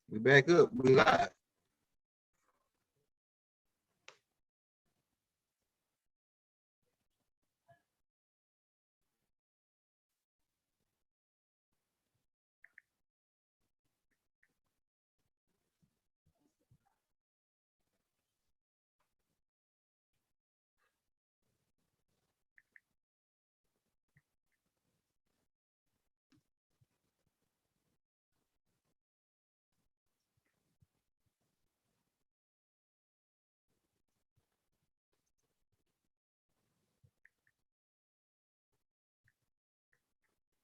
We back up. We live.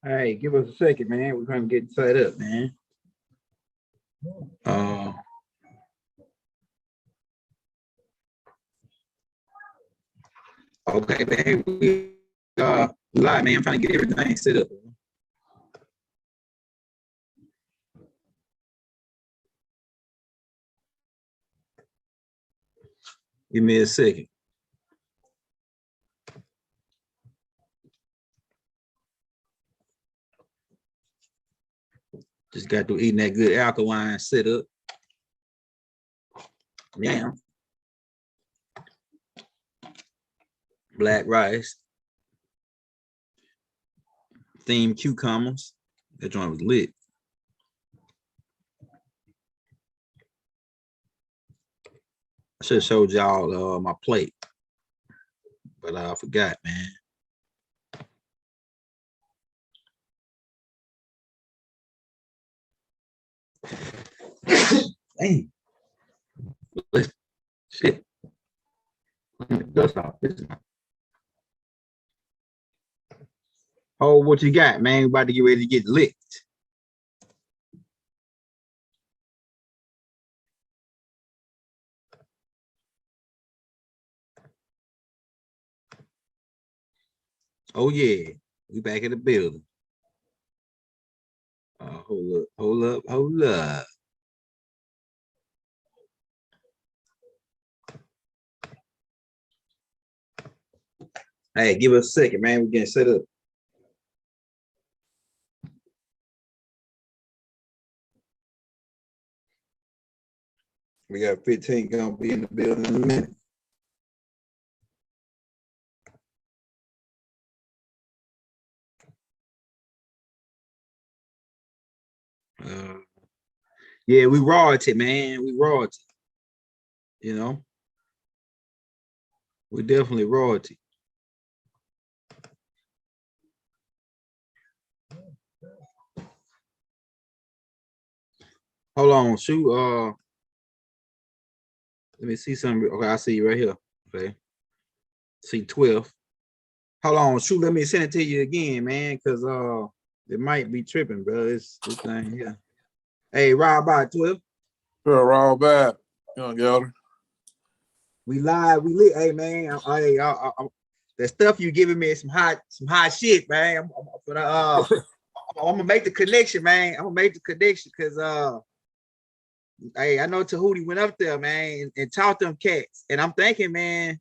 All right, give us a second, man. We're gonna get set up, man. Okay, man. We live, man. I'm trying to get everything set up. Give me a second. Just got to eating that good alkaline setup. Yeah. Black rice. Themed cucumbers. That joint was lit. I should have showed y'all my plate, but I forgot, man. Dang. Shit. Dust off. Oh, what you got, man? We about to get ready to get licked. Oh yeah, we back in the building. Hold up. Hey, give us a second, man. We're getting set up. We got 15 gonna be in the building in a minute. Yeah, we royalty, man. We royalty. You know, we definitely royalty. Hold on, shoot. Let me see something. Okay, I see you right here. Okay, see 12. Hold on, shoot. Let me send it to you again, man, because it might be tripping, bro. This thing here. Hey, Rob, by 12. Sure, Rob, bad. Young Elder. We live, we lit. Hey, man. The stuff you giving me is some hot shit, man. I'm gonna make the connection, man. I'm gonna make the connection because hey, I know Tahuti went up there, man, and taught them cats. And I'm thinking, man,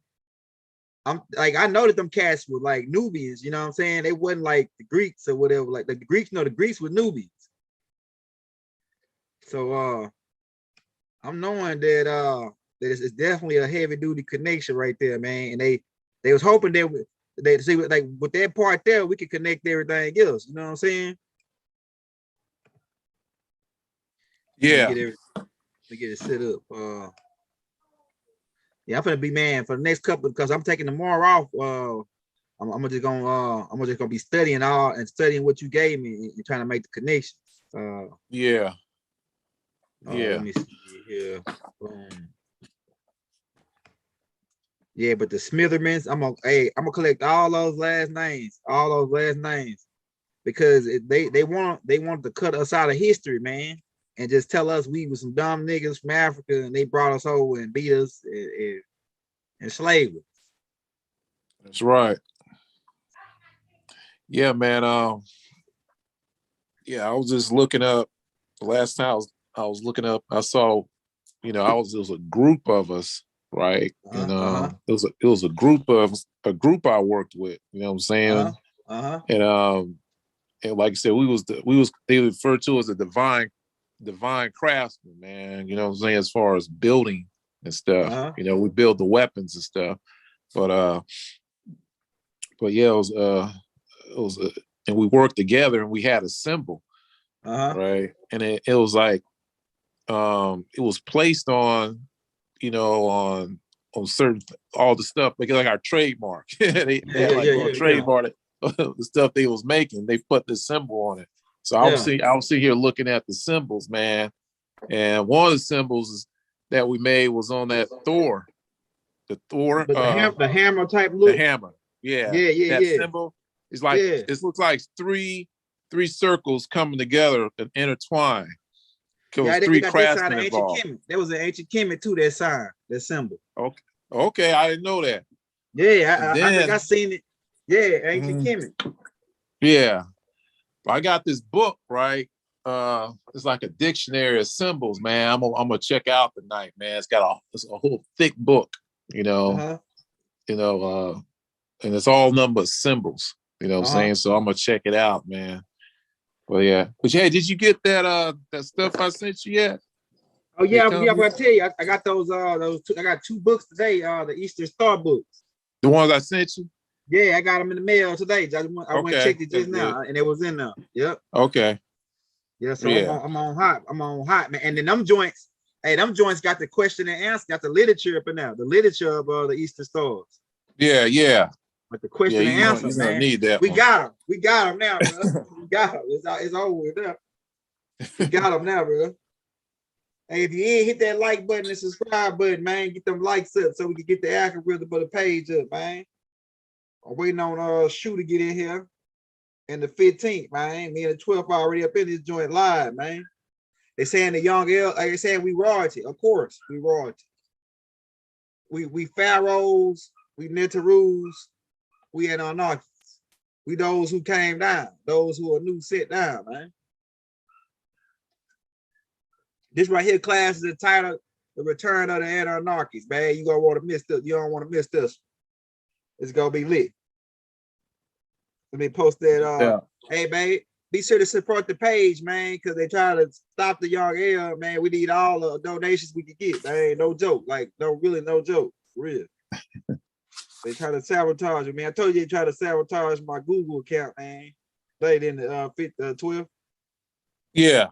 I'm like, I know that them cats were like Nubians, you know what I'm saying? They wasn't like the Greeks or whatever. Like the Greeks, no, the Greeks were Nubians. So I'm knowing that it's definitely a heavy duty connection right there, man. And they was hoping they see like with that part there, we could connect everything else. You know what I'm saying? Yeah. We get it set up. Yeah, I'm gonna be, man, for the next couple, because I'm taking tomorrow off. I'm just gonna be studying what you gave me and trying to make the connections. Yeah. Let me see here. Yeah, but the Smithermans, I'm gonna collect all those last names, because they want to cut us out of history, man, and just tell us we were some dumb niggas from Africa and they brought us over and beat us and enslaved us. That's right. Yeah, man. Yeah, I was just looking up the last time I was looking up, I saw, there was a group of us, right? And it was a group I worked with, you know what I'm saying? And like I said, they referred to as a divine divine craftsmen, man. You know what I'm saying? As far as building and stuff, Uh-huh. we build the weapons and stuff. But yeah, it was, and we worked together, and we had a symbol, right? And it was like, it was placed on, on certain all the stuff, because like our trademark, they had like going trademark it, the stuff they was making. They put the symbol on it. So I was sitting here looking at the symbols, man, and one of the symbols that we made was on that Thor, the hammer type look. The hammer, that symbol is like it looks like three circles coming together and intertwined. Yeah, they got that sign of ancient Kemet. There was an ancient Kemet too, that sign, that symbol. Okay, I didn't know that. Yeah, I think I seen it. Yeah, ancient Kemet. Yeah. I got this book, right? It's like a dictionary of symbols, man. I'm gonna check out tonight, man. It's a whole thick book, and it's all number of symbols, you know what I'm saying? So I'm gonna check it out, man. But yeah. But hey, did you get that stuff I sent you yet? Oh yeah, I'm gonna tell you, I got those two, I got 2 books today, the Eastern Star books. The ones I sent you? Yeah, I got them in the mail today. I went and checked it just now, and it was in there. Yep. Okay. Yeah, so I'm on hot. I'm on hot, man. And then them joints, them joints got the question and answer, got the literature up in there, the literature of the Eastern Stars. Yeah. But the question and answer, man. Need that we got them now, bro. We got them. It's over with now. We got them now, bro. Hey, if you ain't hit that like button and subscribe button, man, get them likes up so we can get the algorithm of the page up, man. I'm waiting on Shu to get in here. And the 15th, man. Me and the 12th already up in this joint live, man. They saying the young L, they saying we royalty. Of course, we royalty. We pharaohs, we Netarus, we Anunnaki. We those who came down, those who are new sit down, man. This right here, class, is entitled The Return of the Anunnakis, man. You gonna want to miss this. You don't want to miss this. It's gonna be lit. Let me post that. Hey, man, be sure to support the page, man, because they try to stop the young air, man. We need all the donations we can get, man. No joke, like no joke, for real. They try to sabotage it, man. I told you they try to sabotage my Google account, man. Late in the 12th. Yeah.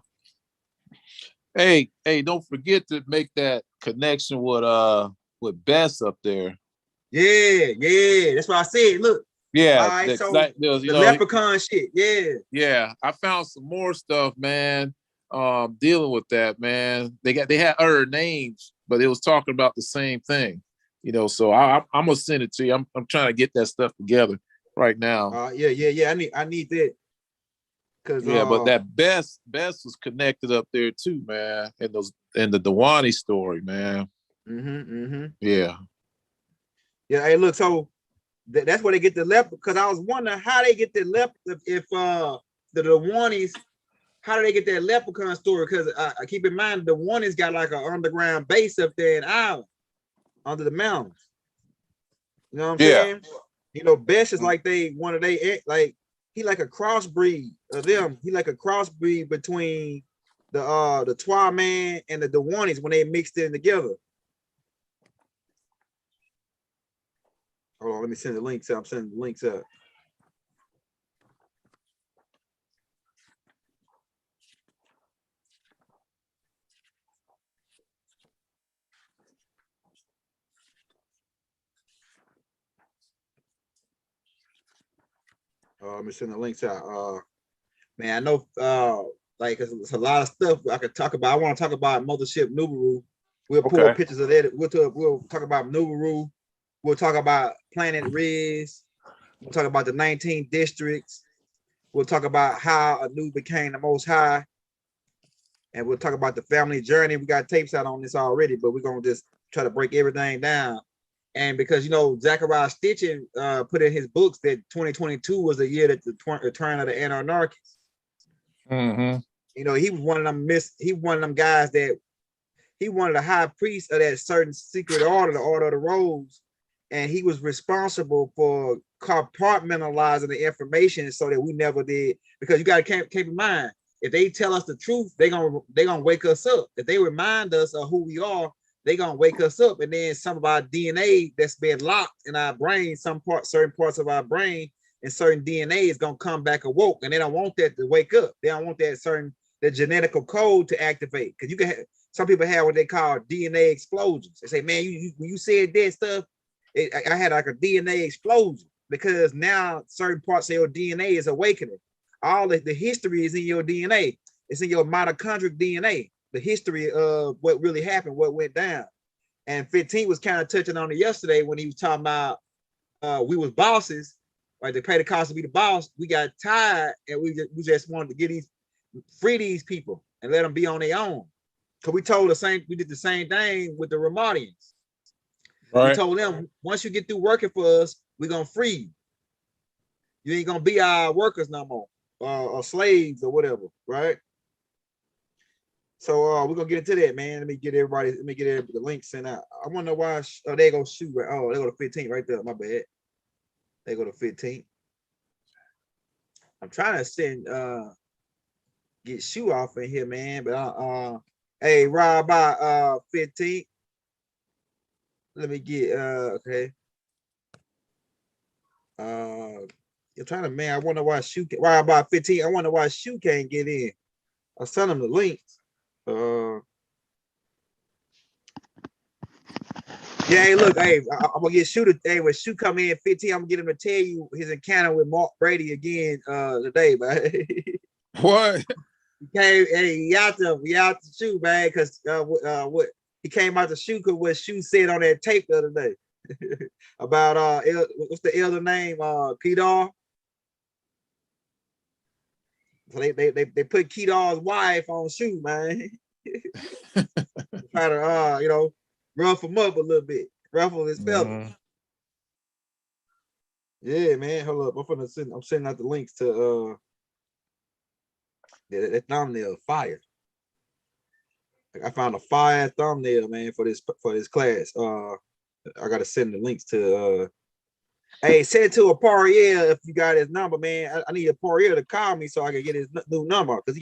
Hey, don't forget to make that connection with Bess up there. Yeah. That's what I said. Look. Yeah. All right, so the leprechaun shit. Yeah. I found some more stuff, man. Dealing with that, man. They had other names, but it was talking about the same thing. So I'm gonna send it to you. I'm trying to get that stuff together right now. Yeah. I need that. But that Bess was connected up there too, man. And the Dewani story, man. Yeah. Hey, look, so that's where they get the leper. Because I was wondering how they get the leper, if the Dewanis, how do they get that leprechaun story? Because I keep in mind the Dewanis got like an underground base up there in Ireland, under the mountains. You know what I'm saying? Bess is like one of they like. He like a crossbreed of them. He like a crossbreed between the Twa man and the Dewanis when they mixed in together. Hold on, let me send the links out. I'm sending the links out. Let me send the links out. Man, I know like it's a lot of stuff I could talk about. I want to talk about mothership Nubaru. We'll pull pictures of that. We'll talk about Nubaru. We'll talk about Planet Riz. We'll talk about the 19 districts. We'll talk about how Anu became the Most High. And we'll talk about the family journey. We got tapes out on this already, but we're going to just try to break everything down. And because, Zachariah Stitchin put in his books that 2022 was the year that the return of the Anunnakis. He was one of them guys that he wanted a high priest of that certain secret order, the Order of the Rose. And he was responsible for compartmentalizing the information so that we never did. Because you got to keep in mind, if they tell us the truth, they're gonna wake us up. If they remind us of who we are, they're gonna wake us up. And then some of our DNA that's been locked in our brain, certain parts of our brain and certain DNA is gonna come back awoke. And they don't want that to wake up. They don't want the genetical code to activate. Because you can have, some people have what they call DNA explosions. They say, man, when you said that stuff, I had like a DNA explosion, because now certain parts of your DNA is awakening. All the history is in your DNA. It's in your mitochondrial DNA. The history of what really happened, what went down. And 15 was kind of touching on it yesterday when he was talking about we was bosses, like they paid the cost to be the boss. We got tired and we just wanted to free these people and let them be on their own. Because we did the same thing with the Ramadians. Right. We told them, once you get through working for us, we're gonna free you. You ain't gonna be our workers no more, or slaves or whatever, right? So we're gonna get into that, man. Let me get the link sent out. I wonder why. Oh, they go shoot. Oh, they go to 15 right there. My bad. They go to 15. I'm trying to send get shoe off in here, man. But hey, Rob, by 15. Let me get okay. You're trying to, man. I wonder why Rob by 15. I wonder why Shoe can't get in. I sent him the links. Yeah, hey, look, hey, I'm gonna get Shoe. Hey, when Shoe come in 15, I'm gonna get him to tell you his encounter with Mark Brady again today, man. What? He out the Shoe, man, because what he came out the Shoe because what Shoe said on that tape the other day about what's the elder name? Kedar. So they put Kedar's wife on Shoe, man. Try to rough him up a little bit, ruffle his feathers. Yeah, man. Hold up, I'm sending out the links to that thumbnail fire. Like, I found a fire thumbnail, man, for this class. I gotta send the links to hey, send it to a Pariel if you got his number, man. I need a Pariel to call me so I can get his new number, because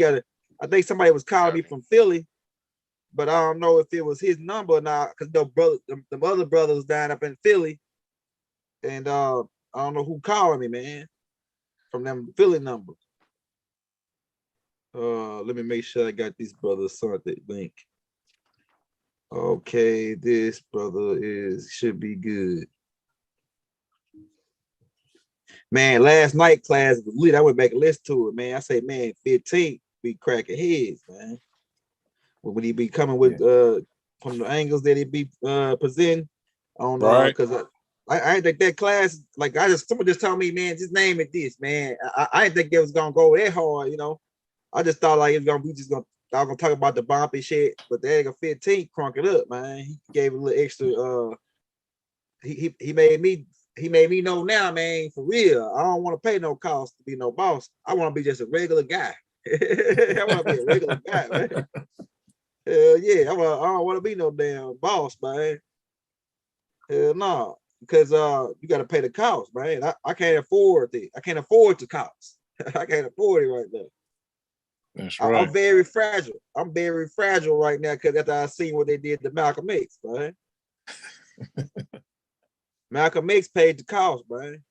I think somebody was calling me from Philly, but I don't know if it was his number or not, because the other brothers down up in Philly, and I don't know who calling me, man, from them Philly numbers. Let me make sure I got these brothers sent that link. Okay, this brother should be good. Man, last night class was lit. I went back and listened to it, man. I say, man, 15 be cracking heads, man. When he be coming with from the angles that he be presenting on, because I didn't think that class, like someone just told me, man, just name it this, man. I didn't think it was gonna go that hard, I just thought like it was gonna be I was gonna talk about the bumpy shit, but that nigga 15 crunk it up, man. He gave a little extra. He made me know now, man, for real. I don't want to pay no cost to be no boss. I want to be just a regular guy. I want to be a regular guy, man. Hell yeah, I don't want to be no damn boss, man. Hell no, because you got to pay the cost, man. I can't afford it. I can't afford the cost. I can't afford it right now. That's right. I'm very fragile. I'm very fragile right now because after I seen what they did to Malcolm X, man. Malcolm X paid the cost, man,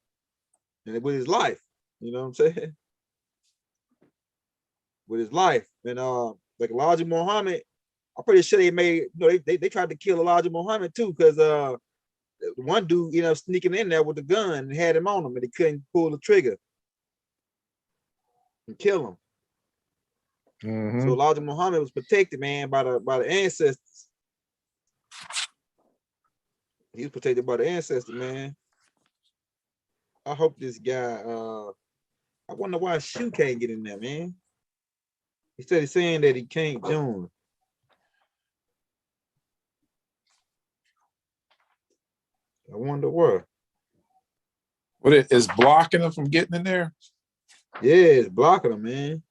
and with his life. You know what I'm saying? With his life, and like Elijah Muhammad, I'm pretty sure they made. They tried to kill Elijah Muhammad too, because one dude, sneaking in there with a gun and had him on him, and he couldn't pull the trigger and kill him. So Elijah Muhammad was protected, man, by the ancestors. He was protected by the ancestors, man. I hope this guy. I wonder why Shoe can't get in there, man. He said he's saying that he can't join. I wonder why. What it is blocking him from getting in there? Yeah, it's blocking him, man.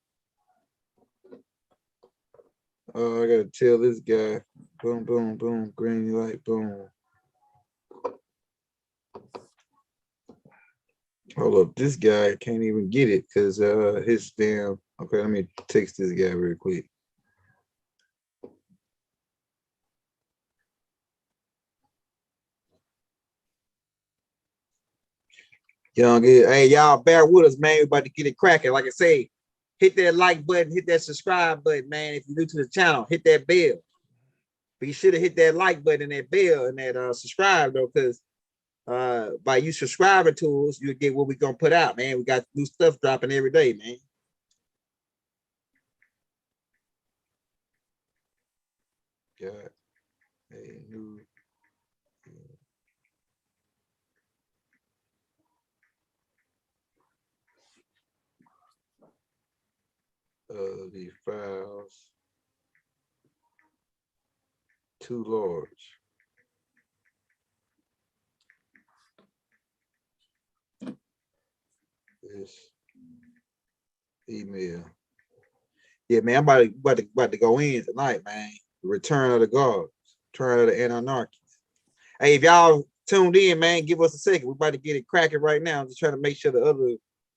I gotta tell this guy. Boom, boom, boom, green light, boom. Hold up, this guy can't even get it because his damn. Okay, let me text this guy real quick. Young, hey, y'all bear with us, man. We about to get it cracking. Like I say, hit that like button, hit that subscribe button, man. If you're new to the channel, hit that bell. Be sure to hit that like button and that bell and that subscribe though, because by you subscribing to us, you get what we're gonna put out, man. We got new stuff dropping every day, man. Got a new the files too large. This email. Yeah, man, I'm about to go in tonight, man. The Return of the Gods, Return of the Anunnaki. Hey, if y'all tuned in, man, give us a second. We're about to get it cracking right now. I'm just trying to make sure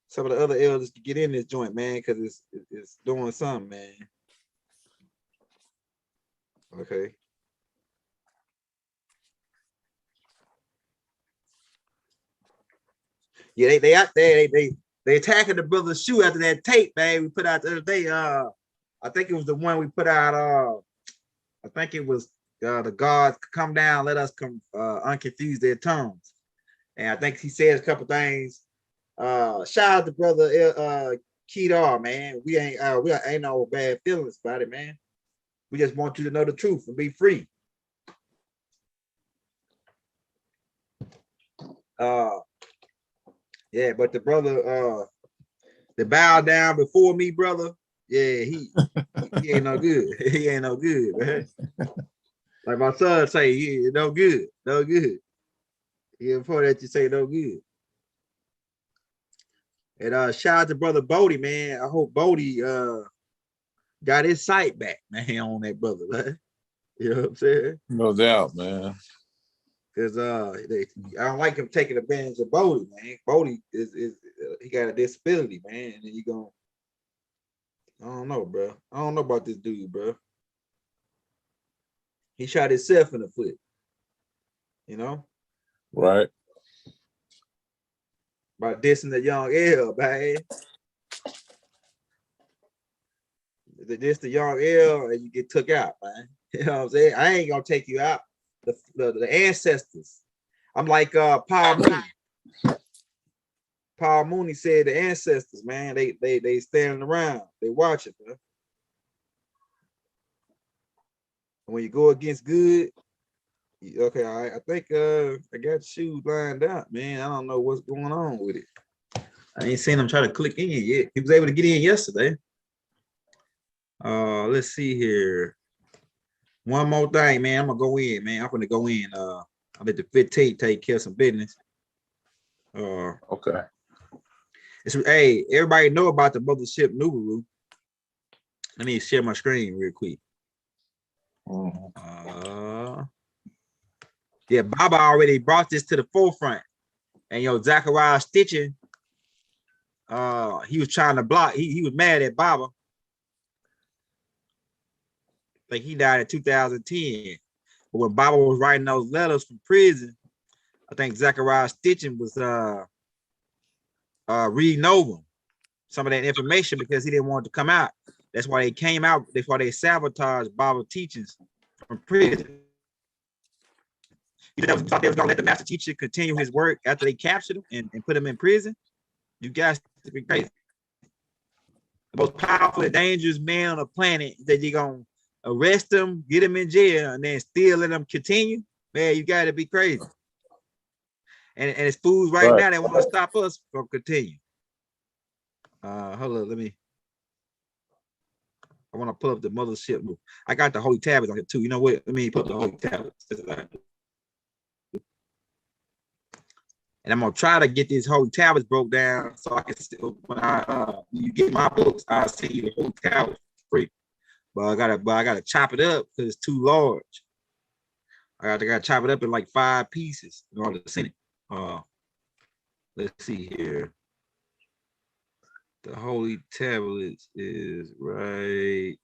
some of the other elders can get in this joint, man, because it's doing something, man. Okay. Yeah, they out there. They attacking the brother's shoe after that tape, man. We put out the other day. I think it was the one we put out. I think it was the gods come down, let us unconfuse their tongues. And I think he says a couple things. Shout out to brother Kedar, man. We ain't no bad feelings about it, man. We just want you to know the truth and be free. Yeah, but the brother the bow down before me, brother. Yeah, he ain't no good. He ain't no good, man. Like my son say, he no good, no good. Yeah, before that you say no good. And shout out to brother Bodie, man. I hope Bodie got his sight back, man, on that brother, man. You know what I'm saying? No doubt, man. Because I don't like him taking advantage of Bodie, man. Bodie is he got a disability, man, and then you gonna, I don't know, bro. I don't know about this dude, bro. He shot himself in the foot, you know, Right. by dissing the young L, man. This the young L, and you get took out, man. You know what I'm saying? I ain't gonna take you out. The ancestors. I'm like Paul Mooney. Paul Mooney said the ancestors, man, they standing around, they watching, bro. When you go against good, okay, I think I got shoes lined up, man. I don't know what's going on with it. I ain't seen him try to click in yet. He was able to get in yesterday. Let's see here. One more thing, man. I'm gonna go in, man. I'm gonna go in. I'll let the 15 take care of some business. Okay. Hey, everybody know about the mothership Nubiru. Let me share my screen real quick. Yeah, Baba already brought this to the forefront. And Zachariah Stitching, he was trying to block, he was mad at Baba. Like he died in 2010. But when Baba was writing those letters from prison, I think Zachariah Stitching was reading over some of that information because he didn't want it to come out. That's why they came out. That's why they sabotaged Baba's teachings from prison. You thought they was gonna let the master teacher continue his work after they captured him and put him in prison? You guys to be crazy. The most powerful and dangerous man on the planet, that you're gonna arrest him, get him in jail, and then still let him continue? Man, you gotta be crazy. And it's fools right now that want to stop us from continue. Hold on, I want to pull up the mothership. I got the holy tablets on here too. You know what? Let me put the holy tablets. And I'm gonna try to get these holy tablets broke down so I can still, when you get my books, I'll send you the holy tablets free. But I gotta chop it up because it's too large. I gotta chop it up in like 5 pieces in order to send it. Let's see here. The holy tablets is right.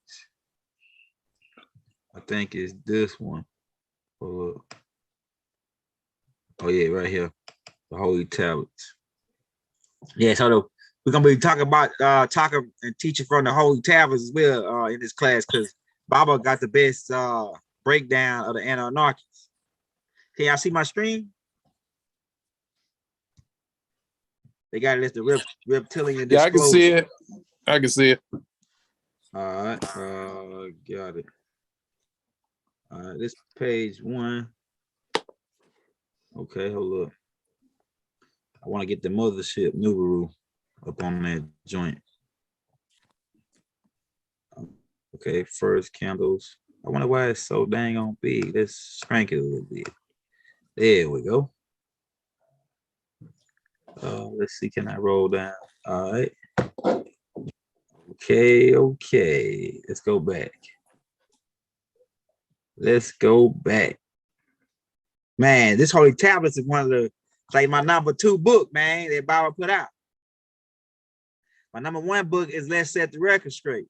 I think it's this one. Oh yeah, right here. The holy tablets. Yeah, so we're gonna be talking about talking and teaching from the holy tablets as well in this class, because Baba got the best breakdown of the Anunnaki. Can y'all see my screen? They got it as the reptilian Yeah, I can see disclosure. it. I can see it. All right, got it. All right, this page 1. Okay, hold up. I want to get the mothership Nubaru up on that joint. Okay, first candles. I wonder why it's so dang on big. Let's crank it a little bit. There we go. Let's see, can I roll down? All right. Okay. Let's go back. Man, this Holy Tablets is one of the, like my number 2 book, man, that Baba put out. My number 1 book is Let's Set the Record Straight.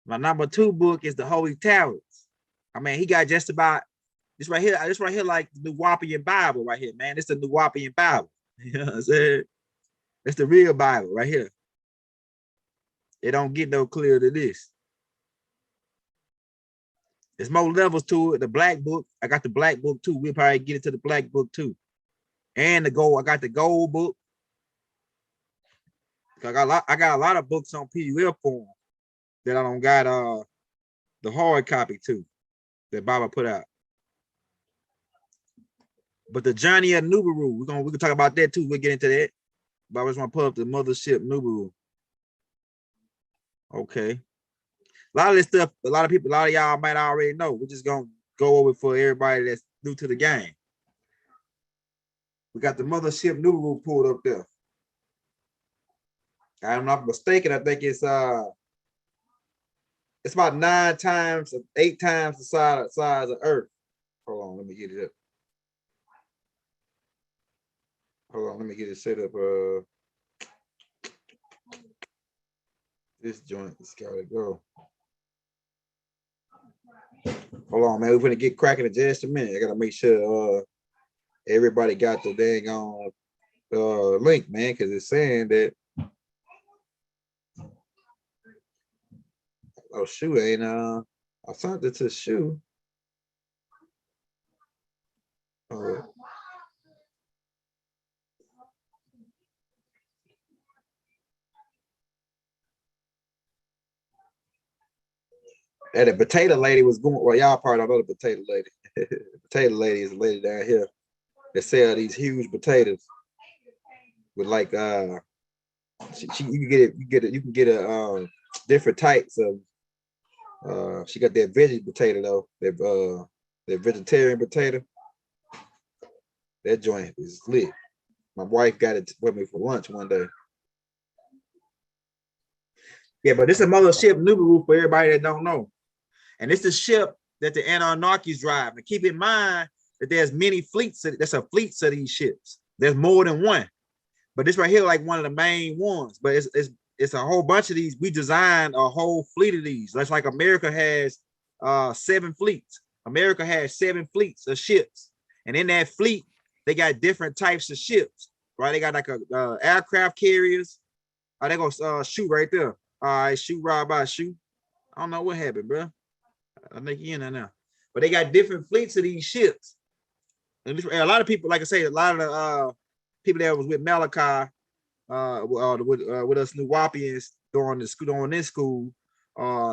My number 2 book is the Holy Tablets. I mean, he got just about this right here, like the Nuwapian Bible right here, man. It's the Nuwapian Bible. You know what I'm saying? It's the real Bible right here. It don't get no clearer than this. There's more levels to it. The black book, I got the black book too. We'll probably get into the black book too. And the gold, I got the gold book. I got a lot of books on PUF form that I don't got the hard copy too, that Baba put out. But the journey of Nubaru, we can talk about that too. We'll get into that. But I just want to pull up the mothership Nubaru. Okay. A lot of this stuff, a lot of y'all might already know. We're just gonna go over for everybody that's new to the game. We got the mothership Nubaru pulled up there. I'm not mistaken. I think it's about 8 times the size of Earth. Hold on, let me get it up. Hold on, let me get it set up. This joint has gotta go. Hold on, man. We're gonna get cracking in just a minute. I gotta make sure everybody got the dang on link, man, because it's saying that. Oh shoot, ain't I sent it to Shoe. And the potato lady was going, well, y'all probably don't know the potato lady. The potato lady is a lady down here that sell these huge potatoes with like you can get a different types of she got that veggie potato though, that vegetarian potato. That joint is lit. My wife got it with me for lunch one day. Yeah, but this is a mothership Nubaru for everybody that don't know. And it's the ship that the Anunnakis drive. And keep in mind that there's many fleets. There's a fleet of these ships. There's more than one. But this right here, like one of the main ones. But it's a whole bunch of these. We designed a whole fleet of these. That's like America has 7 fleets. America has 7 fleets of ships. And in that fleet, they got different types of ships. Right? They got like a aircraft carriers. Oh, they gonna shoot right there. All right, shoot right by shoot. I don't know what happened, bro. I think you in there now. But they got different fleets of these ships. And a lot of people, like I say, a lot of the people that was with Malachi, with us Nuwapians during this school,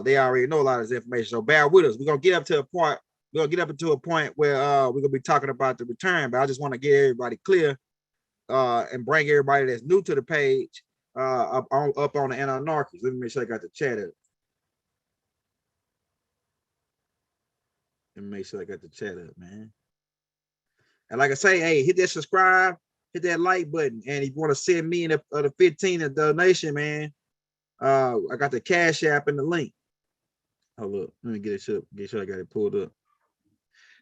they already know a lot of this information. So bear with us. We're gonna get up to a point. We're gonna get up into a point where we're gonna be talking about the return. But I just want to get everybody clear and bring everybody that's new to the page up on the Anunnaki. Let me make sure I got the chat up. Let me make sure I got the chat up, man. And like I say, hey, hit that subscribe, hit that like button. And if you want to send me the 15 of donation, man, I got the Cash App in the link. Hold up, let me get it up. Get sure I got it pulled up.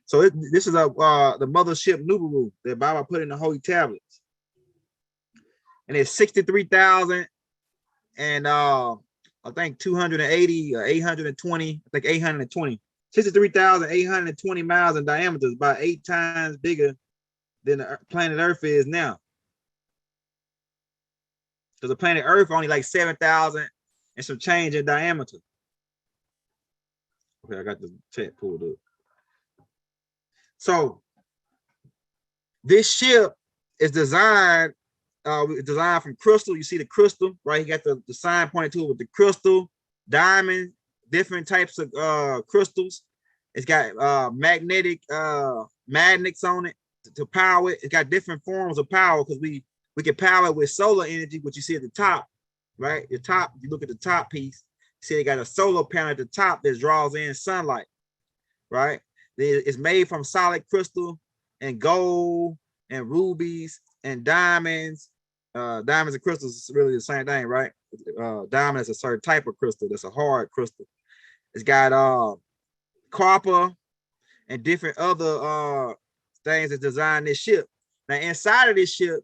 So this is the mothership Nubaru that Baba put in the holy tablets, and it's 63,000 and I think 280 or 820. I think 820. 63,820 miles in diameter, is about 8 times bigger than the planet Earth is now. Because the planet Earth only like 7,000 and some change in diameter. Okay, I got the chat pulled up. So this ship is designed from crystal. You see the crystal, right? You got the sign pointed to it with the crystal, diamond, different types of crystals. It's got magnetic magnets on it to power it. It's got different forms of power because we can power it with solar energy, which you see at the top, right? The top, you look at the top piece, you see they got a solar panel at the top that draws in sunlight, right? It's made from solid crystal and gold and rubies and diamonds. Diamonds and crystals is really the same thing, right? Diamond is a certain type of crystal. That's a hard crystal. It's got copper and different other things that design this ship. Now inside of this ship,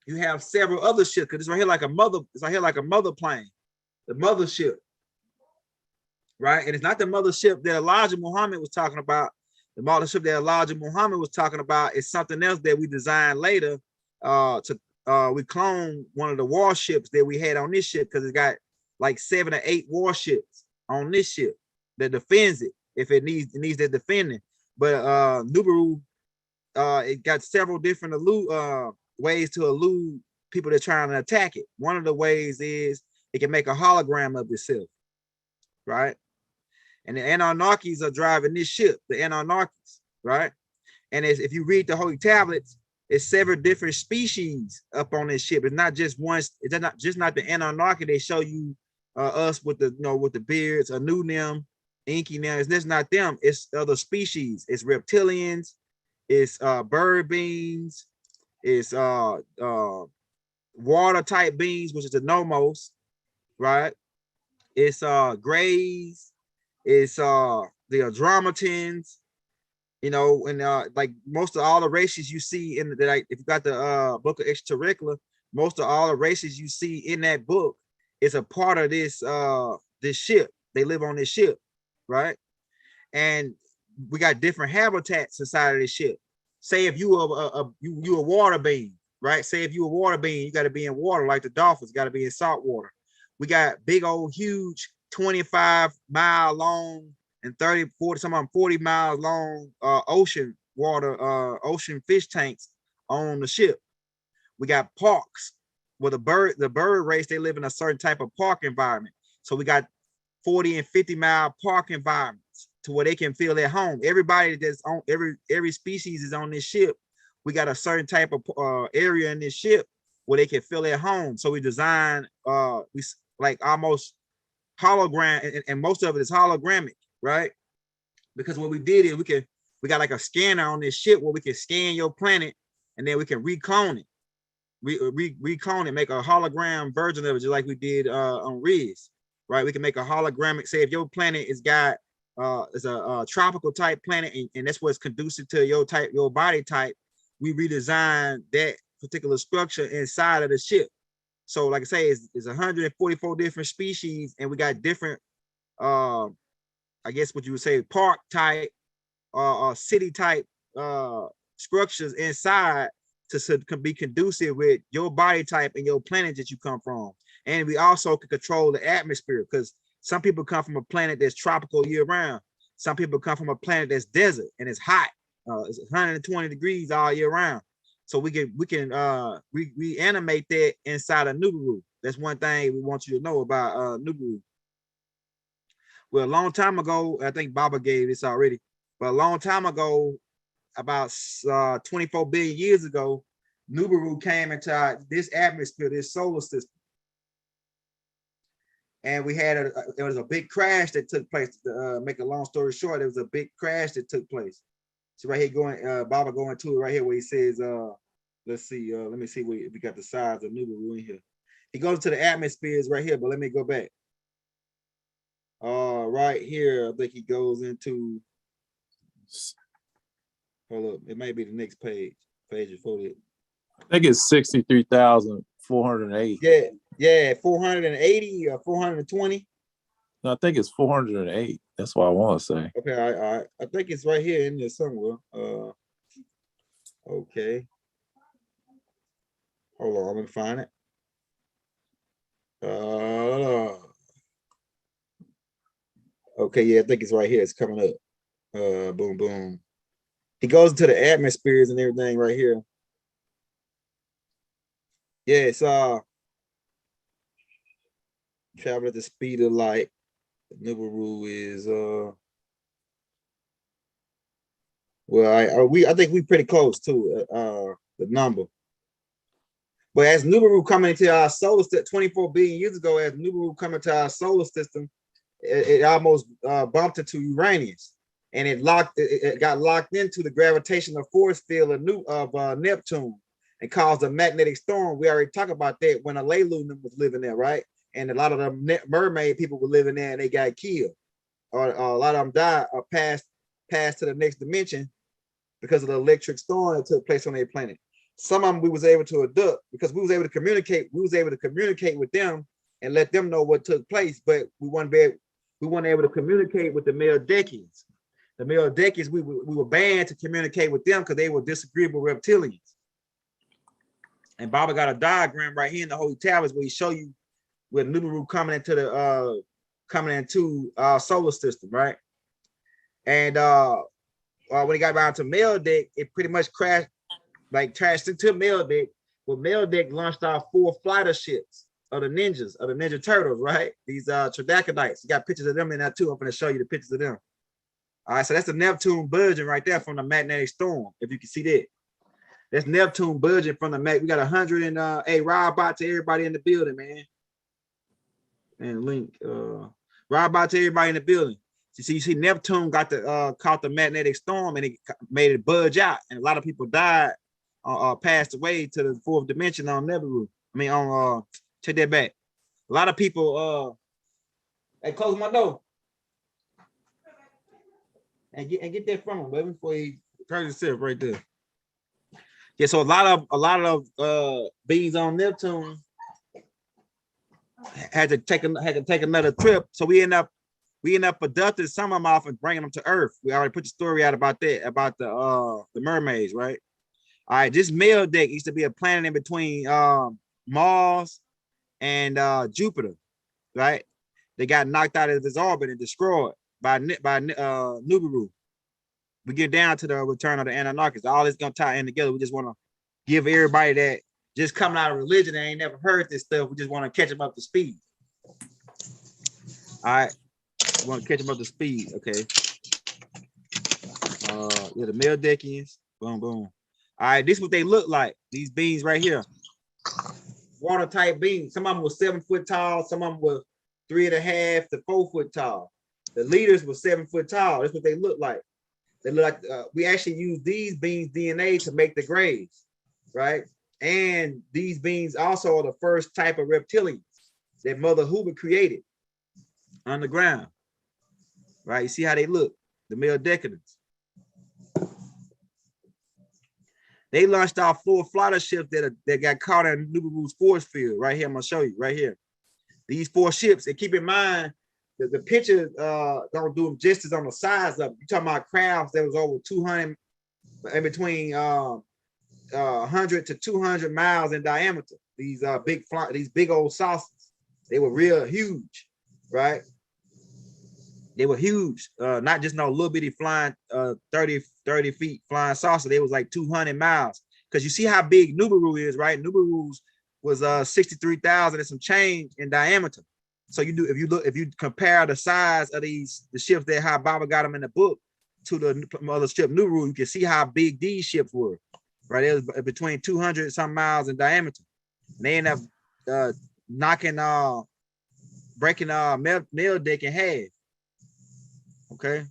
you have several other ships, because it's right here like a mother. It's right here like a mother plane, the mothership, right? And it's not the mothership that Elijah Muhammad was talking about. The mothership that Elijah Muhammad was talking about is something else that we designed later. We cloned one of the warships that we had on this ship because it got like 7 or 8 warships on this ship that defends it if it needs that defending. But Nubaru, it got several different ways to elude people that are trying to attack it. One of the ways is it can make a hologram of itself, right? And the Anunnakis are driving this ship, the Anunnakis, right? And if you read the holy tablets, it's several different species up on this ship. It's not just one. It's not just the Anunnaki. They show you us with the beards, Anunnaki, Inky. Now it's just not them. It's other species. It's reptilians. It's bird beings. It's water type beings, which is the nomos, right? It's grays. It's the Andrometans. And like most of all the races you see in the, like, if you got the book of extracurricular, most of all the races you see in that book is a part of this this ship. They live on this ship, right? And we got different habitats inside of this ship. Say if you a water being, right? Say if you a water being, you got to be in water like the dolphins, got to be in salt water. We got big old huge 25-mile long and 30, 40, some of them 40 miles long ocean water, ocean fish tanks on the ship. We got parks where the bird race, they live in a certain type of park environment. So we got 40 and 50-mile park environments to where they can feel at home. Everybody that's on every species is on this ship. We got a certain type of area in this ship where they can feel at home. So we design we like almost hologram, and most of it is hologramic, right? Because what we did is we got like a scanner on this ship where we can scan your planet and then we can reclone it. Reclone it, make a hologram version of it, just like we did on Riz, right? We can make a hologramic, say if your planet is got is a tropical type planet, and that's what's conducive to your body type, we redesign that particular structure inside of the ship. So like I say, it's 144 different species, and we got different I guess what you would say park type city type structures inside to be conducive with your body type and your planet that you come from. And we also can control the atmosphere, because some people come from a planet that's tropical year round. Some people come from a planet that's desert and it's hot. It's 120 degrees all year round. So we can reanimate that inside of Nubaru. That's one thing we want you to know about Nubaru. Well, a long time ago, I think Baba gave this already, but a long time ago, about 24 billion years ago, Nubaru came into this atmosphere, this solar system. And we had there was a big crash that took place. To make a long story short, there was a big crash that took place. So right here, Baba going to it right here where he says, let's see, let me see if we got the size of Nubaru in here. He goes to the atmospheres right here, but let me go back. Right here, I think he goes into Hold up. It might be the next page. Page before it. I think it's 63,408. Yeah, 480 or 420. No, I think it's 408. That's what I want to say. Okay, I think it's right here in there somewhere. Okay. Hold on, I'm gonna find it. Okay, yeah, I think it's right here. It's coming up. Boom, boom. He goes into the atmospheres and everything right here. Yeah, it's travel at the speed of light. The Nibiru is well, I think we pretty close to the number. But as Nibiru coming into our solar system 24 billion years ago, as Nibiru coming to our solar system, it almost bumped into Uranus, and it got locked into the gravitational force field of Neptune and caused a magnetic storm. We already talked about that when Alelu was living there, right? And a lot of the mermaid people were living there and they got killed, or a lot of them died or passed to the next dimension because of the electric storm that took place on their planet. Some of them we was able to abduct because we was able to communicate. We was able to communicate with them and let them know what took place, but we weren't able to communicate with the Meldekians. The Meldekians, we were banned to communicate with them because they were disagreeable reptilians. And Baba got a diagram right here in the Holy Tablets where he show you with Nibiru coming into our solar system, right? And when he got down to Meldeck, it pretty much crashed into Meldeck. Well, Meldeck launched off 4 fighter ships of the Ninja Turtles, right? These Tridacidites. You got pictures of them in that too. I'm going to show you the pictures of them. All right, so that's the Neptune budging right there from the magnetic storm, if you can see that. That's Neptune budging from the mag. We got 100 and hey, Rob out to everybody in the building, man. And link Rob out to everybody in the building. You see Neptune got caught the magnetic storm and it made it budge out, and a lot of people died, passed away to the 4th dimension on Nibiru. I mean, on take that back. A lot of people hey, close my door. And get that from him, baby, before he turns himself right there. Yeah, so a lot of beings on Neptune had to take another trip. So we end up abducting some of them off and bringing them to Earth. We already put the story out about that, about the mermaids, right? All right, this Meldeck used to be a planet in between Mars and Jupiter, right? They got knocked out of its orbit and destroyed by Nibiru. We get down to the return of the Anunnaki. All this gonna tie in together. We just want to give everybody that just coming out of religion and ain't never heard this stuff. We just want to catch them up to speed. All right, we want to catch them up to speed. Okay. Yeah, the Meldeckians. Boom, boom. All right, this is what they look like. These beings right here. Water type beings. Some of them were 7 foot tall. Some of them were 3.5 to 4 foot tall. The leaders were 7 foot tall. That's what they look like. They look like we actually use these beings' DNA to make the graves, right? And these beings also are the first type of reptilians that Mother Huber created on the ground, right? You see how they look, the Meldeckians. They launched off 4 fighter ships that got caught in Nibiru's force field. Right here, I'm gonna show you right here. These 4 ships, and keep in mind that the picture don't do them justice on the size of them. You're talking about crafts that was over 200, in between 100 to 200 miles in diameter. These big old saucers. They were real huge, right? They were huge, not just no little bitty flying 30 feet flying saucer. They was like 200 miles. Because you see how big Nibiru is, right? Nibiru's was 63,000 and some change in diameter. So if you compare the size of the ships that how Baba got them in the book to the mothership Nibiru, you can see how big these ships were, right? It was between 200 some miles in diameter. And they end up breaking Meldeck in half. Okay.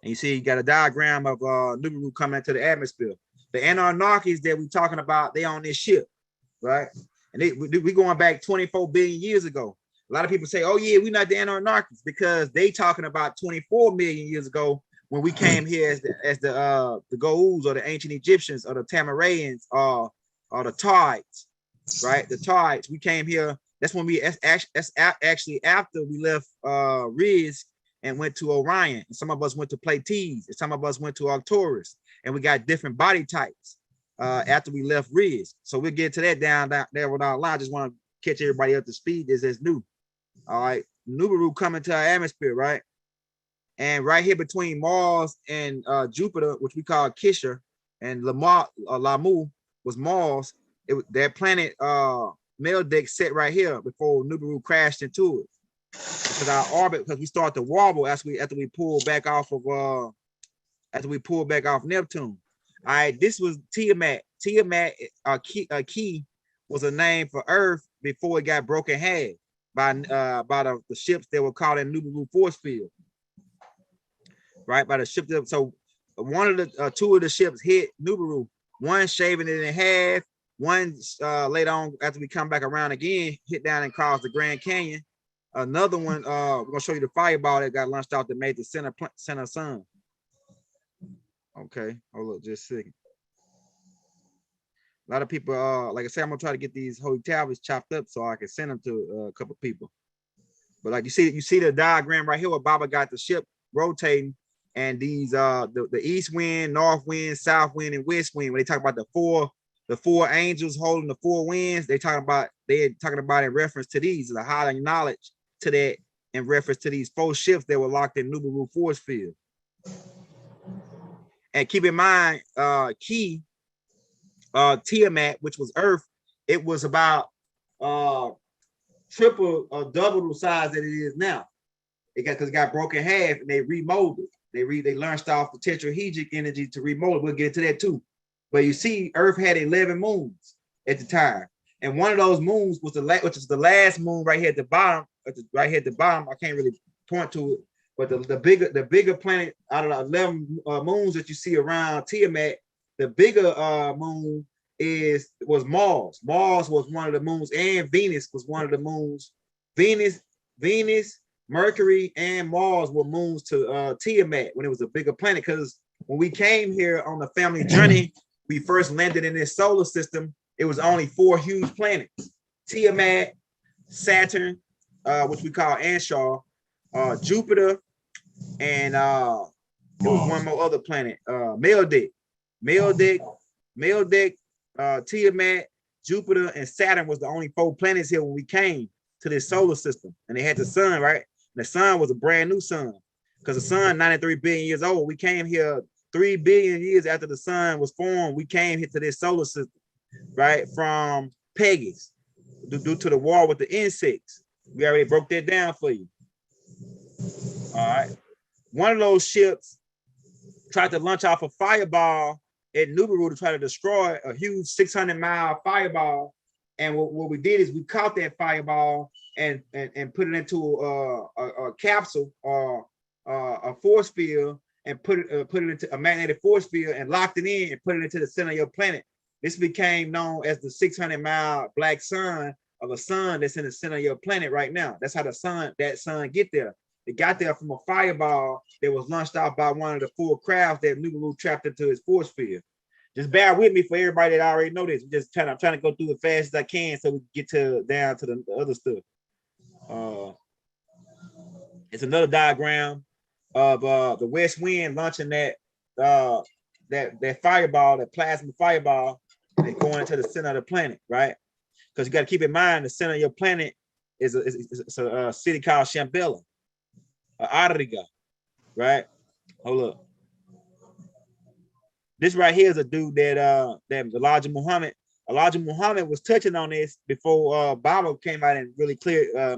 And you see, you got a diagram of Nibiru coming into the atmosphere. The Anunnakis that we're talking about, they on this ship, right? And we going back 24 billion years ago. A lot of people say, oh yeah, we're not the Anunnakis because they talking about 24 million years ago when we came here as the Goa'uld or the ancient Egyptians or the Tamarayans or the Tides, right? The Tides. We came here. That's when that's actually after we left Riz and went to Orion. And some of us went to Pleiades, and some of us went to Arcturus, and we got different body types after we left Riz. So we'll get to that down there with our line. I just want to catch everybody up to speed. This is new. All right. Nubaru coming to our atmosphere, right? And right here between Mars and Jupiter, which we call Kisha, and Lamu was Mars. That planet Meldick set right here before Nubaru crashed into it. Because our orbit, because we start to wobble after we pull back off of Neptune. All right, this was Tiamat. Tiamat, Key was a name for Earth before it got broken in half by the ships that were caught in Nubaru force field. Right, by the ship. So one of the two of the ships hit Nubaru, one shaving it in half, one later on after we come back around again, hit down and caused the Grand Canyon. Another one, we're gonna show you the fireball that got launched out that made the center sun. Okay, hold up just a second. A lot of people, like I said, I'm gonna try to get these holy tablets chopped up so I can send them to a couple people. But like you see the diagram right here where Baba got the ship rotating, and these the east wind, north wind, south wind, and west wind. When they talk about the four angels holding the four winds, they're talking about in reference to these, the higher knowledge to that in reference to these four ships that were locked in Nubaru force field. And keep in mind, Key, Tiamat, which was Earth, it was about triple or double the size that it is now. Because it got broken in half and they remolded. They launched off the tetrahedric energy to remold it. We'll get to that too. But you see, Earth had 11 moons at the time, and one of those moons was which is the last moon right here at the bottom. Right here at the bottom, I can't really point to it, but the bigger planet out of the 11 moons that you see around Tiamat, the bigger moon was Mars. Mars was one of the moons, and Venus was one of the moons. Venus, Mercury, and Mars were moons to Tiamat when it was a bigger planet. Because when we came here on the family journey, we first landed in this solar system. It was only 4 huge planets: Tiamat, Saturn, which we call Anshar, Jupiter, and there was one more other planet, Meldick, Tiamat, Jupiter, and Saturn was the only 4 planets here when we came to this solar system. And they had the sun, right? And the sun was a brand new sun, because the sun 93 billion years old. We came here 3 billion years after the sun was formed. We came here to this solar system, right? From Pegasus, due to the war with the insects. We already broke that down for you. All right. One of those ships tried to launch off a fireball at Nubaru to try to destroy a huge 600-mile fireball. And what we did is we caught that fireball and put it into a capsule or a force field, and put it into a magnetic force field and locked it in and put it into the center of your planet. This became known as the 600-mile black sun, of a sun that's in the center of your planet right now. That's how that sun get there. It got there from a fireball that was launched out by one of the 4 crafts that Nubaru trapped into his force field. Just bear with me for everybody that already know this. I'm trying to go through as fast as I can so we get down to the other stuff. It's another diagram of the west wind launching that fireball, that plasma fireball, and going into the center of the planet, right? Because you got to keep in mind the center of your planet is a city called Shambhala, Ariga, right? Hold up. This right here is a dude that Elijah Muhammad was touching on this before Baba came out and really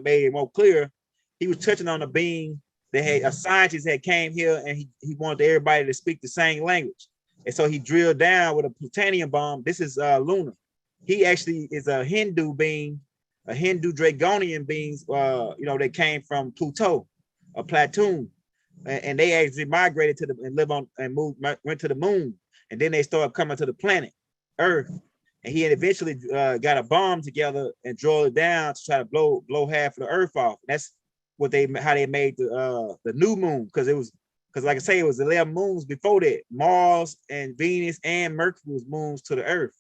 made it more clear. He was touching on a being that had a scientist that came here, and he wanted everybody to speak the same language. And so he drilled down with a plutonium bomb. This is Luna. He actually is a Hindu being, a Hindu Dragonian beings, that came from Pluto, a platoon. And they actually migrated to went to the moon. And then they started coming to the planet Earth. And he had eventually got a bomb together and drove it down to try to blow half of the Earth off. That's how they made the new moon, because it was Because like I say, it was 11 moons before that. Mars and Venus and Mercury was moons to the Earth.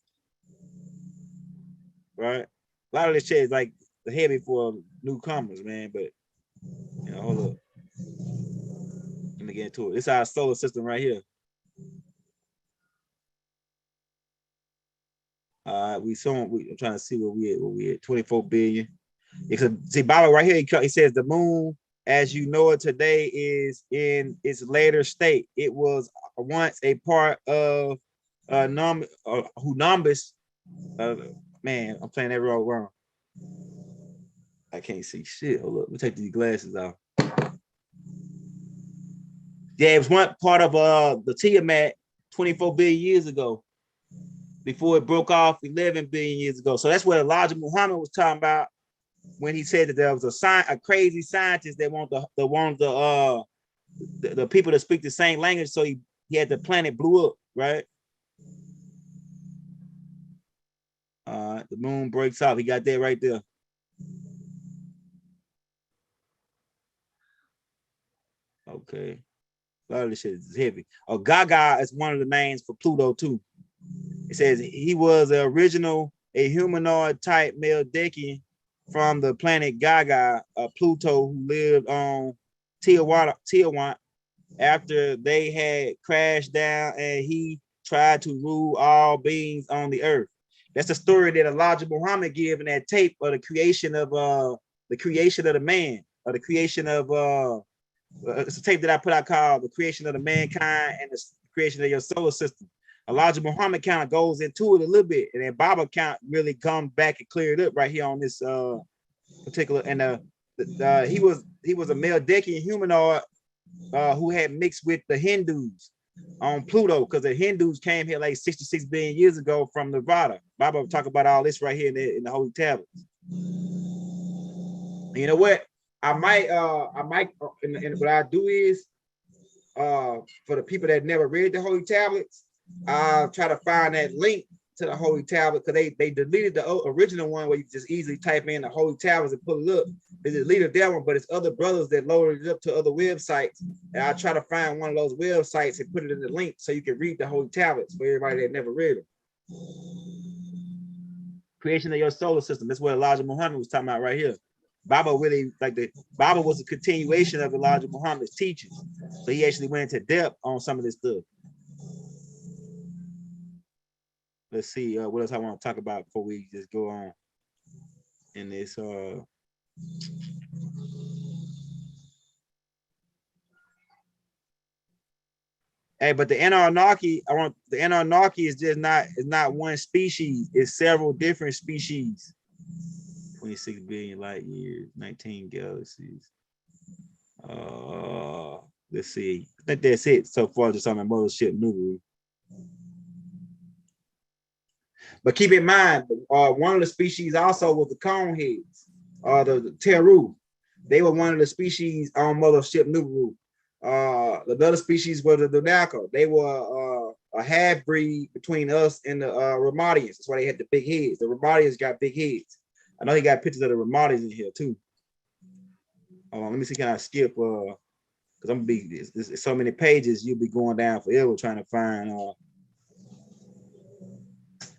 Right? A lot of this shit is like heavy for newcomers, man. But you know, hold up. Let me get into it. It's our solar system right here. I'm trying to see where we at 24 billion. See, Baba right here, he says the moon, as you know it today, is in its later state. It was once a part of Hunumbus. Man, I'm playing that wrong. I can't see shit. Hold up, let me take these glasses off. Yeah, it was one part of the Tiamat 24 billion years ago, before it broke off 11 billion years ago. So that's what Elijah Muhammad was talking about when he said that there was a crazy scientist that wanted the people to speak the same language. So he had the planet blew up, right? The moon breaks off. He got that right there. Okay. A lot of this shit is heavy. Gaga is one of the names for Pluto too. It says he was a humanoid type male Decan from the planet Gaga, Pluto, who lived on Tiamat after they had crashed down, and he tried to rule all beings on the earth. That's the story that Elijah Muhammad gave in that tape of the creation of the man, or the creation of it's a tape that I put out called The Creation of the Mankind and the Creation of Your Solar System. Elijah Muhammad kind of goes into it a little bit, and then Baba count really comes back and cleared up right here on this particular. And he was a male Decan humanoid who had mixed with the Hindus on Pluto, because the Hindus came here like 66 billion years ago from Nevada. Baba will talk about all this right here in the Holy Tablets. You know what? I might, and what I do is, for the people that never read the Holy Tablets, I'll try to find that link to the Holy Tablet, because they deleted the original one where you just easily type in the Holy Tablets and pull it up. They deleted that one, but it's other brothers that loaded it up to other websites, and I try to find one of those websites and put it in the link so you can read the Holy Tablets for everybody that never read them. Creation of your solar system. That's what Elijah Muhammad was talking about right here. Baba really, Baba was a continuation of Elijah Muhammad's teachings. So he actually went into depth on some of this stuff. Let's see what else I want to talk about before we just go on in this. Hey, but the Anunnaki, is not one species. It's several different species. 26 billion light years, 19 galaxies. Let's see. I think that's it so far, just on the mothership Nubian. But keep in mind, one of the species also was the coneheads, the Teru. They were one of the species on mothership Nubian. Another species was the Donaka. They were a half breed between us and the Ramadians. That's why they had the big heads. The Ramadians got big heads. I know he got pictures of the Ramadians in here too. Let me see, can I skip? Because I'm gonna be it's so many pages, you'll be going down forever trying to find.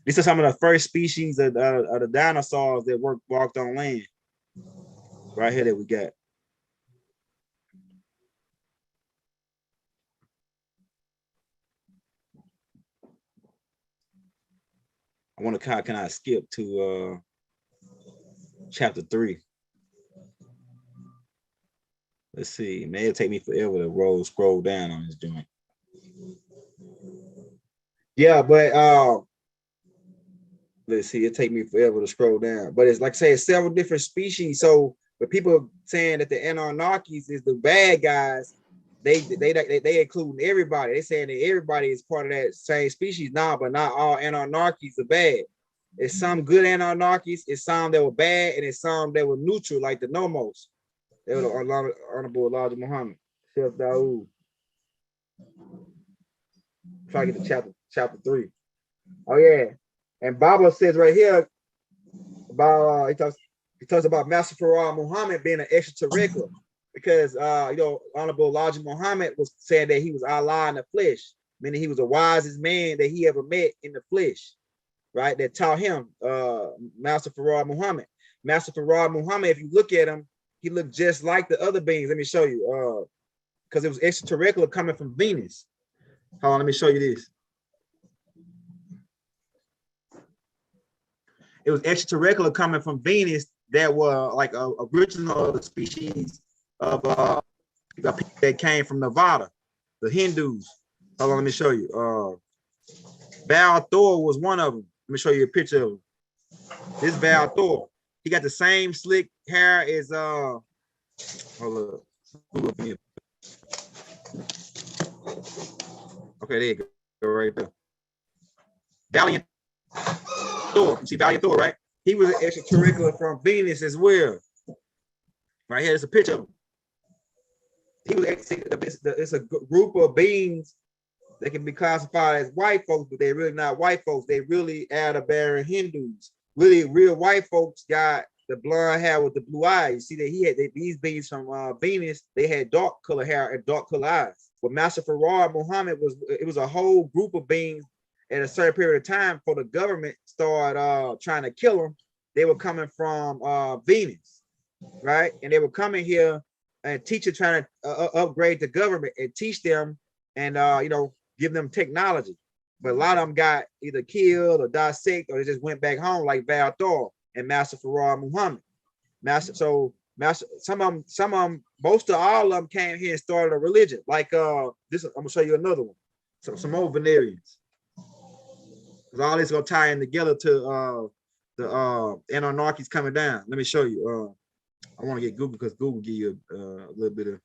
These are some of the first species of the dinosaurs that walked on land. Right here that we got. I want to can I skip to chapter 3? Let's see. Man, it'll take me forever to scroll down on this joint. Yeah, but let's see, it take me forever to scroll down. But it's like I say, it's several different species. So the people saying that the Anunnakis is the bad guys, they including everybody. They saying that everybody is part of that same species. Nah, but not all Anunnakis are bad. It's some good Anunnakis, it's some that were bad, and it's some that were neutral, like the Nomos. They were the Honorable Elijah Muhammad, Chef Daoud. Try to get to chapter 3. Oh yeah, and Baba says right here about he talks about Master Farah Muhammad being an extraterrestrial. because you know, Honorable Elijah Muhammad was saying that he was Allah in the flesh, meaning he was the wisest man that he ever met in the flesh, right? That taught him, Master Farad Muhammad. Master Farad Muhammad, if you look at him, he looked just like the other beings. Let me show you, because it was extraterrestrial coming from Venus. Hold on, let me show you this. It was extraterrestrial coming from Venus that were like a original species of that came from Nevada, the Hindus. Hold on, let me show you. Baal Thor was one of them. Let me show you a picture of him. This Baal Thor. He got the same slick hair as hold up. Okay, there you go, right there. Valiant Thor. You see Valiant Thor, right? He was an extraterrestrial from Venus as well. Right here, it's a picture of him. He was it's a group of beings that can be classified as white folks, but they're really not white folks. They really Aldebaran Hindus. Really, real white folks got the blonde hair with the blue eyes. You see that he had these beings from Venus. They had dark color hair and dark color eyes. But Master Farad Muhammad was a whole group of beings at a certain period of time before the government started trying to kill them. They were coming from Venus, right? And they were coming here and teaching, trying to upgrade the government and teach them and you know, give them technology. But a lot of them got either killed or dissected, or they just went back home, like Baal Thor and Master Farad Muhammad. Some of them, most of all of them came here and started a religion. Like this, I'm gonna show you another one. Some more Venerians. Because all this gonna tie in together to the Anunnakis coming down. Let me show you. I want to get Google because Google give you a little bit of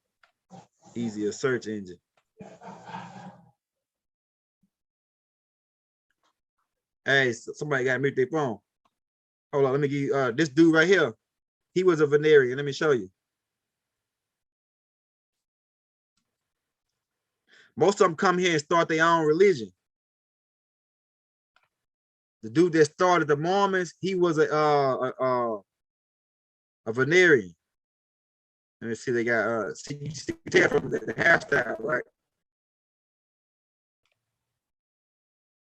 easier search engine. Hey, somebody got to mute their phone. Hold on, let me give you this dude right here. He was a Venerian. Let me show you. Most of them come here and start their own religion. The dude that started the Mormons, he was a Venerian. Let me see, they got see, you see tell from the hairstyle, right?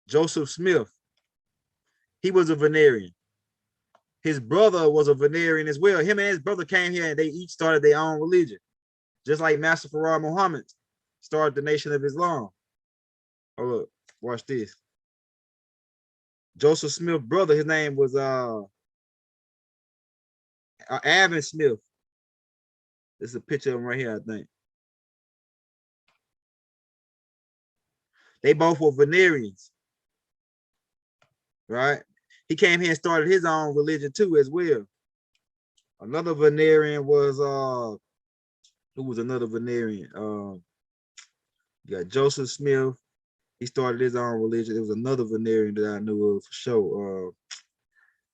Joseph Smith, he was a Venerian. His brother was a Venerian as well. Him and his brother came here and they each started their own religion. Just like Master Farad Muhammad started the Nation of Islam. Oh, look, watch this. Joseph Smith's brother, his name was Avin Smith. This is a picture of him right here, I think. They both were Venerians, right? He came here and started his own religion too, as well. Another Venerian was who was another Venerian? You got Joseph Smith. He started his own religion. There was another Venerian that I knew of for sure.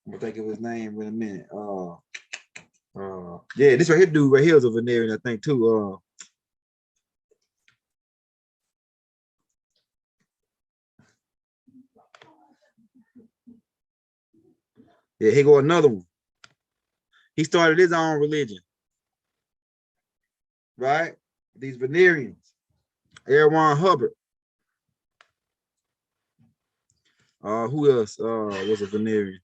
I'm gonna think of his name in a minute. Yeah, this right here dude right here is a Venerian, I think too. Yeah, here go another one. He started his own religion, right? These Venerians. Erwan Hubbard. Who else was a Venerian?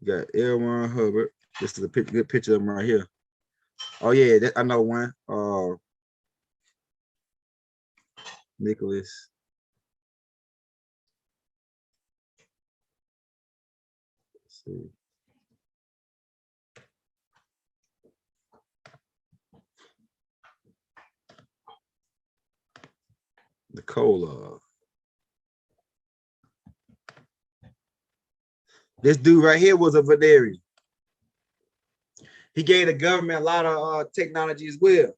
You got Erwan Hubbard. This is a good picture of him right here. Oh yeah, I know one. Nicholas. Let's see. Nicola. This dude right here was a Venerian. He gave the government a lot of technology as well.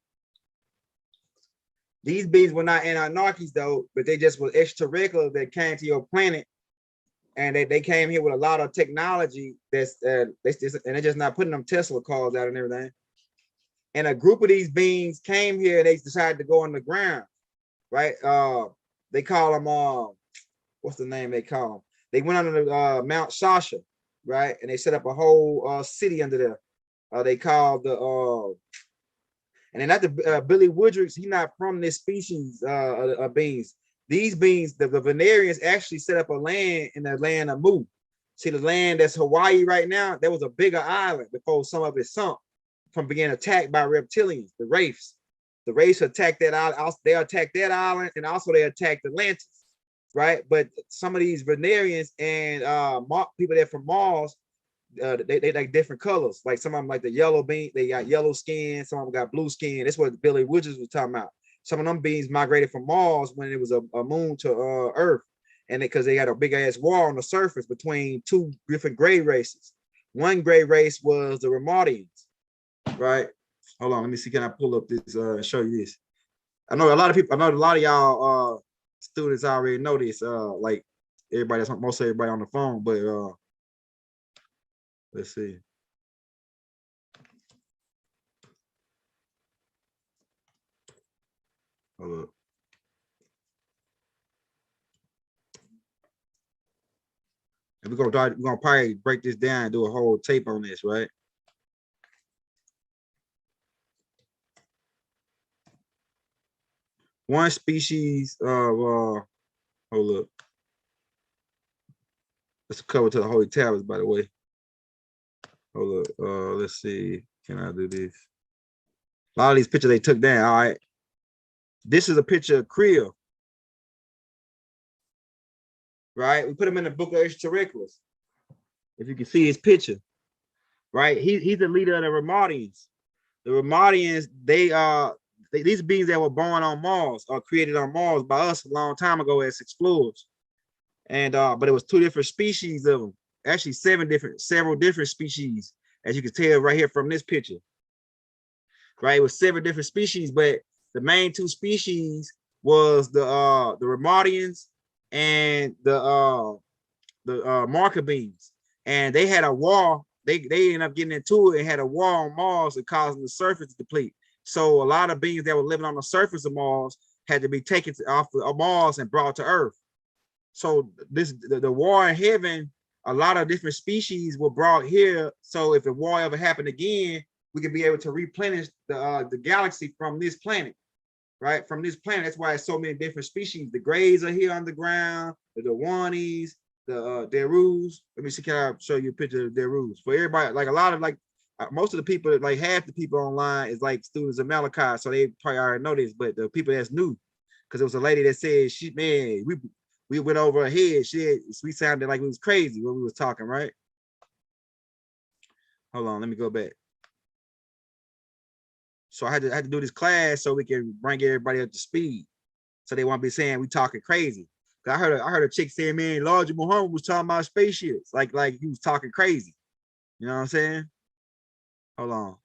These beings were not Anunnakis though, but they just were extraterrestrials that came to your planet, and they came here with a lot of technology that's and they're just not putting them Tesla cars out and everything. And a group of these beings came here and they decided to go on the ground, right? They call them what's the name they call them? They went under the Mount Shasha, right? And they set up a whole city under there. They call the and then not the Billy Woodrick's. He's not from this species of beings. These beings, the Venerians actually set up a land in the land of Mu. See the land that's Hawaii right now. There was a bigger island before some of it sunk from being attacked by reptilians, the wraiths. The wraiths attacked that island. They attacked that island, and also they attacked Atlantis, right? But some of these Venerians and people that from Mars, they like different colors. Like some of them like the yellow being, they got yellow skin. Some of them got blue skin. That's what Billy Woods was talking about. Some of them beings migrated from Mars when it was a moon to Earth, and because they had a big ass wall on the surface between two different gray races. One gray race was the Ramadians, right? Hold on, let me see. Can I pull up this and show you this? I know a lot of people. I know a lot of y'all students already know this. Like everybody, most everybody on the phone, but let's see. Hold up. And we're gonna probably break this down and do a whole tape on this, right? One species of hold up. Let's cover to the Holy Tablets, by the way. Hold up. Let's see. Can I do this? A lot of these pictures they took down. All right. This is a picture of Creel. Right? We put him in the book of Extraterrestrials. If you can see his picture, right? He's the leader of the Ramadians. The Ramadians, these beings that were born on Mars or created on Mars by us a long time ago as explorers. And but it was two different species of them. Actually, several different species, as you can tell right here from this picture. Right? It was several different species, but the main two species was the Ramadians and the marker beings. And they had a war. They ended up getting into it and had a war on Mars and causing the surface to deplete. So a lot of beings that were living on the surface of Mars had to be taken off of Mars and brought to Earth. So the war in heaven, a lot of different species were brought here. So if the war ever happened again, we could be able to replenish the galaxy from this planet, right? From this planet. That's why it's so many different species. The Greys are here underground, the Dewanies, the Derus. Let me see, can I show you a picture of the Derus? For everybody, like a lot of most of the people, like half the people online is like students of Malachi, so they probably already know this, but the people that's new, because it was a lady that said, we went over her head. We sounded like we was crazy when we was talking, right? Hold on, let me go back. So I had to do this class so we can bring everybody up to speed, so they won't be saying we talking crazy. I heard a chick saying, man, Lord Muhammad was talking about spaceships, like he was talking crazy. You know what I'm saying? Hold on.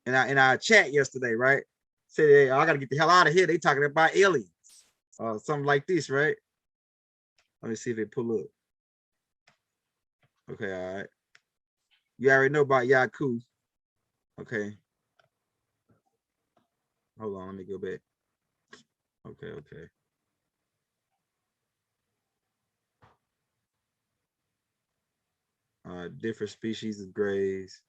And I chat yesterday, right? Said, hey, I gotta get the hell out of here. They talking about aliens, something like this, right? Let me see if they pull up. Okay, all right. You already know about Yaku. Okay. Hold on, let me go back. Okay. Different species of grays.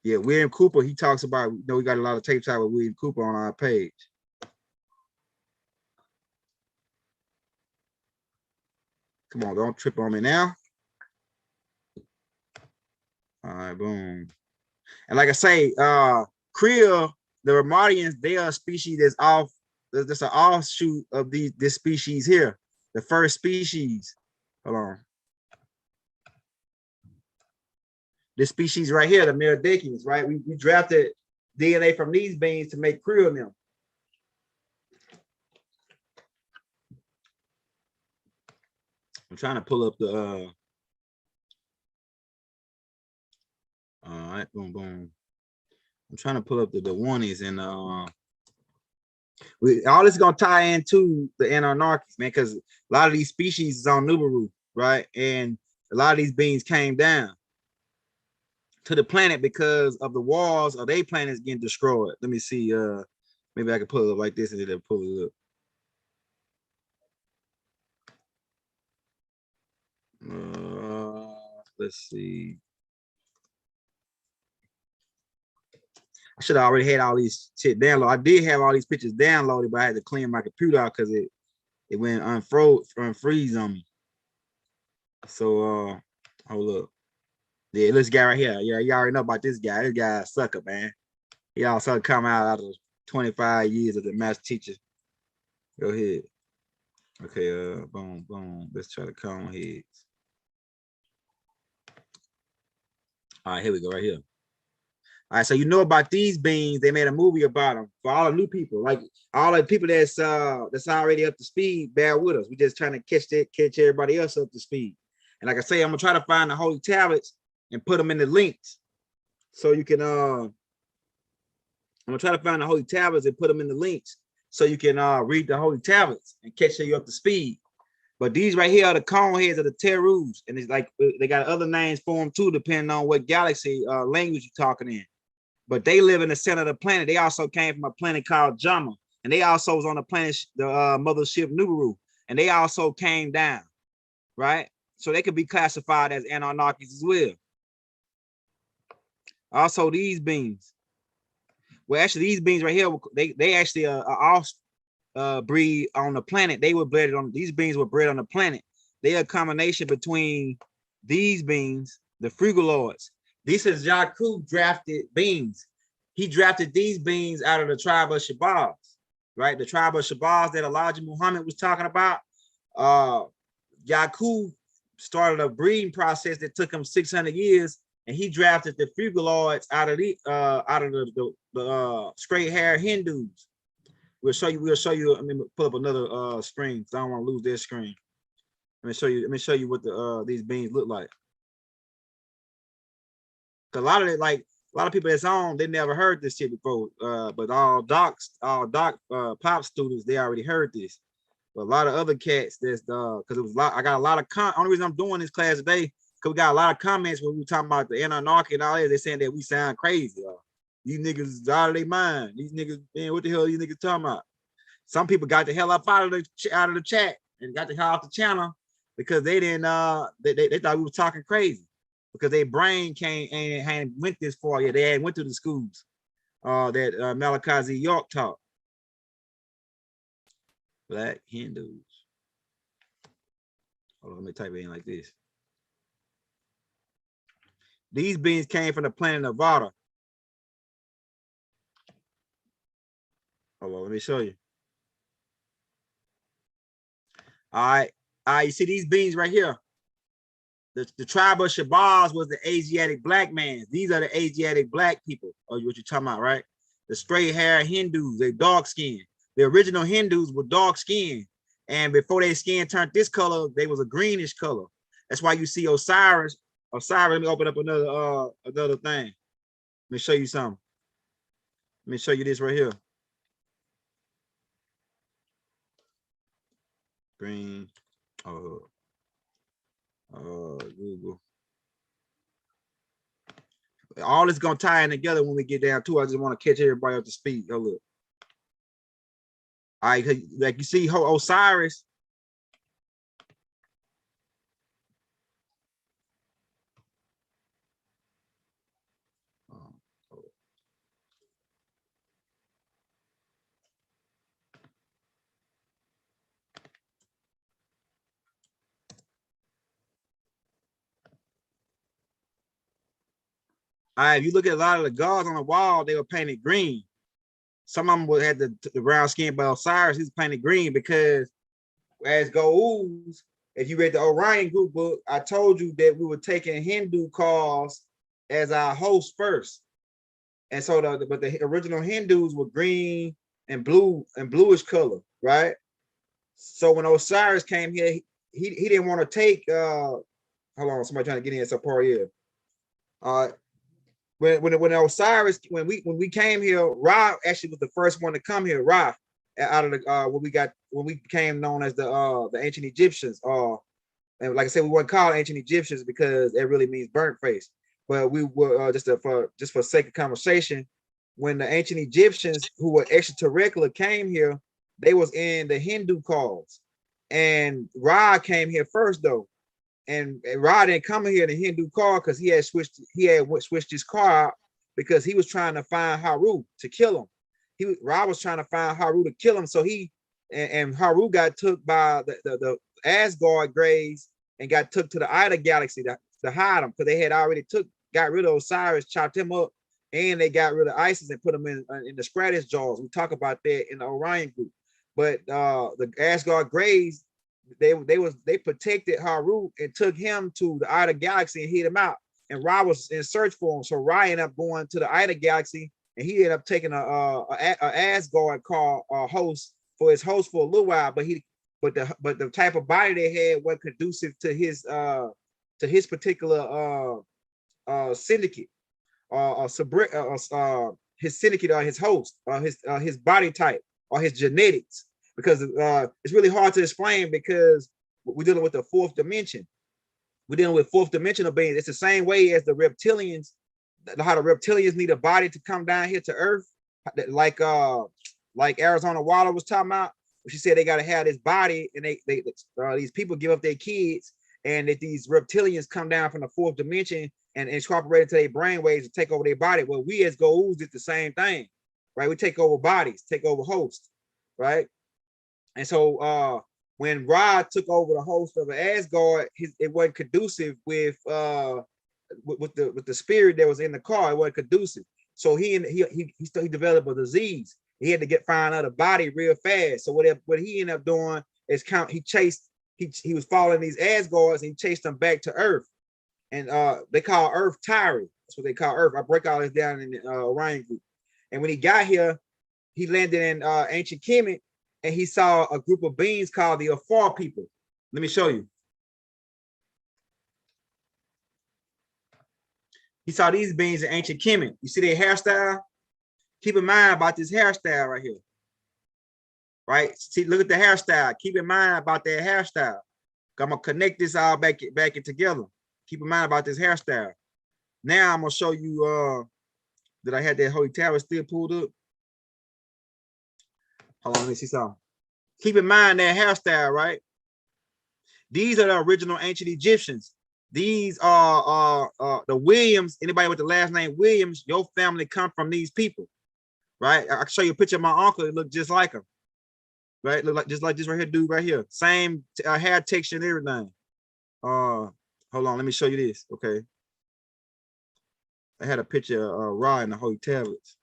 Yeah, William Cooper, he talks about, we got a lot of tapes out with William Cooper on our page. Come on, don't trip on me now. All right, boom. And like I say, Creel, the Ramadians, they are a species that's off. There's an offshoot of this species here. The first species. Hold on. This species right here, the Merodicians, right? We drafted DNA from these beings to make Creel them. I'm trying to pull up the all right, boom. I'm trying to pull up the ones and all this is gonna tie into the Anunnakis, man, because a lot of these species is on Nubaru, right? And a lot of these beings came down to the planet because of the walls of their planets getting destroyed. Let me see. Maybe I can pull it up like this and then pull it up. let's see. I should have already had all these shit downloaded. I did have all these pictures downloaded, but I had to clean my computer out because it went unfreeze on me. So hold up. Yeah, this guy right here. Yeah, you already know about this guy. This guy a sucker, man. He also come out of 25 years as a master teacher. Go ahead. Okay, boom, boom. Let's try to come heads. All right, here we go, right here. All right, so you know about these beings. They made a movie about them for all the new people, like all the people that's already up to speed. Bear with us. We just trying to catch everybody else up to speed. And like I say, I'm gonna try to find the holy tablets and put them in the links, so you can. I'm gonna try to find the holy tablets and put them in the links, so you can read the holy tablets and catch you up to speed. But these right here are the cone heads of the Terus, and it's like they got other names for them too, depending on what galaxy language you're talking in. But they live in the center of the planet. They also came from a planet called Jama, and they also was on the planet, the mothership Nubaru, and they also came down, right? So they could be classified as Anunnakis as well. Also, these beings. Well, actually, these beings right here, they actually are breed on the planet. They were bred on, these beings were bred on the planet. They are a combination between these beings, the Frugaloids. These is Jakku drafted beings. He drafted these beings out of the tribe of Shabazz, right? The tribe of Shabazz that Elijah Muhammad was talking about. Jakku started a breeding process that took him 600 years, and he drafted the Frugaloids out of the straight hair Hindus. We'll show you. Let me pull up another screen, because I don't want to lose this screen. Let me show you what these beings look like. A lot of people that's on, they never heard this shit before. But all doc pop students, they already heard this. But a lot of other cats, that's because it was I got a lot of only reason I'm doing this class today, because we got a lot of comments when we were talking about the Anunnaki and all that. They're saying that we sound crazy. These niggas out of their mind. These niggas, man, what the hell are these niggas talking about? Some people got the hell up out of the chat and got the hell off the channel because they didn't they thought we were talking crazy, because their brain hadn't went this far yet. They hadn't went to the schools that Malachi Z. York taught. Black Hindus. Hold on, let me type it in like this. These beings came from the planet Nevada. Hold on, let me show you. All right, you see these beings right here. The tribe of Shabazz was the Asiatic black man. These are the Asiatic black people, or what you're talking about, right? The straight hair Hindus, they dark skin. The original Hindus were dark skin, and before their skin turned this color, they was a greenish color. That's why you see Osiris. Let me open up another thing. Let me show you something. Let me show you this right here. Green. Google. All this gonna tie in together when we get down to. I just want to catch everybody up to speed. Oh look. All right, like you see, Osiris. All right, if you look at a lot of the gods on the wall, they were painted green. Some of them had the brown skin, but Osiris, he's painted green because as Go'ul's, if you read the Orion group book, I told you that we were taking Hindu calls as our host first. And so but the original Hindus were green and blue and bluish color, right? So when Osiris came here, he didn't want to take hold on, somebody trying to get in some part here. When Osiris, when we came here, Ra actually was the first one to come here. Ra, out of the when we became known as the ancient Egyptians. And like I said, we weren't called ancient Egyptians because it really means burnt face. But we were just for sake of conversation, when the ancient Egyptians who were extraterrestrial came here, they was in the Hindu calls, and Ra came here first though. Ra didn't come here in the Hindu car because he had switched his car out because he was trying to find Haru to kill him. Ra was trying to find Haru to kill him. So and Haru got took by the Asgard Greys and got took to the Ida Galaxy to hide him because they had already got rid of Osiris, chopped him up, and they got rid of Isis and put him in the Stratus jaws. We talk about that in the Orion group. But the Asgard Greys, they protected Haru and took him to the Ida Galaxy and hid him out. And Ra was in search for him. So Ra ended up going to the Ida Galaxy, and he ended up taking a Asgard car host for his host for a little while. But the type of body they had was conducive to his particular syndicate, his syndicate or his host, or his body type or his genetics. Because it's really hard to explain because we're dealing with the fourth dimension. We're dealing with fourth dimensional beings. It's the same way as the reptilians, how the reptilians need a body to come down here to Earth, like Arizona Waller was talking about. She said they got to have this body, and these people give up their kids, and that these reptilians come down from the fourth dimension and incorporate into their brainwaves and take over their body. Well, we as Goa'uld did the same thing, right? We take over bodies, take over hosts, right? And so when Ra took over the host of Asgard, it wasn't conducive with the spirit that was in the car. It wasn't conducive. So he developed a disease. He had to find out a body real fast. So what he ended up doing is he was following these Asgards and he chased them back to Earth. And they call Earth Tyre. That's what they call Earth. I break all this down in the Orion group. And when he got here, he landed in ancient Kemet, and he saw a group of beings called the Afar people. Let me show you. He saw these beings in ancient Kemet. You see their hairstyle? Keep in mind about this hairstyle right here. Right? See, look at the hairstyle. Keep in mind about that hairstyle. I'm gonna connect this all back it together. Keep in mind about this hairstyle. Now I'm gonna show you that I had that holy tower still pulled up. Hold on, let me see something. Keep in mind that hairstyle, right? These are the original ancient Egyptians. These are the Williams. Anybody with the last name Williams, your family come from these people, right? I can show you a picture of my uncle. It looked just like him, right? Look like just like this right here, dude, right here. Same hair texture and everything. Hold on, let me show you this. Okay, I had a picture of Ra in the holy tablets.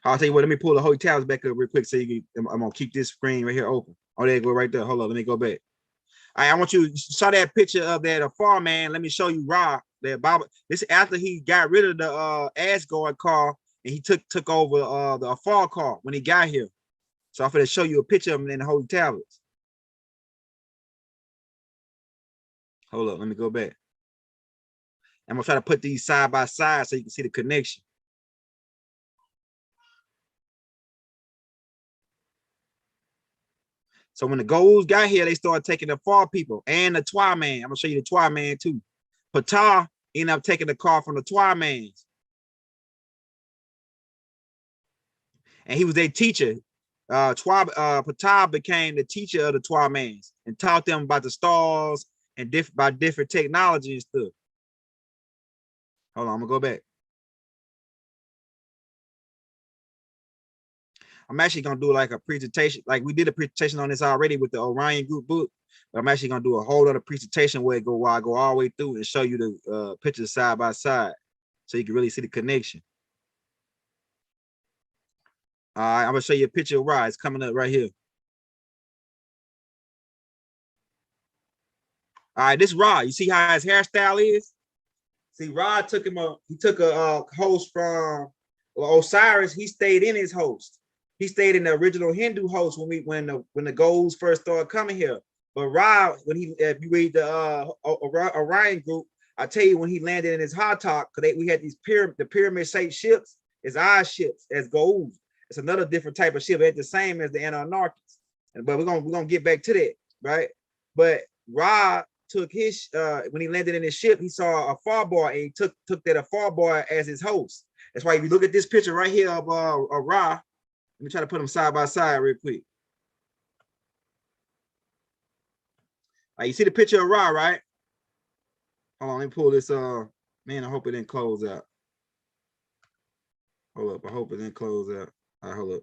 I'll tell you what, let me pull the holy tablets back up real quick so you can, I'm gonna keep this screen right here open. Oh, there you go, right there. Hold on, let me go back. All right, I want you to show that picture of that Afar man. Let me show you Ra. That Bob. This is after he got rid of the Asgard car and he took over the Afar car when he got here. So I'm gonna show you a picture of him in the holy tablets. Hold up, let me go back. I'm gonna try to put these side by side so you can see the connection. So when the Goa'ulds got here, they started taking the Far people and the Twa man. I'm gonna show you the Twa man too. Ptah ended up taking the car from the Twa mans, and he was their teacher. Ptah became the teacher of the Twa mans and taught them about the stars and different technology and stuff. Hold on, I'm gonna go back. I'm actually gonna do like a presentation, like we did a presentation on this already with the Orion group book, but I'm actually gonna do a whole other presentation where I go all the way through and show you the pictures side by side, so you can really see the connection. All right, I'm gonna show you a picture of Ra. It's coming up right here. All right, this Ra. You see how his hairstyle is? See, Ra took a host from Osiris. He stayed in his host. He stayed in the original Hindu host when the Goa'ulds first started coming here. But Ra, if you read the Orion group, I tell you when he landed in his hot top, because we had these pyramid-shaped ships, it's our ships as Goa'ulds. It's another different type of ship. It's the same as the Anunnaki. But we're gonna get back to that, right? But Ra took his when he landed in his ship, he saw a far boy and he took that Afar boy as his host. That's why if you look at this picture right here of Ra. Let me try to put them side by side real quick. You see the picture of Ra, right? Hold on, let me pull this. Man, I hope it didn't close out. Hold up, I hope it didn't close out. All right, hold up.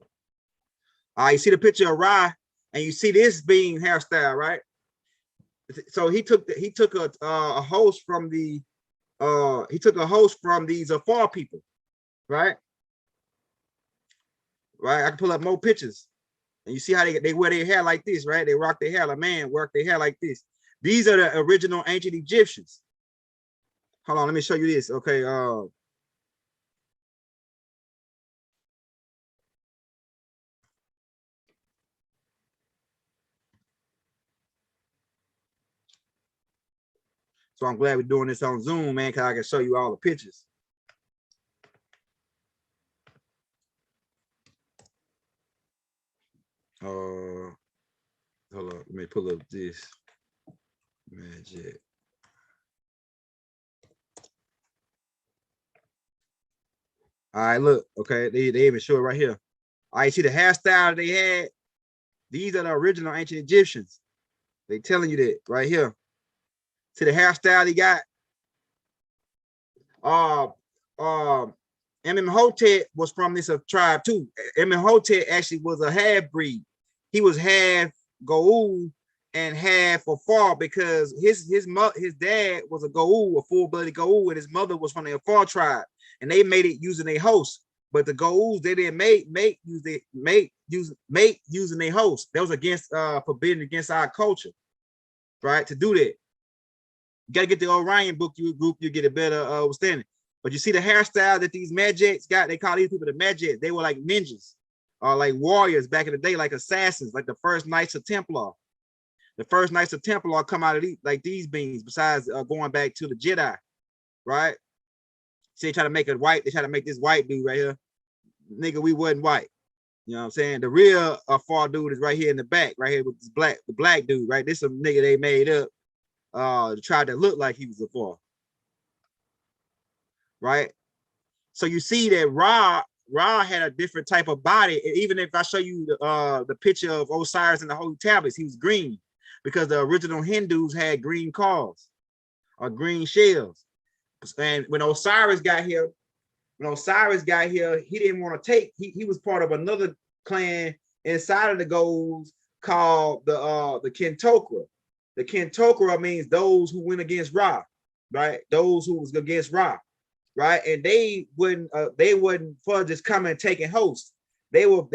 All right, you see the picture of Ra, and you see this being hairstyle, right? So he took a host from the he took a host from these Afar people, right? Right. I can pull up more pictures, and you see how they wear their hair like this, right? They rock their hair like man, work their hair like this. These are the original ancient Egyptians. Hold on, let me show you this. Okay. So I'm glad we're doing this on Zoom, man, because I can show you all the pictures. Hold on, let me pull up this magic. All right, look, okay, they even show it right here. All right, see the hairstyle they had? These are the original ancient Egyptians. They telling you that right here. See the hairstyle he got? Amenhotep was from this tribe too. Amenhotep actually was a half breed. He was half Goa'uld and half Afar because his dad was a Goa'uld, a full-blooded Goa'uld, and his mother was from the Afar tribe, and they made it using a host. But the Goa'ulds, they didn't make using a host. That was against forbidden against our culture, right? To do that. You gotta get the Orion book you get a better understanding. But you see the hairstyle that these Magics got, they call these people the Magic. They were like ninjas or like warriors back in the day, like assassins, like the first Knights of Templar. The first Knights of Templar come out of these, like these beings, besides going back to the Jedi, right? See, they try to make it white, they try to make this white dude right here. Nigga, we wasn't white. You know what I'm saying? The real Far dude is right here in the back, right here with this the black dude, right? This is a nigga they made up to try to look like he was a Far. Right? So you see that Ra had a different type of body. Even if I show you the picture of Osiris in the Holy Tablets, he was green because the original Hindus had green cars or green shells. And when Osiris got here, he didn't want to take. He was part of another clan inside of the Goals called the Kentokra. The Kentokra means those who went against Ra, right? Those who was against Ra. Right, and they wouldn't for just coming and taking hosts. They would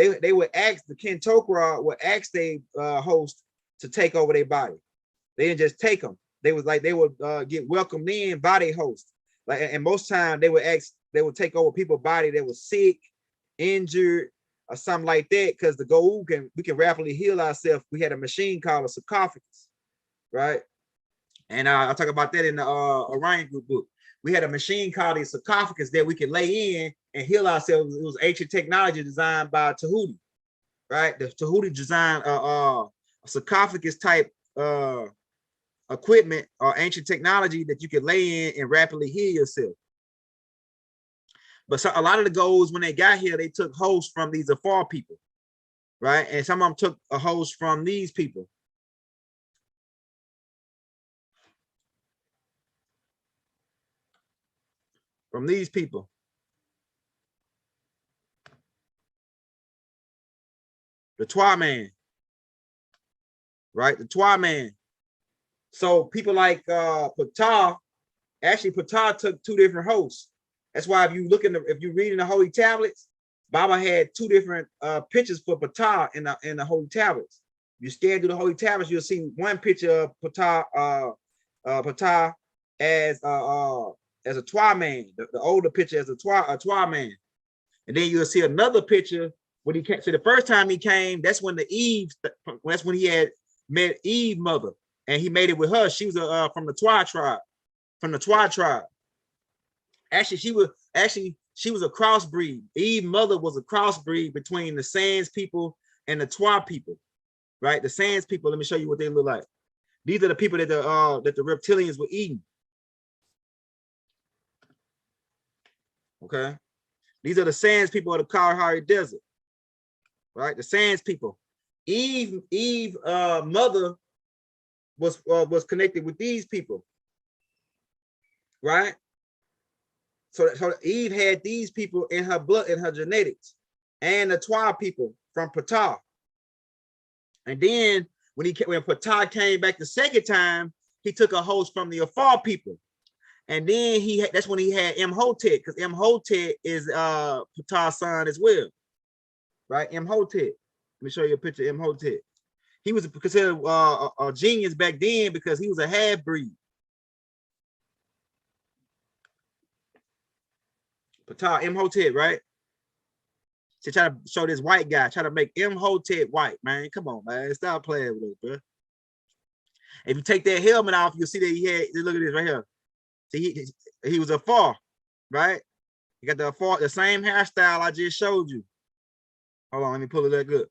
ask the Kentokra would ask their host to take over their body. They didn't just take them. They would get welcomed in by their host. Like, and most time they would take over people's body that was sick, injured, or something like that. Because the Goa'uld we can rapidly heal ourselves. We had a machine called a sarcophagus, right? And I'll talk about that in the Orion Group book. We had a machine called a sarcophagus that we could lay in and heal ourselves. It was ancient technology designed by Tahuti, right? The Tahuti designed a sarcophagus type equipment or ancient technology that you could lay in and rapidly heal yourself. But so a lot of the Goa'ulds, when they got here, they took hosts from these Afar people, right? And some of them took a host from these people. From these people. The Twa man, right? The Twa man. So people like Ptah, actually Ptah took two different hosts. That's why if you read in the Holy Tablets, Baba had two different pictures for Ptah in the Holy Tablets. If you scan through the Holy Tablets, you'll see one picture of Ptah as a Twa man, the older picture as a Twa man, and then you'll see another picture when he came. So the first time he came, that's when he had met Eve mother, and he made it with her. She was from the Twa tribe. From the Twa tribe. Actually, she was a crossbreed. Eve mother was a crossbreed between the Sands people and the Twa people, right? The Sands people. Let me show you what they look like. These are the people that the reptilians were eating. Okay, these are the Sands people of the Kalahari Desert, right? The Sands people. Eve mother was connected with these people. right? So Eve had these people in her blood, in her genetics, and the Twa people from Ptah. And then when Ptah came back the second time, he took a host from the Afar people. And then that's when he had Imhotep, because Imhotep is Ptah's son as well, right? Imhotep. Let me show you a picture of Imhotep. He was considered a genius back then because he was a half-breed. Ptah, Imhotep, right? To try to show this white guy, try to make Imhotep white, man. Come on, man. Stop playing with it, bro. If you take that helmet off, you'll see that he had, look at this right here. See, he was Afar, right? He got the same hairstyle I just showed you. Hold on, let me pull it up good.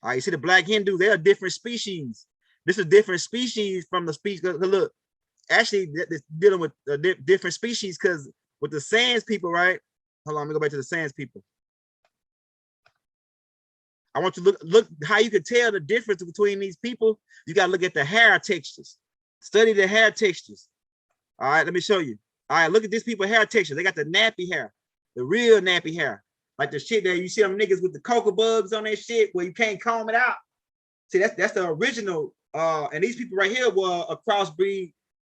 All right, you see the black Hindu, they're a different species. This is a different species from the species. Look, actually, this dealing with different species because with the Sands people, right? Hold on, let me go back to the Sands people. I want you to look how you can tell the difference between these people. You got to look at the hair textures. Study the hair textures. All right, let me show you. All right, look at these people's hair texture. They got the nappy hair, the real nappy hair. Like the shit that you see them niggas with the cocoa bugs on their shit where you can't comb it out. See, that's the original. And these people right here were a crossbreed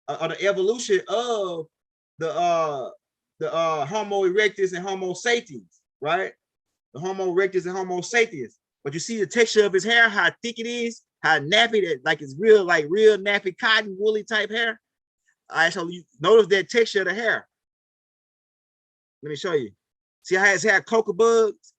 of the evolution of the Homo erectus and Homo sapiens, right? The Homo erectus and Homo sapiens. But you see the texture of his hair, how thick it is, how nappy that, like it's real nappy cotton woolly type hair. All right, so you notice that texture of the hair. Let me show you. See how his hair cocoa bugs?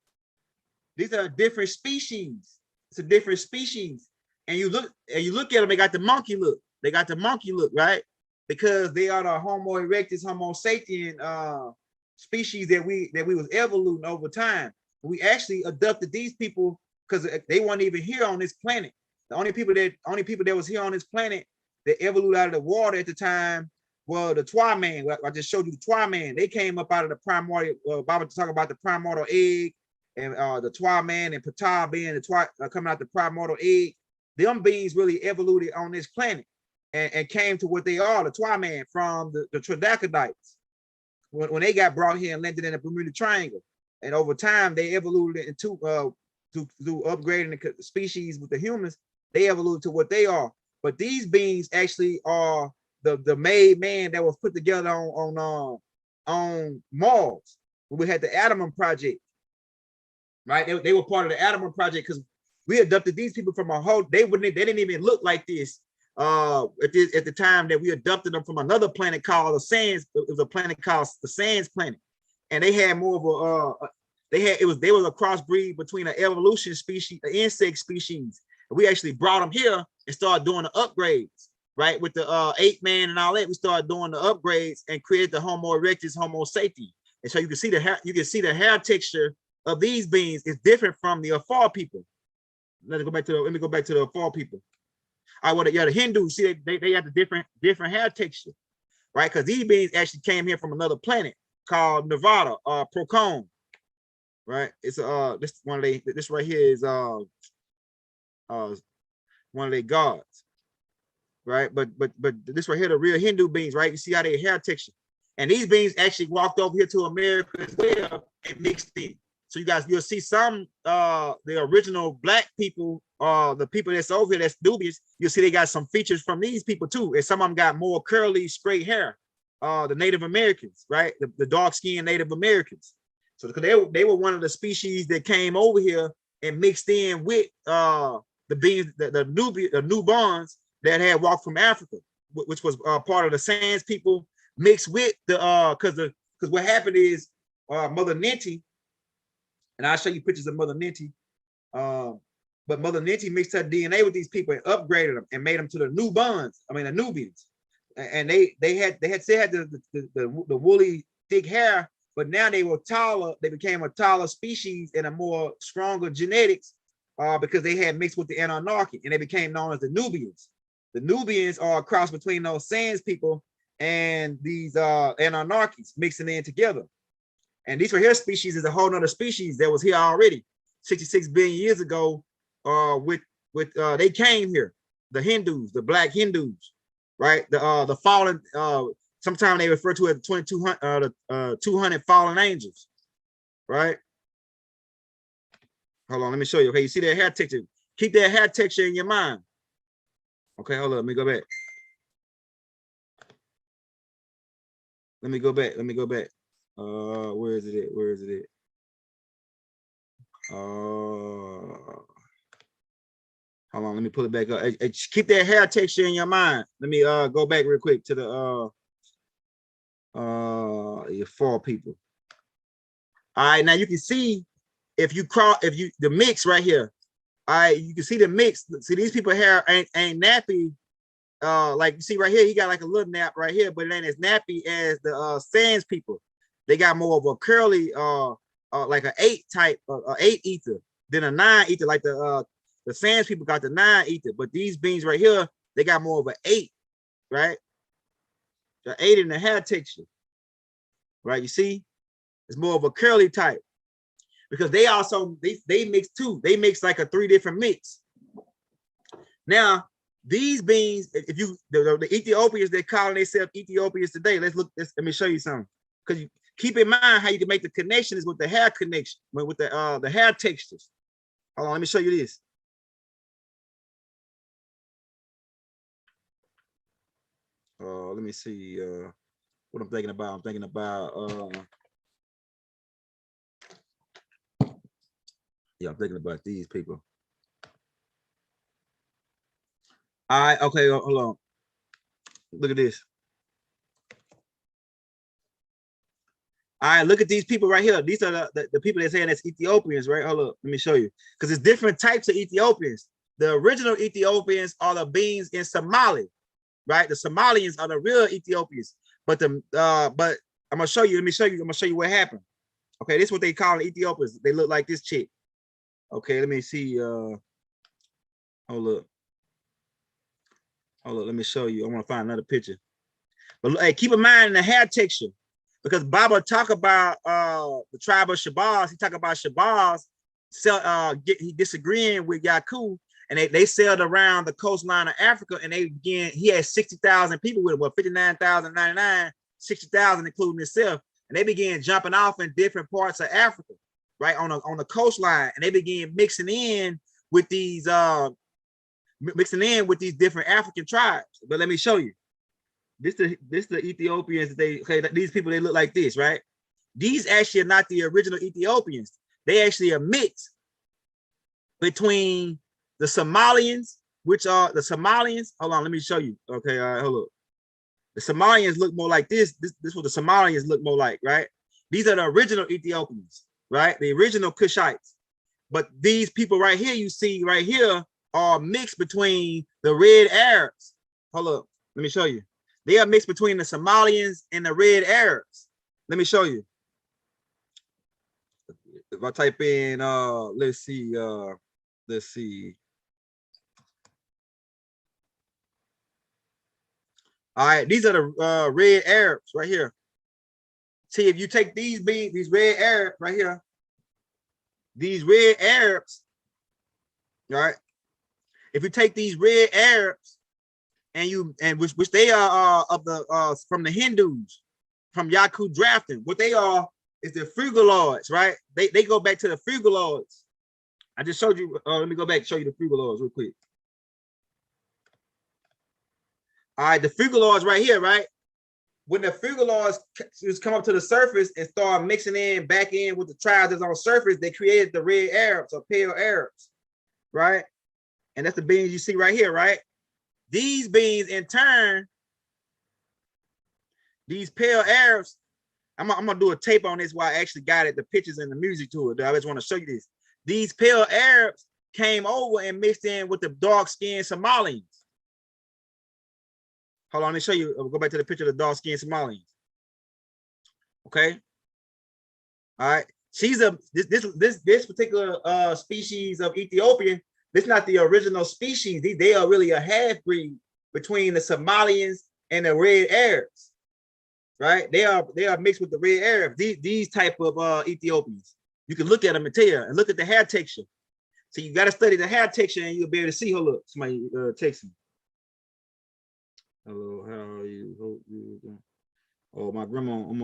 These are different species. It's a different species. And you look at them, they got the monkey look. They got the monkey look, right? Because they are the Homo erectus, Homo sapien species that we was evoluting over time. We actually adopted these people because they weren't even here on this planet. The only people that was here on this planet that evolved out of the water at the time were the Twa man. I just showed you the Twa man. They came up out of the primordial. Bible talk about the primordial egg and the Twa man and Ptah being the Twa coming out the primordial egg. Them beings really evolved on this planet and came to what they are, the Twa man from the Troglodytes. When they got brought here and landed in the Bermuda Triangle, and over time they evolved into through upgrading the species with the humans, they evolved to what they are. But these beings actually are the made man that was put together on Mars. We had the Adamant Project, right? They were part of the Adamant Project because we adopted these people from a whole. They didn't even look like this at the time that we adopted them from another planet called the Sands. It was a planet called the Sands planet, and they had more of a they was a crossbreed between an evolution species, an insect species. And we actually brought them here and started doing the upgrades, right? With the ape man and all that, we started doing the upgrades and created the Homo erectus, Homo sapien. And so you can see the hair texture of these beings is different from the Afar people. Let me go back to the Afar people. All right, well, the Hindus, see, they have the different hair texture, right? Because these beings actually came here from another planet called Nevada, Procon, right? It's this one of this right here is one of their gods, right? But this right here, the real Hindu beings, right? You see how they hair texture, and these beings actually walked over here to America as well and mixed in. So you'll see some the original black people, the people that's over here, that's nubians. You'll see they got some features from these people too, and some of them got more curly, straight hair. The Native Americans, right? The dark-skinned Native Americans. So because they were one of the species that came over here and mixed in with the beings, the nubians that had walked from Africa, which was part of the Sands people, mixed with the because what happened is Mother Ninti, and I'll show you pictures of Mother Ninti. But Mother Ninti mixed her DNA with these people and upgraded them and made them to the Nubians. And they still had the woolly thick hair, but now they were taller. They became a taller species and a more stronger genetics because they had mixed with the Anunnaki, and they became known as the Nubians. The Nubians are a cross between those Sands people and these Anunnakis mixing in together. And these right here species is a whole nother species that was here already 66 billion years ago. They came here, the Hindus, the black Hindus. right? The fallen, sometimes they refer to it as 2200, 200 fallen angels, right? Hold on, let me show you. Okay, you see that hair texture? Keep that hair texture in your mind. Okay, hold on, let me go back. Let me go back. Let me go back. Where is it at? Where is it at? Hold on, let me pull it back up. Hey, keep that hair texture in your mind. Let me go back real quick to the your four people. All right, now you can see if you the mix right here. All right, you can see the mix. See, these people hair ain't nappy. Like you see right here, he got like a little nap right here, but it ain't as nappy as the Sands people. They got more of a curly, like an 8 type, 8 ether than a 9 ether. Like the Sands people got the 9 ether, but these beings right here, they got more of an 8, right? The 8 in the hair texture, right? You see, it's more of a curly type because they also they mix too. They mix like a 3 different mix. Now these beings, if you the Ethiopians, they call themselves Ethiopians today. Let me show you something. Because you keep in mind how you can make the connections with the hair connection, with the hair textures. Hold on, let me show you this. Let me see what I'm thinking about. I'm thinking about yeah, I'm thinking about these people. All right, okay, hold on. Look at this. All right, look at these people right here. These are the people they're saying that's Ethiopians, right? Hold up, let me show you. Because it's different types of Ethiopians. The original Ethiopians are the beings in Somali, right? The Somalians are the real Ethiopians. But but I'm gonna show you. Let me show you. I'm gonna show you what happened. Okay, this is what they call Ethiopians. They look like this chick. Okay, let me see. Hold up. Hold up. Let me show you. I want to find another picture. But hey, keep in mind the hair texture, because Baba talk about the tribe of Shabazz. He talk about Shabazz. He disagreeing with Yaku, and they sailed around the coastline of Africa, and he had 60,000 people with him, well, 59,099, 60,000 including himself, and they began jumping off in different parts of Africa, right on the coastline, and they began mixing in with these different African tribes. But let me show you. This the Ethiopians. These people, they look like this, right? These actually are not the original Ethiopians. They actually are mixed between the Somalians, which are the Somalians. Hold on, let me show you. Okay, all right, hold up. The Somalians look more like this. This is what the Somalians look more like, right? These are the original Ethiopians, right? The original Kushites. But these people right here, you see right here, are mixed between the red Arabs. Hold up, let me show you. They are mixed between the Somalians and the red Arabs. Let me show you. If I type in, let's see. All right, these are the red Arabs right here. See, if you take these red Arabs right here, these red Arabs, all right. If you take these red Arabs and which they are of the from the Hindus, from Yaku drafting, what they are is the Frugaloids, right? They go back to the Frugaloids. I just showed you. Let me go back and show you the Frugaloids real quick. All right, the Frugaloids right here, right? When the Frugaloids just come up to the surface and start mixing in back in with the tribes that's on the surface, they created the red Arabs or pale Arabs, right? And that's the beings you see right here, right? These beings in turn, these pale Arabs, I'm gonna do a tape on this while I actually got it, the pictures and the music to it. I just want to show you this. These pale Arabs came over and mixed in with the dark-skinned Somalians. Hold on, let me show you. I'll go back to the picture of the dark-skinned Somalians. Okay. All right. This particular species of Ethiopian. This is not the original species. They are really a half-breed between the Somalians and the red Arabs. Right? They are mixed with the red Arabs. These type of Ethiopians. You can look at them and tell, and look at the hair texture. So you got to study the hair texture, and you'll be able to see. Hold up, somebody texting. Hello, how are you? Hope you doing. Oh, my grandma, I'm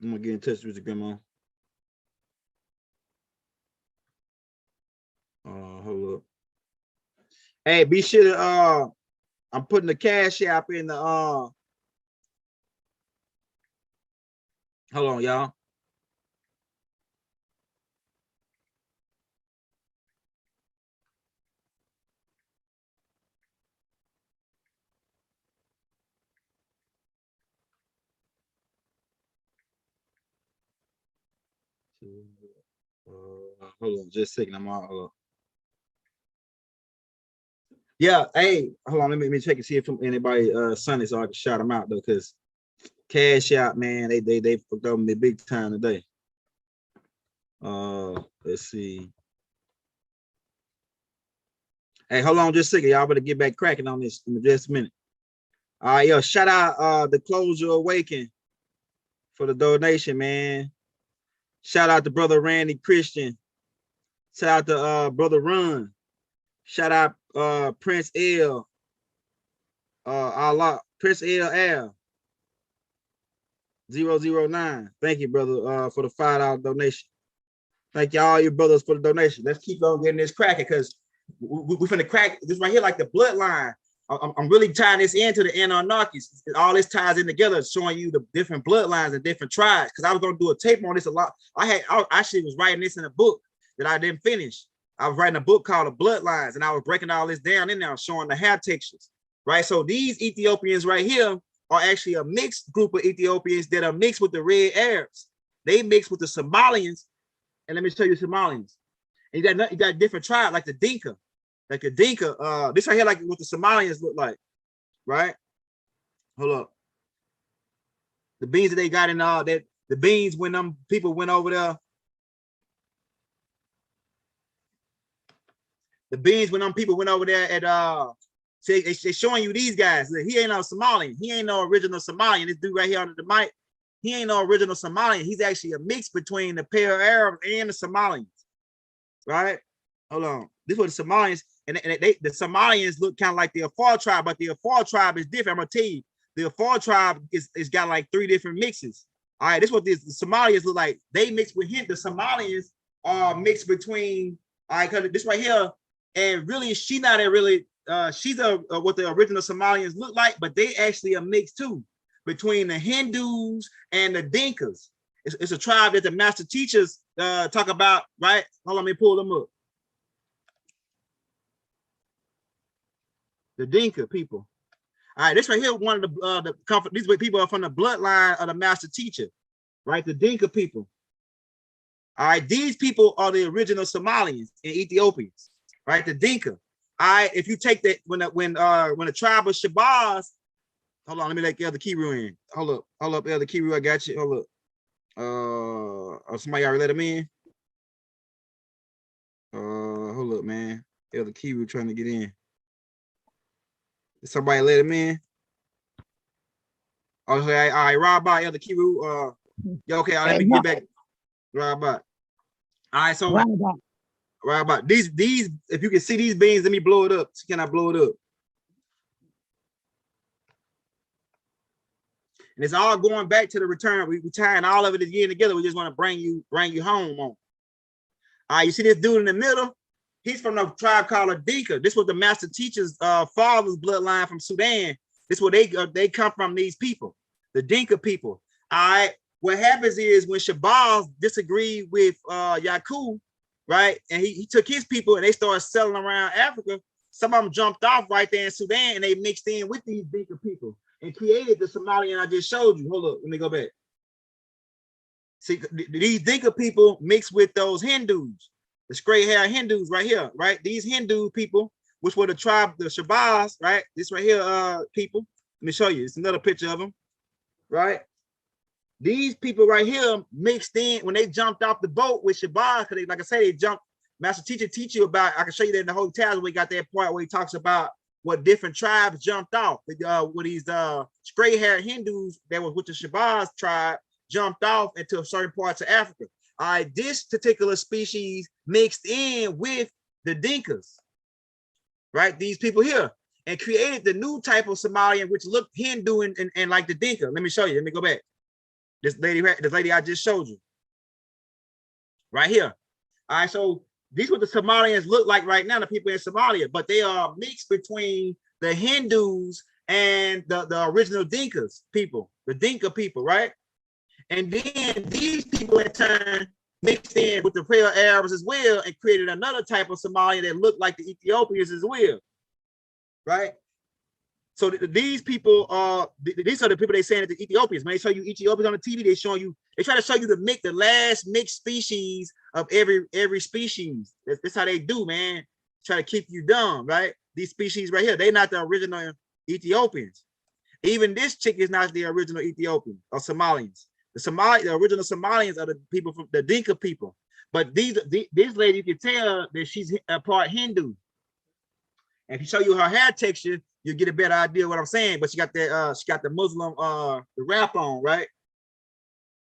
gonna get in touch with your grandma. Hold up. Hey, be sure to I'm putting the cash app in the hold on, y'all. Hold on, just a second. I'm all yeah, hey, hold on, let me check and see if anybody son is so I can shout them out though, because cash out, man, they fucked up me big time today. Let's see. Hey, hold on just a second. Y'all better get back cracking on this in just a minute. All right, yo, shout out the Closure Awaken for the donation, man. Shout out to brother Randy Christian. Shout out to brother Run. Shout out Prince L. Prince L 009. Thank you, brother, for the $5 donation. Thank you all your brothers for the donation. Let's keep on getting this cracking because we're finna crack this right here like the bloodline. I'm really tying this into the Anunnaki. All this ties in together, showing you the different bloodlines and different tribes. Because I was gonna do a tape on this a lot. I actually was writing this in a book that I didn't finish. I was writing a book called The Bloodlines, and I was breaking all this down in there, showing the hair textures. Right. So these Ethiopians right here are actually a mixed group of Ethiopians that are mixed with the Red Arabs. They mix with the Somalians, and let me show you Somalians. And you got different tribes like the Dinka. Like the Dinka, this right here, like what the Somalians look like, right? Hold up. The beans that they got in that the beans when them people went over there. The beans when them people went over there at see, they showing you these guys. He ain't no Somalian. He ain't no original Somalian. This dude right here under the mic, he ain't no original Somalian. He's actually a mix between the Pale Arabs and the Somalians, right? Hold on. This was the Somalians, and the Somalians look kind of like the Afar tribe, but the Afar tribe is different. I'm gonna tell you, the Afar tribe is got like 3 different mixes. All right, this is what the Somalians look like. They mix with him. The Somalians are mixed between. All right, because this right here, and really, she's not a really. She's what the original Somalians look like, but they actually a mix too between the Hindus and the Dinkas. It's a tribe that the master teachers talk about. Right? Hold on, let me pull them up. The Dinka people. All right, this right here, one of these people are from the bloodline of the master teacher, right? The Dinka people. All right, these people are the original Somalians and Ethiopians, right? The Dinka. All right, if you take that when the tribe of Shabazz, hold on, let me let Elder Kiru in. Hold up, Elder Kiru, I got you. Hold up. Somebody already let him in. Hold up, man. Elder Kiru trying to get in. Did somebody let him in? Okay, all right, Rob by Elder Kiru. Yeah, okay, let me get back. Rob by. All right, so Rob by. These, if you can see these beans, let me blow it up. Can I blow it up? And it's all going back to the return. We tying all of it again together. We just want to bring you home on. All right, you see this dude in the middle? He's from a tribe called a Dinka. This was the master teacher's father's bloodline from Sudan. This is where they come from, these people, the Dinka people. All right. What happens is when Shabazz disagreed with Yakub, right, and he took his people and they started selling around Africa, some of them jumped off right there in Sudan and they mixed in with these Dinka people and created the Somalian I just showed you. Hold up, let me go back. See, these Dinka people mixed with those Hindus, the straight hair Hindus right here, right? These Hindu people, which were the tribe, the Shabazz, right? This right here, people. Let me show you. It's another picture of them, right? These people right here mixed in when they jumped off the boat with Shabazz, because like I said, they jumped. Master teacher teach you about. I can show you that in the Holy Tablet. We got that part where he talks about what different tribes jumped off. With these straight hair Hindus that was with the Shabazz tribe jumped off into certain parts of Africa. All right, this particular species mixed in with the Dinkas, right? These people here. and created the new type of Somalian, which looked Hindu and like the Dinka. Let me show you. Let me go back. This lady I just showed you. Right here. All right, so these what the Somalians look like right now, the people in Somalia, but they are mixed between the Hindus and the original Dinkas people, the Dinka people, right? And then these people in turn mixed in with the pale Arabs as well and created another type of Somalia that looked like the Ethiopians as well, right? So these people are these are the people they saying that the Ethiopians. When they show you Ethiopians on the TV, they try to show you the last mixed species of every species. That's how they do, man. Try to keep you dumb, right? These species right here, they're not the original Ethiopians. Even this chick is not the original Ethiopian or Somalians. The original Somalians are the people from the Dinka people. But this lady, you can tell that she's a part Hindu. And if you show you her hair texture, you get a better idea of what I'm saying. But she got the Muslim the wrap on, right?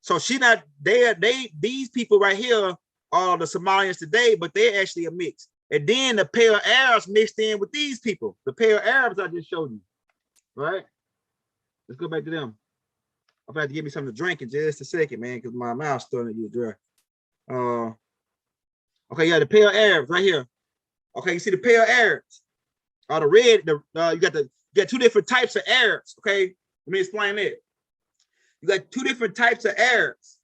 So she not these people right here are the Somalians today, but they're actually a mix. And then the pale Arabs mixed in with these people. The pale Arabs I just showed you, right? Let's go back to them. I'm about to give me something to drink in just a second, man, because my mouth's starting to get dry. Okay, yeah, the pale Arabs right here. Okay, you see the pale Arabs. The red, you got two different types of Arabs. Okay, let me explain it. You got two different types of Arabs,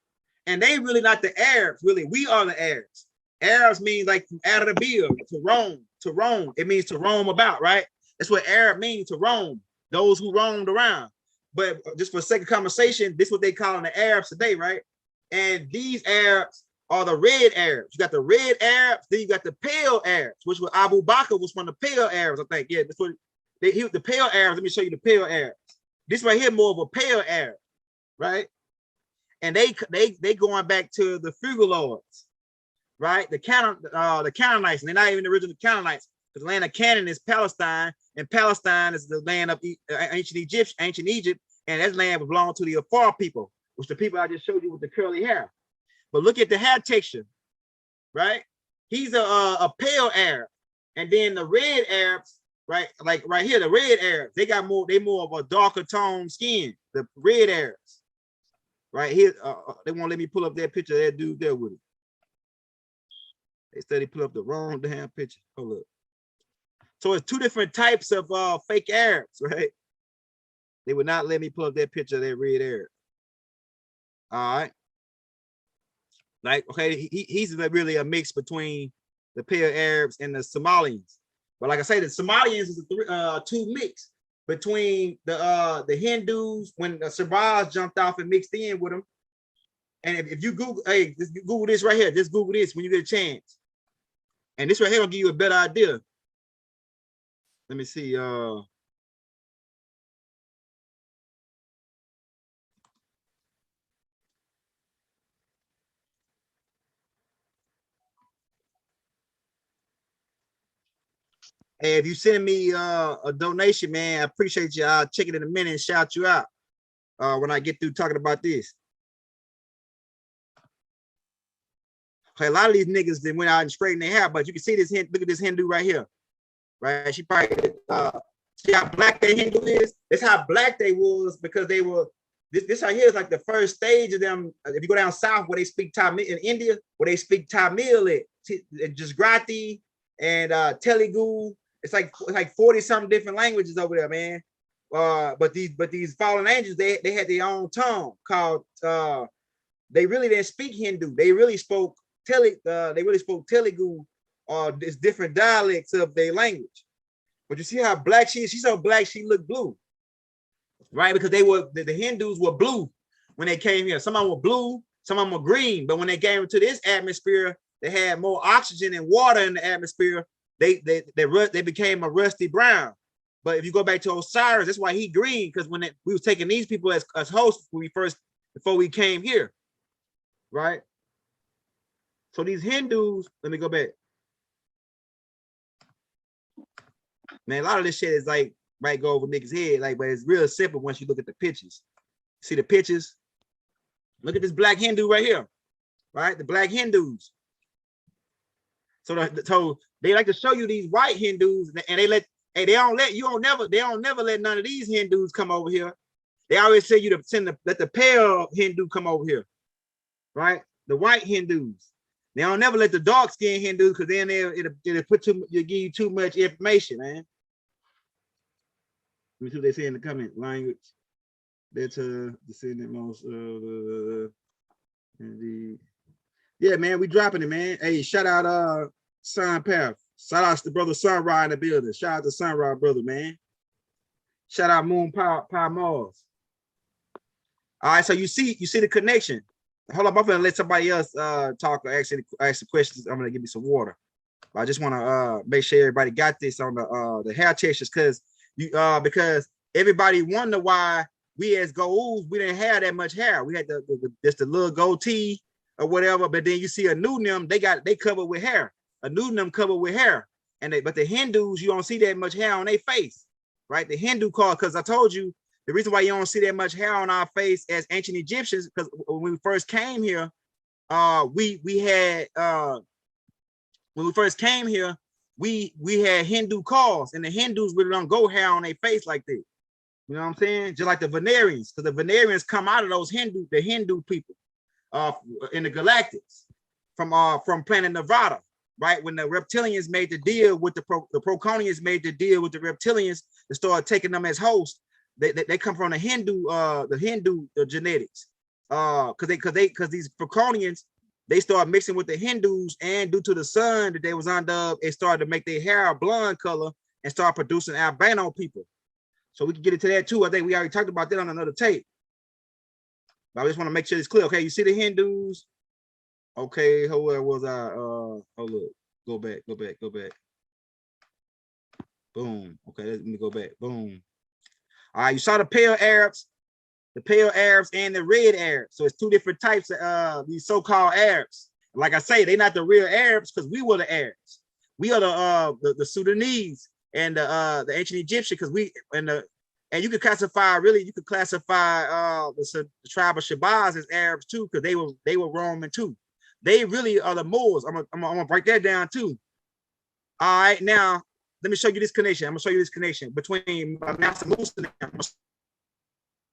and they really not the Arabs. Really, we are the Arabs. Arabs means like from out of the bill to roam. To roam, it means to roam about, right? That's what Arab means, to roam. Those who roamed around. But just for sake of conversation, this is what they call the Arabs today, right? And these Arabs are the red Arabs. You got the red Arabs, then you got the pale Arabs, which was Abu Bakr was from the pale Arabs, I think. Yeah, that's what the pale Arabs. Let me show you the pale Arabs. This right here more of a pale Arab, right? And they going back to the Frugaloids, right? The Canaanites, and they're not even the original Canaanites. The land of Canaan is Palestine, and Palestine is the land of ancient Egypt, and that land belonged to the Afar people, which the people I just showed you with the curly hair. But look at the hair texture, right? He's a pale Arab, and then the red Arabs, right? Like right here, the red Arabs, they more of a darker tone skin. The red Arabs, right here, they won't let me pull up that picture of that dude there with it. They said they put up the wrong damn picture. Hold up. So it's two different types of fake Arabs, right? They would not let me pull up that picture of that red Arab. All right. Like, okay, he's really a mix between the pale Arabs and the Somalians. But like I say, the Somalians is a two mix between the Hindus when the Shabazz jumped off and mixed in with them. And if you Google, hey, just Google this right here. Just Google this when you get a chance. And this right here will give you a better idea. Let me see. Hey, if you send me a donation, man, I appreciate you. I'll check it in a minute and shout you out when I get through talking about this. Okay, a lot of these niggas that went out and straightened their hair, but you can see this. Look at this Hindu right here, right? She probably see how black that Hindu is. That's how black they was because they were. This right here is like the first stage of them. If you go down south where they speak Tamil in India, where they speak Tamil, Gujarati and Telugu. It's like 40 something different languages over there, man. But these fallen angels, they had their own tongue called. They really didn't speak Hindu. They really spoke Telugu, it's different dialects of their language. But you see how black she is? She's so black she looked blue, right? Because the Hindus were blue when they came here. Some of them were blue, some of them were green. But when they came into this atmosphere, they had more oxygen and water in the atmosphere. They became a rusty brown. But if you go back to Osiris, that's why he green, because when we was taking these people as hosts before we came here, right? So these Hindus, let me go back. Man, a lot of this shit is like might go over niggas' head, like, but it's real simple once you look at the pictures. See the pictures? Look at this black Hindu right here, right? The black Hindus. So they like to show you these white Hindus, and they let Hey, they don't never let none of these Hindus come over here. They always say you to let the pale Hindu come over here, right? The white Hindus. They don't never let the dark skinned Hindus, because then it'll give you too much information, man. Let me see what they say in the comment language. That's descendant most yeah, man, we dropping it, man. Hey, shout out Sun Path. Shout out to brother Sunrise in the building. Shout out to Sunrise, brother, man. Shout out Moon Power Mars. All right, so you see the connection. Hold up, I'm gonna let somebody else talk or ask the questions. I'm gonna give me some water. I just want to make sure everybody got this on the hair textures, because everybody wonder why we as Go'uls, we didn't have that much hair. We had just the little goatee or whatever, but then you see a Nubian, they covered with hair. A Nubian covered with hair, but the Hindus, you don't see that much hair on their face, right? The Hindu because I told you the reason why you don't see that much hair on our face as ancient Egyptians, because when we first came here, we had Hindu calls, and the Hindus really don't go hair on their face like that. You know what I'm saying? Just like the Venerians, because the Venerians come out of those the Hindu people in the Galactics from planet Nevada, right? When the reptilians made the deal with the Proconians made the deal with the reptilians to start taking them as hosts. They come from the Hindu genetics, because these Proconians, they start mixing with the Hindus, and due to the sun that they was under, it started to make their hair a blonde color and start producing albino people. So we can get into that too. I think we already talked about that on another tape. But I just want to make sure it's clear. Okay, you see the Hindus. Okay, where was I? Oh look, go back. Boom. Okay, let me go back. Boom. All right, you saw the pale Arabs and the red Arabs. So it's two different types of these so-called Arabs. Like I say, they're not the real Arabs, because we were the Arabs. We are the Sudanese and the ancient Egyptian, because and you could classify the tribe of Shabazz as Arabs too, because they were Roman too. They really are the Moors. I'm gonna break that down too. All right, now let me show you this connection. I'm gonna show you this connection between Master Muslim.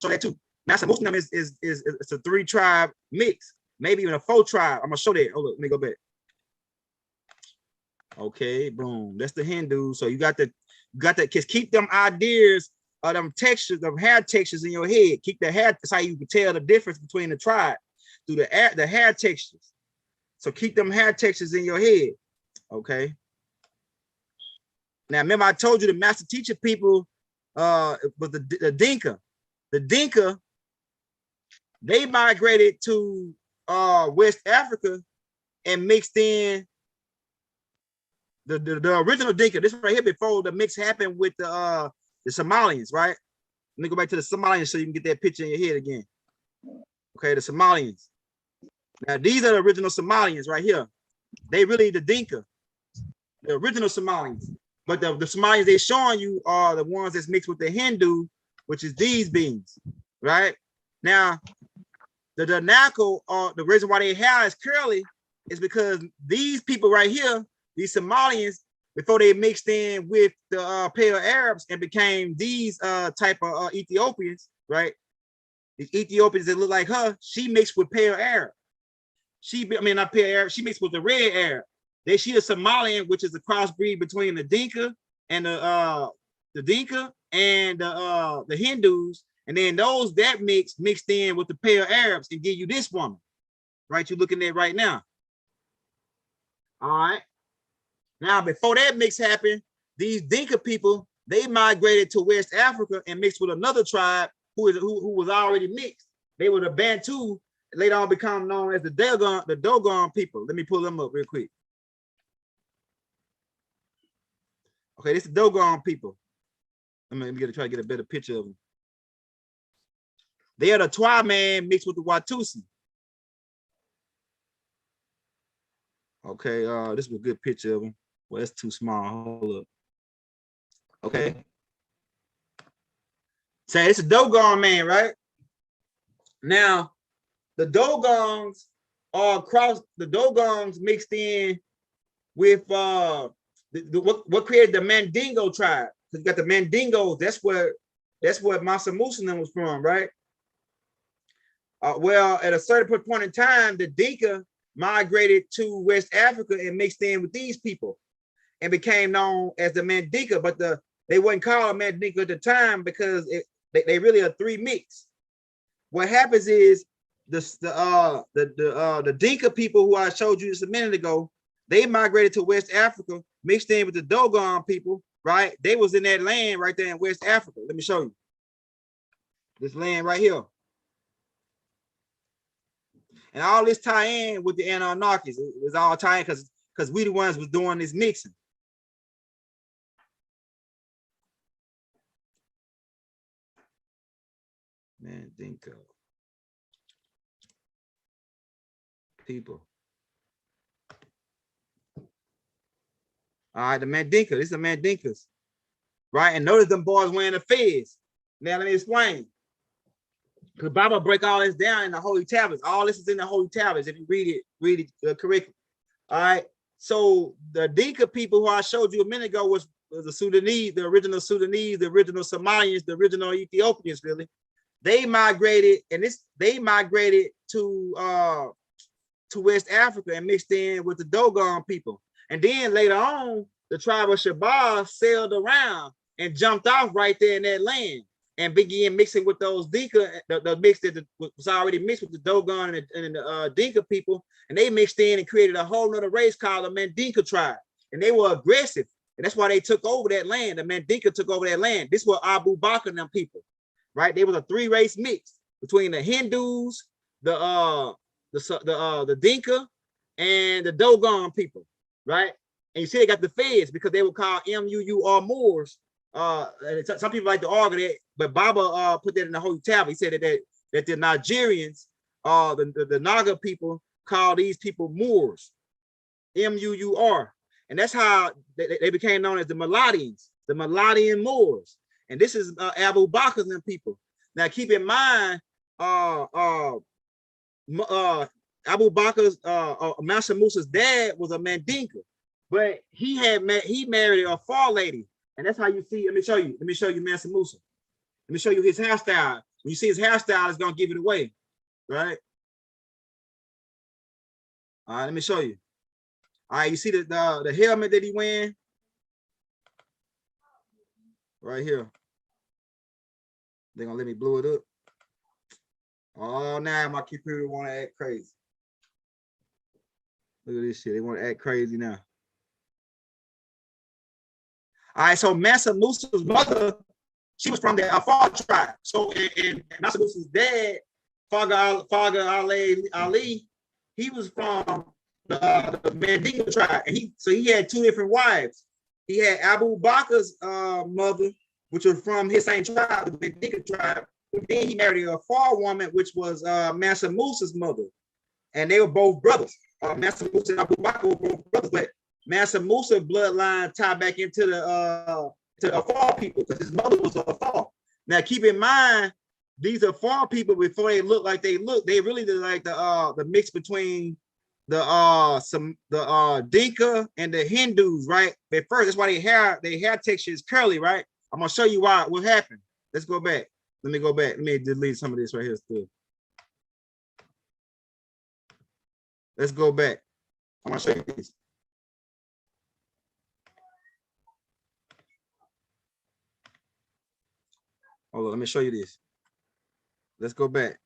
So that too. Master Muslim is it's a 3-tribe mix, maybe even a 4-tribe. I'm gonna show that. Oh look, let me go back. Okay, boom. That's the Hindu. So you got that. Just keep them ideas of them textures, of hair textures in your head. Keep the hair. That's how you can tell the difference between the tribe through the hair textures. So keep them hair textures in your head. Okay. Now remember, I told you the master teacher people was the Dinka. The Dinka, they migrated to West Africa and mixed in the original Dinka. This right here before the mix happened with the Somalians, right? Let me go back to the Somalians so you can get that picture in your head again. Okay, the Somalians. Now these are the original Somalians right here. They really the Dinka, the original Somalians. But the Somalians they're showing you are the ones that's mixed with the Hindu, which is these beings, right? Now, the Danako, the reason why their hair is curly is because these people right here, these Somalians, before they mixed in with the pale Arabs and became these type of Ethiopians, right? These Ethiopians that look like her, she mixed with pale Arab. Not pale Arab, she mixed with the red Arab. She a Somalian, which is a crossbreed between the Dinka and the Hindus, and then those that mixed in with the pale Arabs and give you this woman, right? You're looking at right now. All right. Now, before that mix happened, these Dinka people, they migrated to West Africa and mixed with another tribe who was already mixed. They were the Bantu, later on become known as the Dogon people. Let me pull them up real quick. Okay, this is the Dogon people. Let me try to get a better picture of them. They are the Twa man mixed with the Watusi. Okay, this is a good picture of them. Well, that's too small. Hold up. Okay. Say it's a Dogon man, right? Now, the Dogons are the Dogons mixed in with what created the Mandingo tribe. you got the Mandingos. That's what Mansa Musa was from, right? Well, at a certain point in time, the Dinka migrated to West Africa and mixed in with these people and became known as the Mandinka, but they wasn't called Mandinka at the time because they really are three mix. What happens is the Dinka people who I showed you just a minute ago, they migrated to West Africa, mixed in with the Dogon people, right? They was in that land right there in West Africa. Let me show you. This land right here. And all this tie in with the Anunnakis. It was all tying because we the ones was doing this mixing. Mandinka people. All right, the Mandinka. This is the Mandinkas, right? And notice them boys wearing the fez. Now let me explain. Because Bible break all this down in the Holy Tablets. All this is in the Holy Tablets if you read it correctly. All right. So the Dinka people who I showed you a minute ago was the Sudanese, the original Sudanese, the original Somalians, the original Ethiopians, really. They migrated, and they migrated to West Africa and mixed in with the Dogon people. And then later on, the tribe of Shabazz sailed around and jumped off right there in that land and began mixing with those Dinka, the mix that was already mixed with the Dogon and the Dinka people. And they mixed in and created a whole nother race called the Mandinka tribe. And they were aggressive. And that's why they took over that land. The Mandinka took over that land. This was Abu Bakr and them people, right? They was a three-race mix between the Hindus, the Dinka, and the Dogon people, right? And you see they got the feds because they were called M-U-U-R Moors. Some people like to argue that, but Baba put that in the Holy Tablet. He said that the Nigerians, the Naga people, call these people Moors, M-U-U-R. And that's how they became known as the Melodians, the Melodian Moors. And this is Abu Bakr's and people. Now keep in mind, Abu Bakr's Mansa Musa's dad was a Mandinka, but he married a Far lady, and that's how you see. Let me show you Mansa Musa. Let me show you his hairstyle. When you see his hairstyle, it's gonna give it away, right? All right, let me show you. All right, you see the helmet that he wearing right here. They're gonna let me blow it up. Oh, now my computer want to act crazy. Look at this shit. They want to act crazy now. All right, so Mansa Musa's mother, she was from the Afar tribe. So, and Mansa Musa's dad, Farga Ali, he was from the Mandinka tribe. And he had two different wives. He had Abu Bakr's mother, which was from his same tribe, the Mandinka tribe. And then he married a Far woman, which was Mansa Musa's mother. And they were both brothers. Mansa Musa and Abu Bakr were both brothers, but Mansa Musa bloodline tied back into the Afar people because his mother was Afar. Now keep in mind, these Afar people, before they look like they look, they really look like the mix between the Dinka and the Hindus, right? At first, that's why their hair texture is curly, right? I'm gonna show you what happened. Let's go back. Let me go back. Let me delete some of this right here still. Let's go back. I'm gonna show you this. Hold on, let me show you this. Let's go back.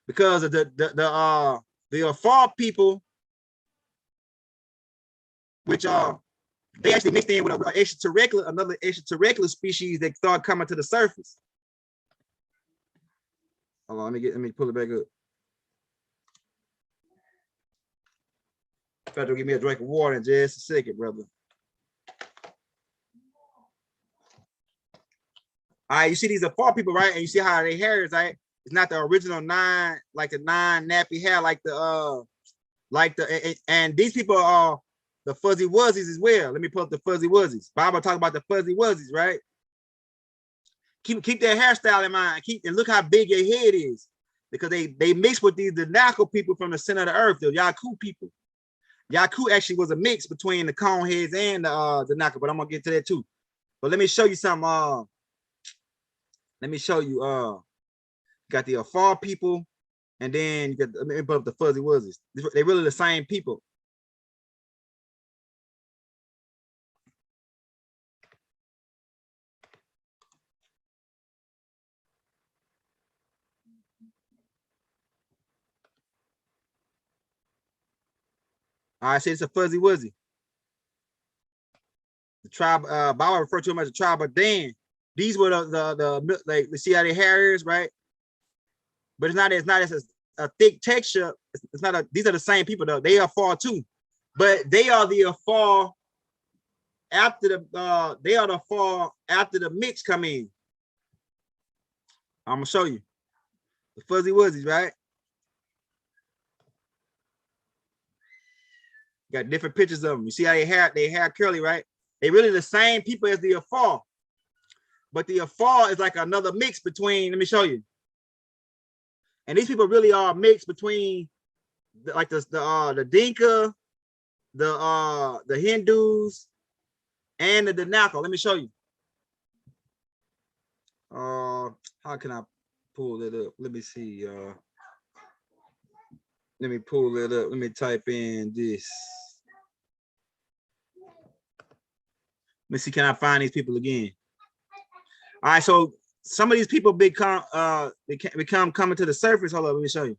Because of the Afar people, which they actually mixed in with another extraterrestrial species that started coming to the surface. Hold on, let me pull it back up. Try to give me a drink of water in just a second, brother. All right, you see these are Afar people, right? And you see how their hair is, right? It's not the original nine nappy hair, and these people are the fuzzy wuzzies as well. Let me pull up the fuzzy wuzzies. Bible talk about the fuzzy wuzzies, right? Keep their hairstyle in mind. And look how big your head is, because they mix with the Nako people from the center of the earth, the Yaku people. Yaku actually was a mix between the cone heads and the Naka, but I'm gonna get to that too. But let me show you something. Let me show you. Got the Afar people, and then you got let me put up the Fuzzy Wuzzies. They're really the same people. All right, see, it's a Fuzzy Wuzzy. The tribe, Bible referred to them as the tribe of Dan. These were the like, see how their hair is, right? But it's not as a thick texture. It's not a. These are the same people though. They are far too, but they are the far after the. They are the far after the mix come in. I'm gonna show you the Fuzzy Wuzzies, right? Got different pictures of them. You see how they hair curly, right? They really the same people as the Afar, but the Afar is like another mix between. Let me show you. And these people really are mixed between like the Dinka, the Hindus, and the Danako. Let me show you. How can I pull it up? Let me see. Let me pull it up. Let me type in this. Let me see. Can I find these people again? All right. So some of these people become coming to the surface. Hold on. Let me show you.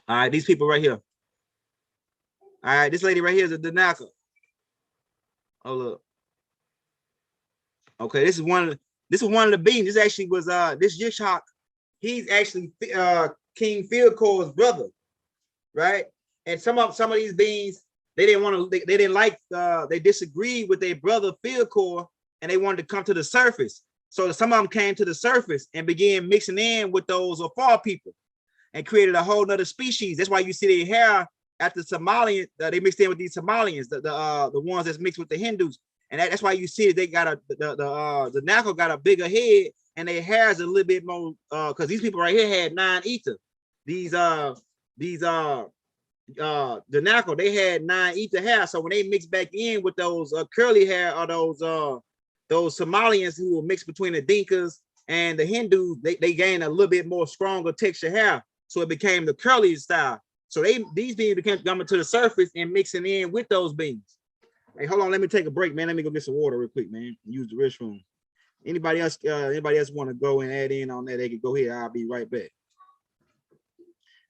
All right. These people right here. All right. This lady right here is a Danaka. Oh look. Okay. This is one of the beings. This actually was this Yishak. He's actually King Philcor's brother, right? And some of these beings, they didn't want to, they didn't like, they disagreed with their brother Philcor, and they wanted to come to the surface. So some of them came to the surface and began mixing in with those Afar people and created a whole nother species. That's why you see their hair at the Somalian, they mixed in with these Somalians, the ones that's mixed with the Hindus. And that's why you see it, they got the Nako got a bigger head, and their hair is a little bit more, because these people right here had 9 ether. These the Nako, they had 9 ether hair. So when they mix back in with those curly hair, or those Somalians who were mixed between the Dinkas and the Hindus, they gained a little bit more stronger texture hair. So it became the curly style. So these beings became coming to the surface and mixing in with those beings. Hey, hold on, let me take a break, man. Let me go get some water real quick, man. Use the restroom. Anybody else want to go and add in on that, they can go ahead. I'll be right back.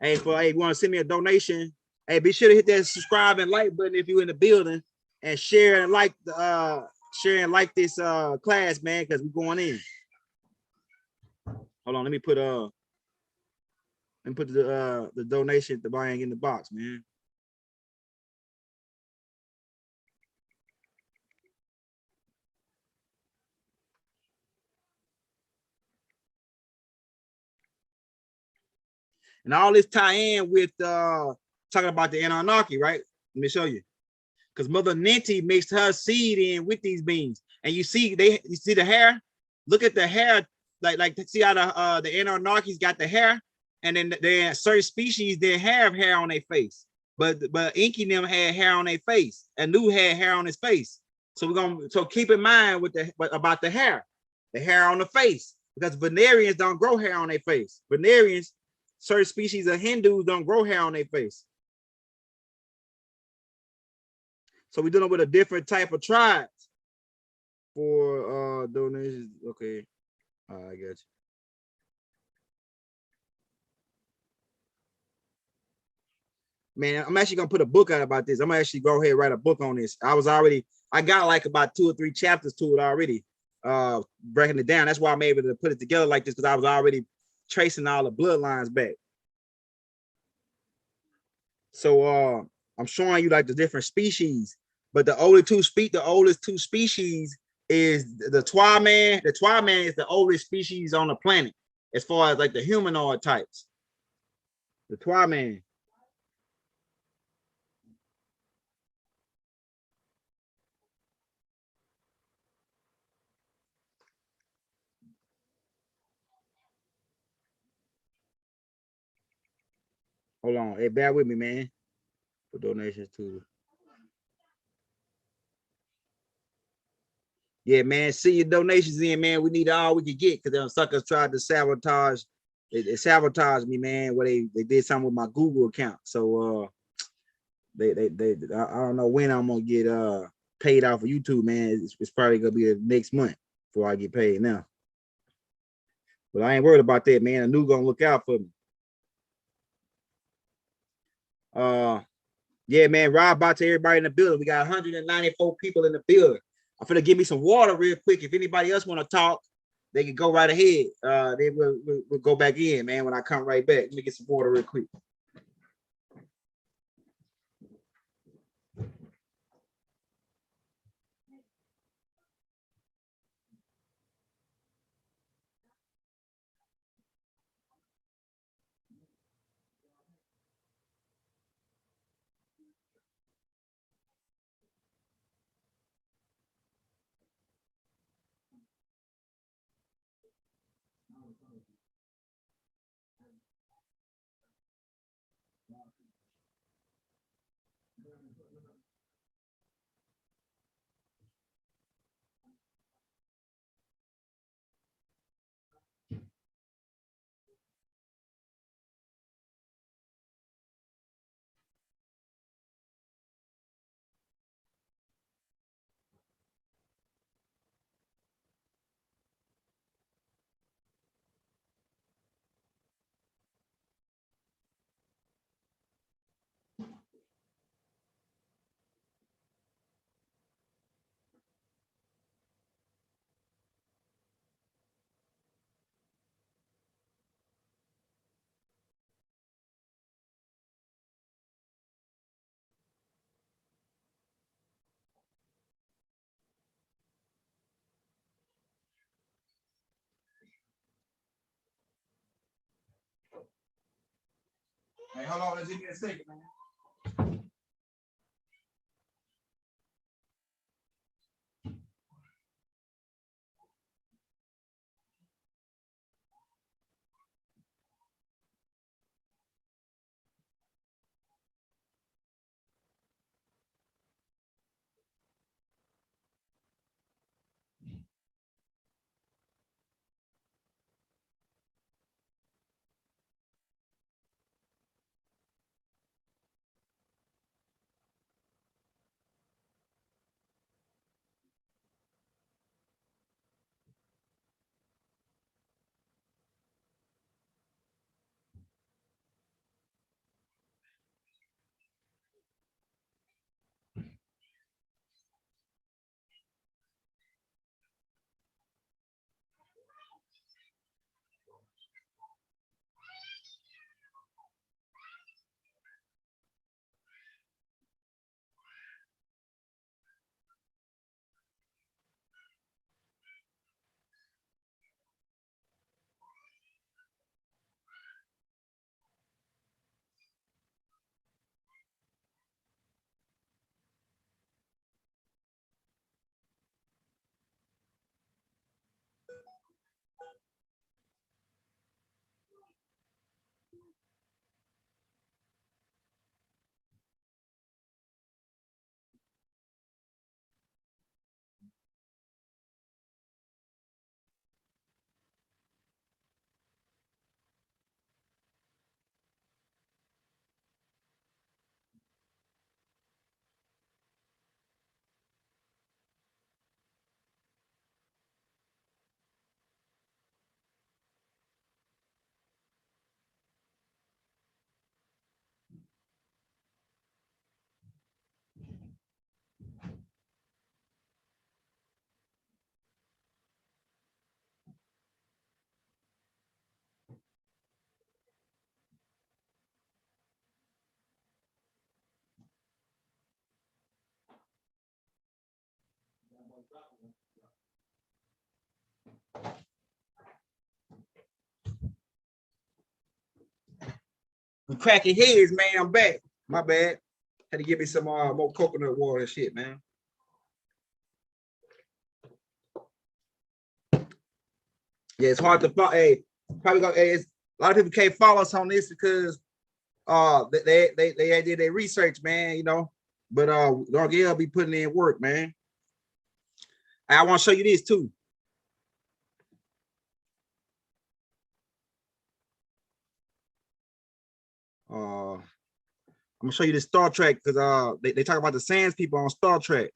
Hey, you want to send me a donation? Hey, be sure to hit that subscribe and like button if you're in the building, and share and like this class, man, because we're going in. Hold on, let me put the donation at the buying in the box, man. And all this tie in with talking about the Anunnaki, right? Let me show you. Because Mother Ninti mixed her seed in with these beings. And you see the hair? Look at the hair, like see how the Anunnakis got the hair, and then certain species didn't have hair on their face. But Inky them had hair on their face. And Anu had hair on his face. So keep in mind about the hair on the face, because Venerians don't grow hair on their face. Venerians, certain species of Hindus don't grow hair on their face. So we're dealing with a different type of tribes for donations. Okay, I got you. Man, I'm actually gonna put a book out about this. I'm gonna actually go ahead and write a book on this. I got like about 2 or 3 chapters to it already, breaking it down. That's why I'm able to put it together like this, because I was already tracing all the bloodlines back. So I'm showing you like the different species, but the oldest two species is the Twa man. The Twa man is the oldest species on the planet as far as like the humanoid types. The Twa man. Hold on, hey, bear with me, man. For donations to. Yeah, man. See your donations in, man. We need all we can get because them suckers tried to sabotage. They sabotaged me, man. Where they did something with my Google account. So I don't know when I'm gonna get paid off of YouTube, man. It's probably gonna be the next month before I get paid now. But I ain't worried about that, man. Anu gonna look out for me. Yeah, man. Rob out to everybody in the building. We got 194 people in the building. I'm finna give me some water real quick. If anybody else want to talk, they can go right ahead. They will go back in, man, when I come right back. Let me get some water real quick. Hey, hold on. Let's give me a second, man. We cracking heads, man. I'm back. My bad. Had to give me some more coconut water and shit, man. Yeah, it's hard to follow. Hey, probably go. Hey, a lot of people can't follow us on this because they did their research, man. You know, but Raziel be putting in work, man. I want to show you this too. I'm gonna show you this Star Trek because they talk about the Sands people on Star Trek,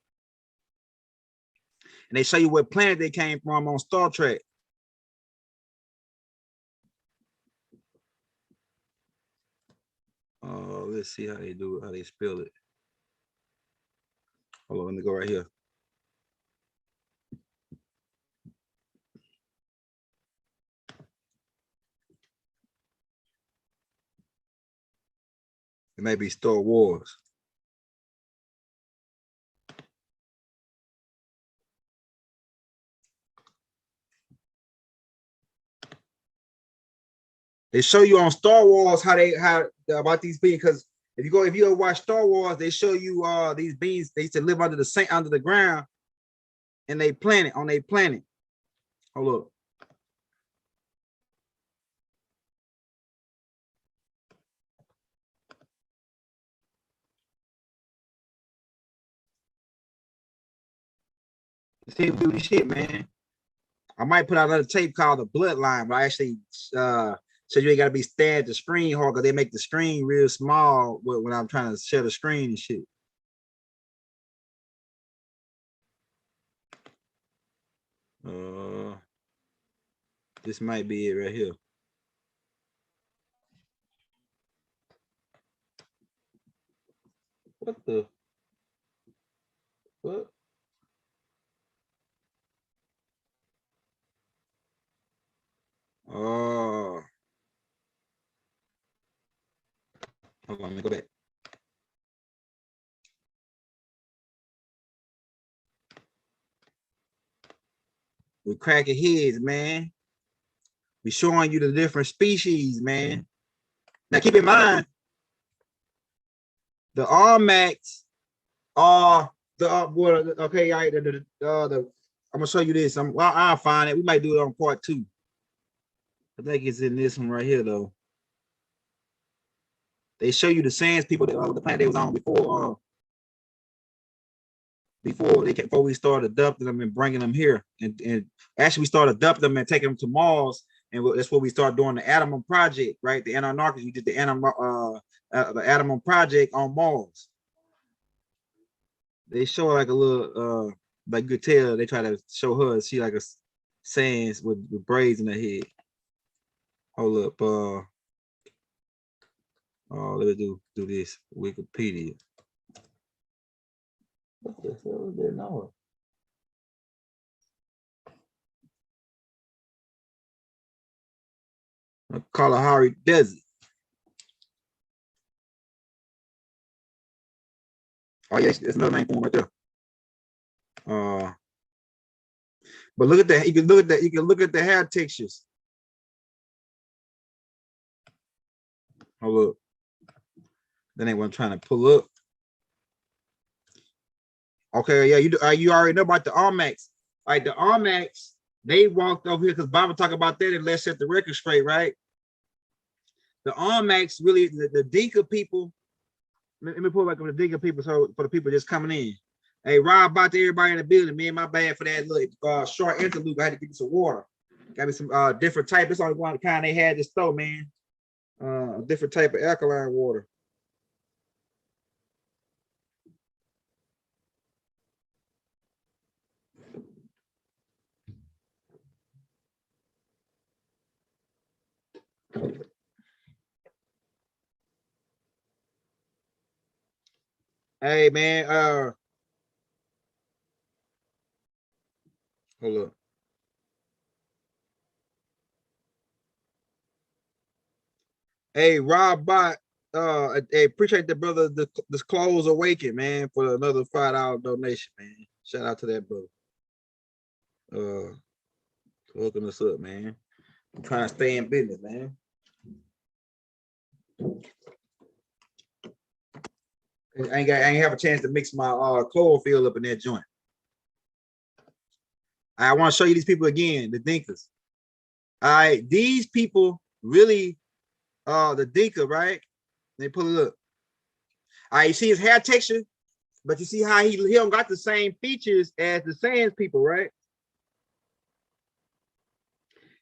and they show you what planet they came from on Star Trek. Let's see how they do it, how they spell it. Hold on, let me go right here. It may be Star Wars. They show you on Star Wars how about these beings, because if you ever watch Star Wars, they show you these beings. They used to live under the ground, and they planet on their planet. Hold up. See, do shit, man. I might put out another tape called The Bloodline, but I actually so you ain't gotta be staring at the screen hard because they make the screen real small when I'm trying to share the screen and shit. This might be it right here. What the? What? Oh. Hold on, let me go back. We're cracking heads, man. We're showing you the different species, man. Now keep in mind, the Armax are the okay, all right, I'm gonna show you this. I'll find it. We might do it on part 2. I think it's in this one right here, though. They show you the Sands people, the planet they was on before we started adopting them and bringing them here. And actually, we started adopting them and taking them to Mars. And that's what we started doing the Atom Project, right? The Anunnaki, we did the Atom Project on Mars. They show like a little, like you could tell, they try to show her, she like a Sands with braids in her head. Hold up, let me do this. Wikipedia. What the hell is that now? Kalahari Desert. Oh yes, there's another name for right there. But look at that. You can look at that. You can look at the hair textures. Hold up. Then they weren't trying to pull up. Okay, yeah, you already know about the Armax. All right, the Armax, they walked over here because Bible talk about that and let's set the record straight, right? The Armax really, the Dinka people. Let me pull back up the Dinka people so for the people just coming in. Hey, Rob, about to everybody in the building, man. My bad for that little short interlude. I had to get you some water. Got me some different type. It's only one kind they had this store, man. A different type of alkaline water. Hey man, hold up. Hey, Rob Bot, hey, appreciate the brother. This close awaken, man, for another $5 donation, man. Shout out to that brother. Hooking us up, man. I'm trying to stay in business, man. I ain't have a chance to mix my chlorophyll up in that joint. I want to show you these people again, the Dinkas. All right, these people really, the Dinka, right? They pull it up. All right, you see his hair texture? But you see how he don't got the same features as the Sands people, right?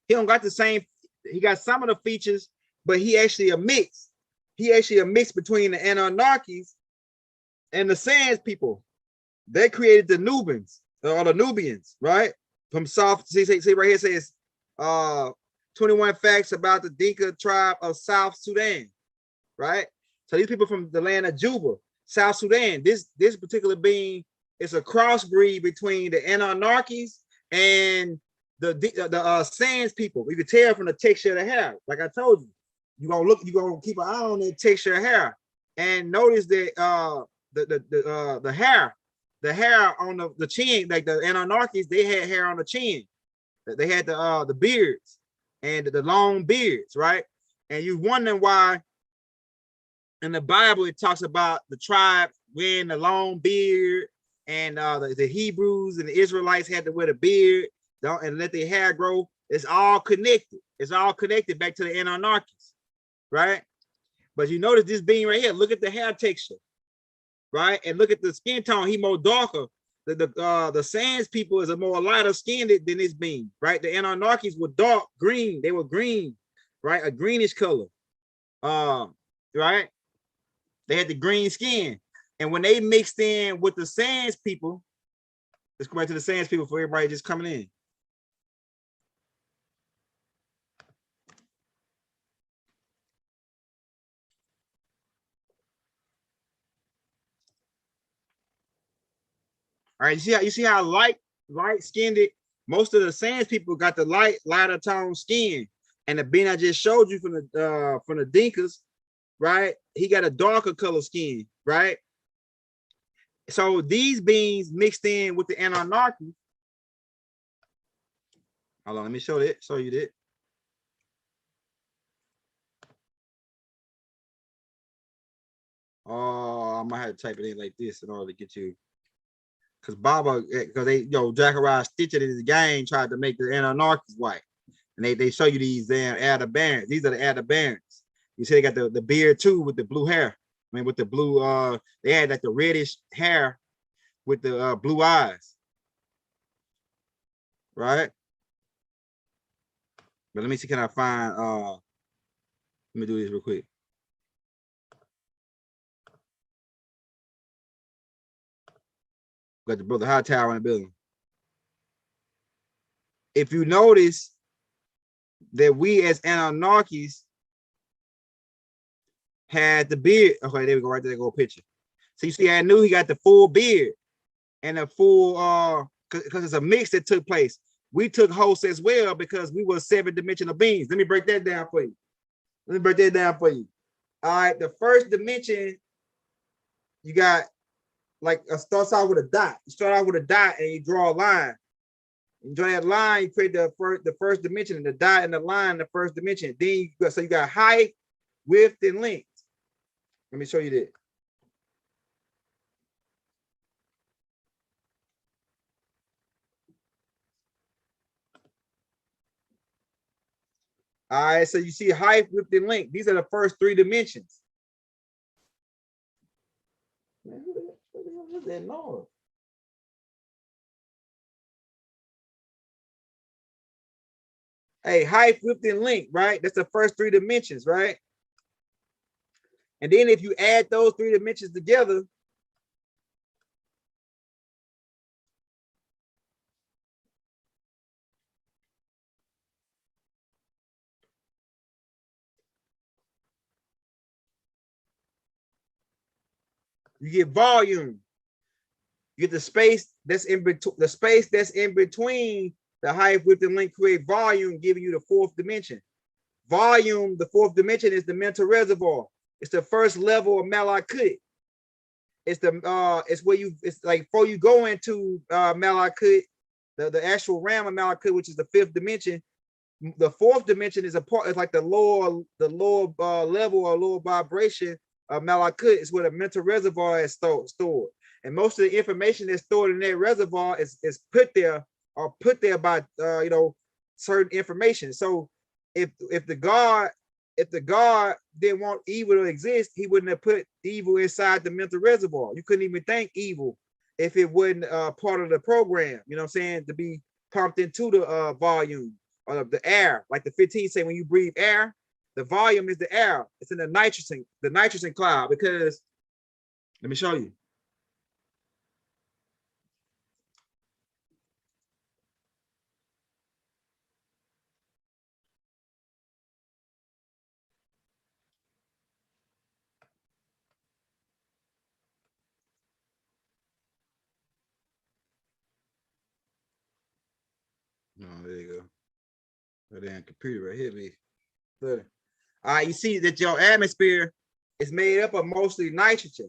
He don't got the same. He got some of the features, but he actually a mix. He actually a mix between the Anunnakis and the Sands people. They created the Nubians or the Nubians, right? From South. See right here says 21 facts about the Dinka tribe of South Sudan, right? So these people from the land of Juba, South Sudan. This particular being is a crossbreed between the Anunnakis and the Sands people. You can tell from the texture of the hair. Like I told you, you're gonna keep an eye on the texture of hair and notice that the hair on the chin, like the Anunnakis, they had hair on the chin. They had the beards and the long beards, right? And you wondering why in the Bible it talks about the tribe wearing the long beard, and the Hebrews and the Israelites had to wear the beard and let their hair grow. It's all connected. It's all connected back to the Anunnakis, right? But you notice this being right here. Look at the hair texture, right? And look at the skin tone. He more darker. The Sands people is a more lighter skinned than this being, right? The Anunnakis were dark green. They were green, right? A greenish color, right? They had the green skin. And when they mixed in with the Sands people, let's go back to the Sands people for everybody just coming in. All right, you see how light skinned it. Most of the Sands people got the lighter tone skin, and the being I just showed you from the Dinkas, right? He got a darker color skin, right? So these beings mixed in with the Anunnaki. Hold on, let me show you that. Oh, I might have to type it in like this in order to get you. Because they, Zachariah Stitcher in his game tried to make the Anunnakis white. And they show you these damn Aldebarans. These are the Aldebarans. You see they got the beard too with the blue hair. I mean, with the blue, they had like the reddish hair with the blue eyes. Right? But let me see, can I find, let me do this real quick. Got the brother High Tower in the building. If you notice that we as Anunnakis had the beard. Okay, there we go. Right there, go picture. So you see, I knew he got the full beard and the full because it's a mix that took place. We took hosts as well because we were 7-dimensional beings. Let me break that down for you. All right, the first dimension, you got like starts out with a dot. You start out with a dot and you draw a line. You draw that line, you create the first dimension, and the dot and the line, the first dimension. Then you got height, width, and length. Let me show you that. All right, so you see height, width, and length. These are the first 3 dimensions. Man, what's that noise? Hey, height, width, and length, right? That's the first 3 dimensions, right? And then if you add those 3 dimensions together, you get volume. You get the space that's in between. The space that's in between the height, width, and length create volume, giving you the 4th dimension. Volume, the 4th dimension, is the mental reservoir. It's the first level of Malakut. It's it's like before you go into Malakut, the actual realm of Malakut, which is the 5th dimension. The 4th dimension is it's like the lower level or lower vibration of Malakut. Is where the mental reservoir is stored, and most of the information that's stored in that reservoir is put there by certain information. So if the God if the God didn't want evil to exist, he wouldn't have put evil inside the mental reservoir. You couldn't even think evil if it wasn't part of the program, you know what I'm saying, to be pumped into the volume of the air. Like the 15 say, when you breathe air, the volume is the air. It's in the nitrogen cloud, because let me show you. No, there you go. That damn computer right here, me. All right, you see that your atmosphere is made up of mostly nitrogen.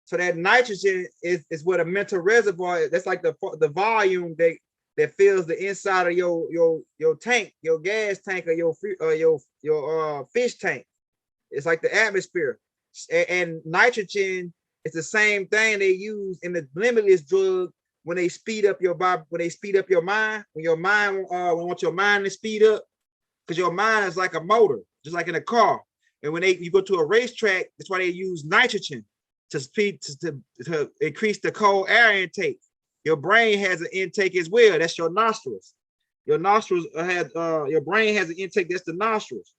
So that nitrogen is what a mental reservoir is. That's like the volume that fills the inside of your tank, your gas tank, or your fish tank. It's like the atmosphere. And nitrogen is the same thing they use in the limitless drug when they speed up your body, when they speed up your mind, when your mind want your mind to speed up, because your mind is like a motor, just like in a car. And when you go to a racetrack, that's why they use nitrogen to speed to increase the cold air intake. Your brain has an intake as well. That's your nostrils. Your nostrils your brain has an intake. That's the nostrils.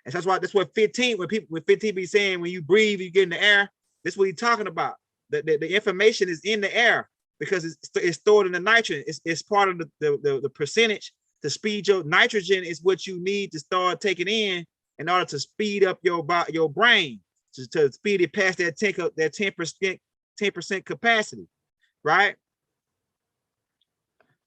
And that's what 15, when 15 be saying, when you breathe, you get in the air. That's what he's talking about. The information is in the air because it's stored in the nitrogen. It's part of the percentage to speed your nitrogen is what you need to start taking in order to speed up your brain to speed it past that 10% capacity, right?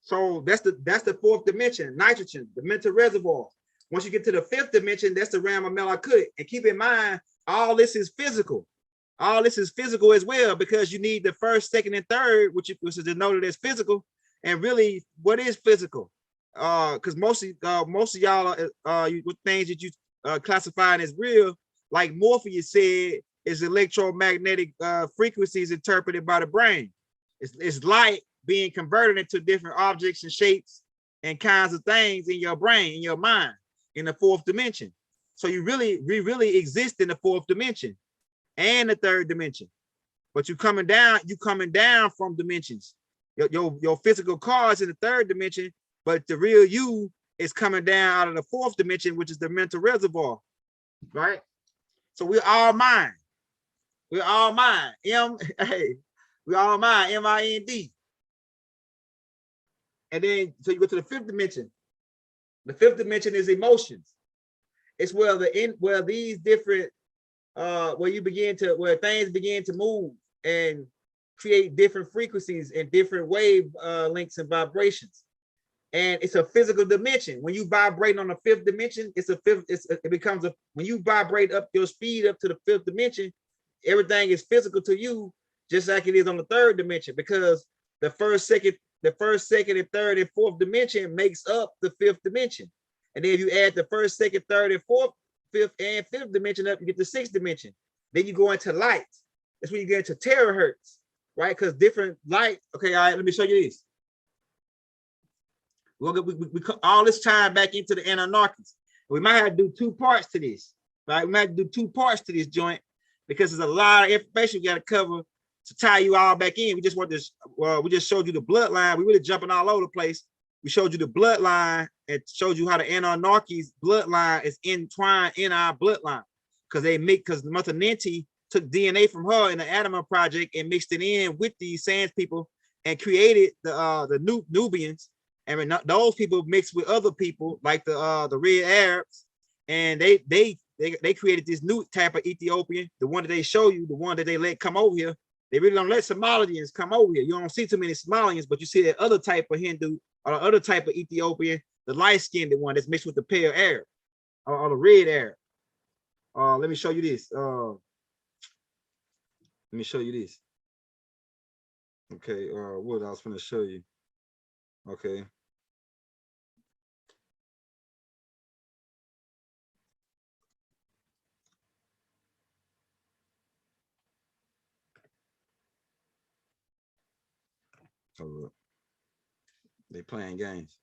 So that's the fourth dimension, nitrogen, the mental reservoir. Once you get to the fifth dimension, that's the realm of Malakut. And keep in mind, all this is physical. All this is physical as well, because you need the first, second, and third, which is denoted as physical. And really, what is physical? Because most of y'all with things that you classifying as real, like Morpheus said, is electromagnetic frequencies interpreted by the brain. It's light being converted into different objects and shapes and kinds of things in your brain, in your mind, in the fourth dimension. So we really exist in the fourth dimension and the third dimension. But you coming down from dimensions. Your physical car is in the third dimension, but the real you is coming down out of the fourth dimension, which is the mental reservoir, right? So we're all mind. We're all mind. We're all mind, M-I-N-D. And then, so you go to the fifth dimension. The fifth dimension is emotions. It's where these different, where things begin to move and create different frequencies and different wave lengths and vibrations. And it's a physical dimension. When you vibrate on the fifth dimension, when you vibrate up your speed up to the fifth dimension, everything is physical to you, just like it is on the third dimension, because the first, second, and third, and fourth dimension makes up the fifth dimension. And then if you add the first, second, third, and fourth, fifth, and fifth dimension up, you get the sixth dimension. Then you go into light. That's when you get into terahertz, right? Because different light. Okay, all right, let me show you this. We all this time back into the Anunnakis. We might have to do two parts to this, right? We might have to do two parts to this joint because there's a lot of information we got to cover to tie you all back in. We just showed you the bloodline. We really jumping all over the place. We showed you the bloodline and showed you how the Anunnaki's bloodline is entwined in our bloodline, because the Mother Ninti took DNA from her in the Adama project and mixed it in with these Sands people and created the Nubians. And those people mixed with other people like the Red Arabs, and they created this new type of Ethiopian, the one that they show you, the one that they let come over here. They really don't let Somalians come over here. You don't see too many Somalians, but you see that other type of Hindu or the other type of Ethiopian, the light-skinned one that's mixed with the pale Arab or the red Arab. Let me show you this. Okay, what I was going to show you. Okay. So they playing games.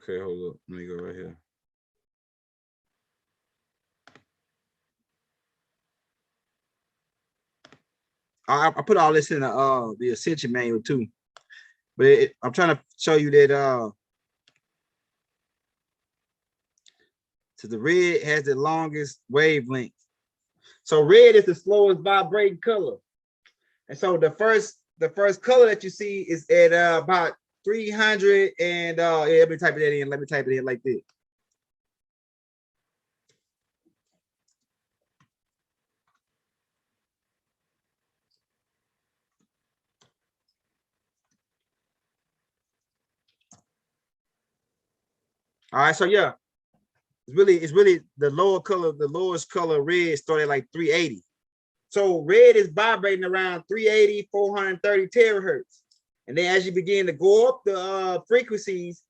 Okay, hold up. Let me go right here. I put all this in the Ascension manual too, but I'm trying to show you that so the red has the longest wavelength. So red is the slowest vibrating color, and so the first color that you see is at about 300 and yeah, let me type it in. Let me type it in like this. All right, so yeah, it's really the lowest color red started like 380. So red is vibrating around 380, 430 terahertz. And then as you begin to go up the frequencies,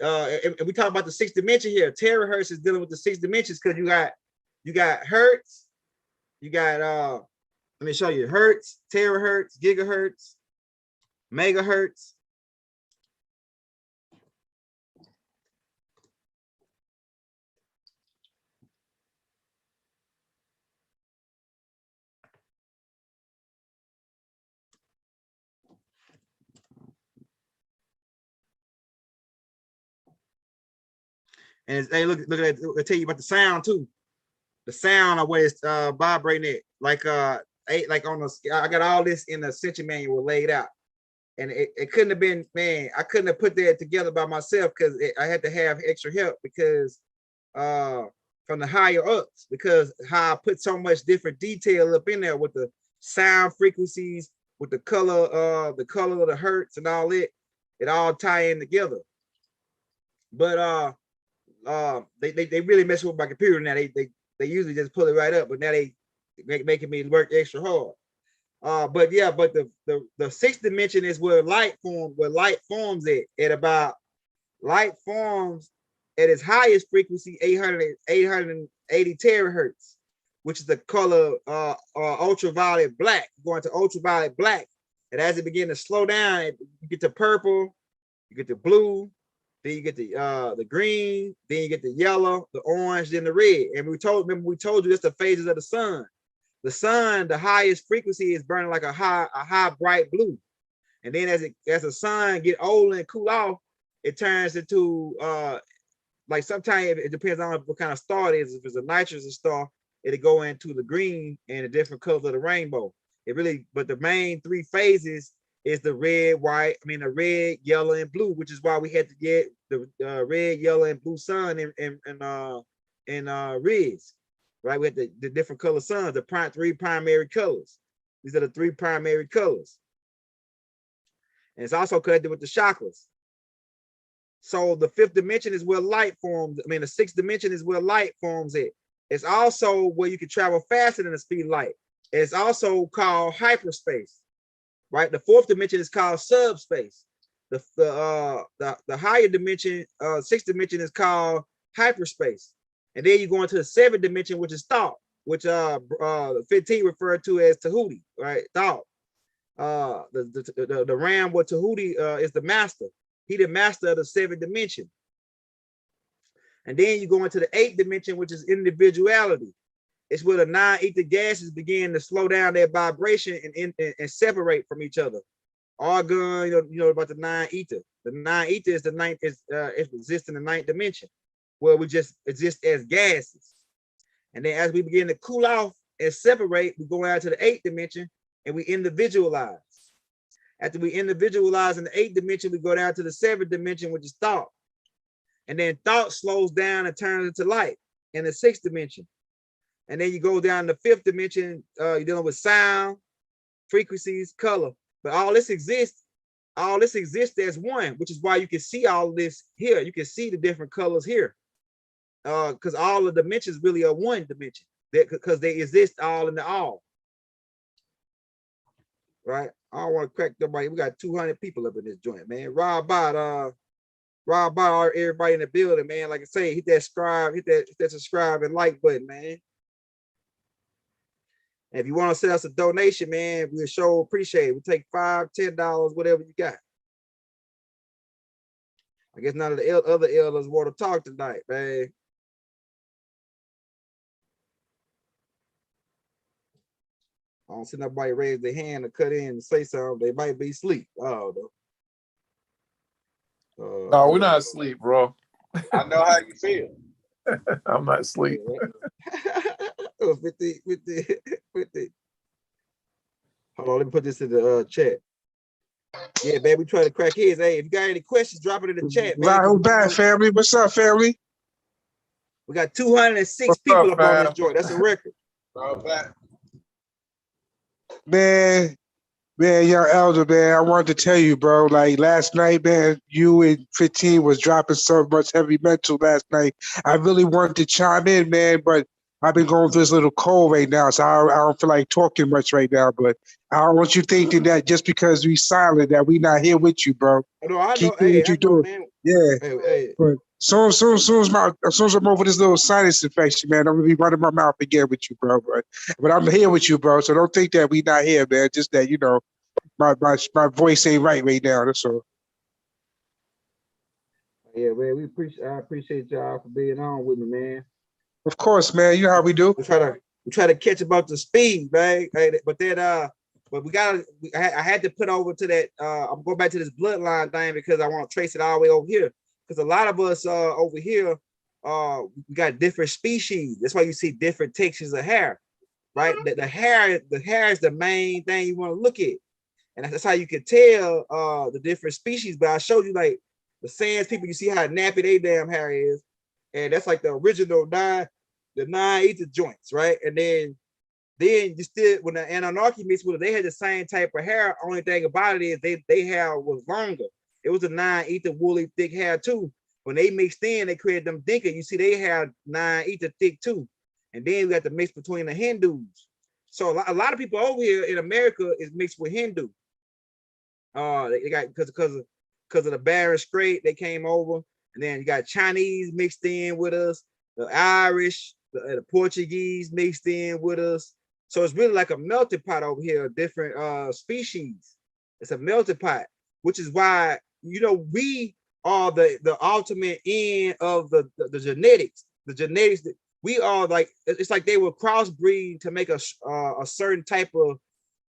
and we talk about the sixth dimension here, terahertz is dealing with the six dimensions because you got hertz, you got let me show you hertz, terahertz, gigahertz, megahertz. And hey, look at that. I'll tell you about the sound too. The sound of where it's vibrating it. Like like on the I got all this in the Ascension manual laid out. And it couldn't have been, man, I couldn't have put that together by myself because I had to have extra help because from the higher ups, because how I put so much different detail up in there with the sound frequencies, with the color of the hertz and all it all tie in together. But they really mess with my computer now. They usually just pull it right up, but now they making me work extra hard. But yeah, but the sixth dimension is where light forms at about light forms at its highest frequency, 880 terahertz, which is the color ultraviolet black, going to ultraviolet black. And as it begins to slow down, you get to purple, you get the blue, then you get the green, then you get the yellow, the orange, then the red. And we told you that's the phases of the sun. The sun, the highest frequency is burning like a high bright blue. And then as the sun get old and cool off, it turns into like sometimes it depends on what kind of star it is. If it's a nitrogen star, it'll go into the green and the different colors of the rainbow. But the main three phases is the red, the red, yellow, and blue, which is why we had to get the red, yellow, and blue sun in reds. Right, we have the different color suns, the three primary colors. These are the three primary colors. And it's also connected with the chakras. So the fifth dimension is where light forms. The sixth dimension is where light forms at. It's also where you can travel faster than the speed of light. It's also called hyperspace, right? The fourth dimension is called subspace. The higher dimension, sixth dimension is called hyperspace. And then you go into the seventh dimension, which is thought, which 15 referred to as Tahuti, right? Thought. The ram with Tahuti is the master. He the master of the seventh dimension. And then you go into the eighth dimension, which is individuality. It's where the non-ether gases begin to slow down their vibration and separate from each other. Argon, you know about the non-ether. The non-ether is it exists in the ninth dimension, where we just exist as gases. And then as we begin to cool off and separate, we go out to the eighth dimension and we individualize. After we individualize in the eighth dimension, we go down to the seventh dimension, which is thought. And then thought slows down and turns into light in the sixth dimension. And then you go down to the fifth dimension, you're dealing with sound, frequencies, color. But all this exists as one, which is why you can see all of this here. You can see the different colors here. Because all the dimensions really are one dimension, because they exist all in the all. Right? I don't want to crack nobody. We got 200 people up in this joint, man. Rob bot, everybody in the building, man. Like I say, hit that subscribe and like button, man. And if you want to send us a donation, man, we'll sure appreciate it. We take $5, $10, whatever you got. I guess none of the other elders want to talk tonight, man. I don't see nobody raise their hand to cut in and say something. They might be asleep. Oh, no, we're not asleep, bro. I know how you feel. I'm not asleep. 50. Hold on, let me put this in the chat. Yeah, man, we try to crack heads. Hey, if you got any questions, drop it in the chat, man. Right, back, family. What's up, family? We got 206 What's people up, up on this joint. That's a record. Man, young elder, man, I wanted to tell you, bro, like last night, man, you and 15 was dropping so much heavy mental last night. I really wanted to chime in, man, but I've been going through this little cold right now, so I don't feel like talking much right now, but I don't want you thinking that just because we silent that we not here with you, bro. No, I Keep know. doing Hey, what you I know, doing. man. Yeah. Hey. But soon as I'm over this little sinus infection, man, I'm gonna be running my mouth again with you, bro. But I'm here with you, bro. So don't think that we not here, man. Just that, you know, my voice ain't right now. That's all. Yeah, man, I appreciate y'all for being on with me, man. Of course, man. You know how we do. We try to catch about the speed, man. Hey, but then but I had to put over to that. I'm going back to this bloodline thing because I want to trace it all the way over here. Because a lot of us over here, we got different species. That's why you see different textures of hair, right? The hair is the main thing you want to look at. And that's how you can tell the different species. But I showed you like the Sands people, you see how nappy they damn hair is. And that's like the original nine ether joints, right? And then you still, when the Anunnaki mixed with it, they had the same type of hair. Only thing about it is they hair was longer. It was a nine ether woolly thick hair too. When they mixed in, they created them dinka. You see, they had nine ether thick too. And then we got the mix between the Hindus. So a lot of people over here in America is mixed with Hindu. They got because of the Barren Strait, they came over, and then you got Chinese mixed in with us, the Irish, the Portuguese mixed in with us. So it's really like a melting pot over here, different species. It's a melting pot, which is why we are the ultimate end of the genetics. The genetics that we are like, it's like they were crossbreeding to make a certain type of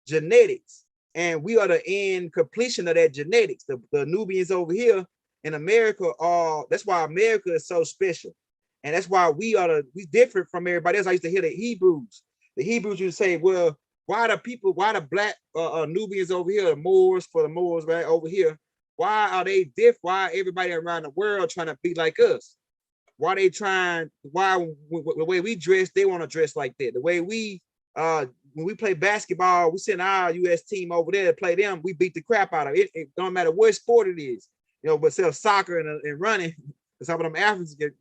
genetics. And we are the end completion of that genetics. The Nubians over here in America that's why America is so special. And that's why we different from everybody else. I used to hear the Hebrews. The Hebrews used to say, well, why the black Nubians over here, the Moors, right over here, why are they different? Why everybody around the world trying to be like us? Why the way we dress, they want to dress like that. The way we when we play basketball, we send our US team over there to play them. We beat the crap out of it. It don't matter what sport it is, but soccer and running, some of them Africans get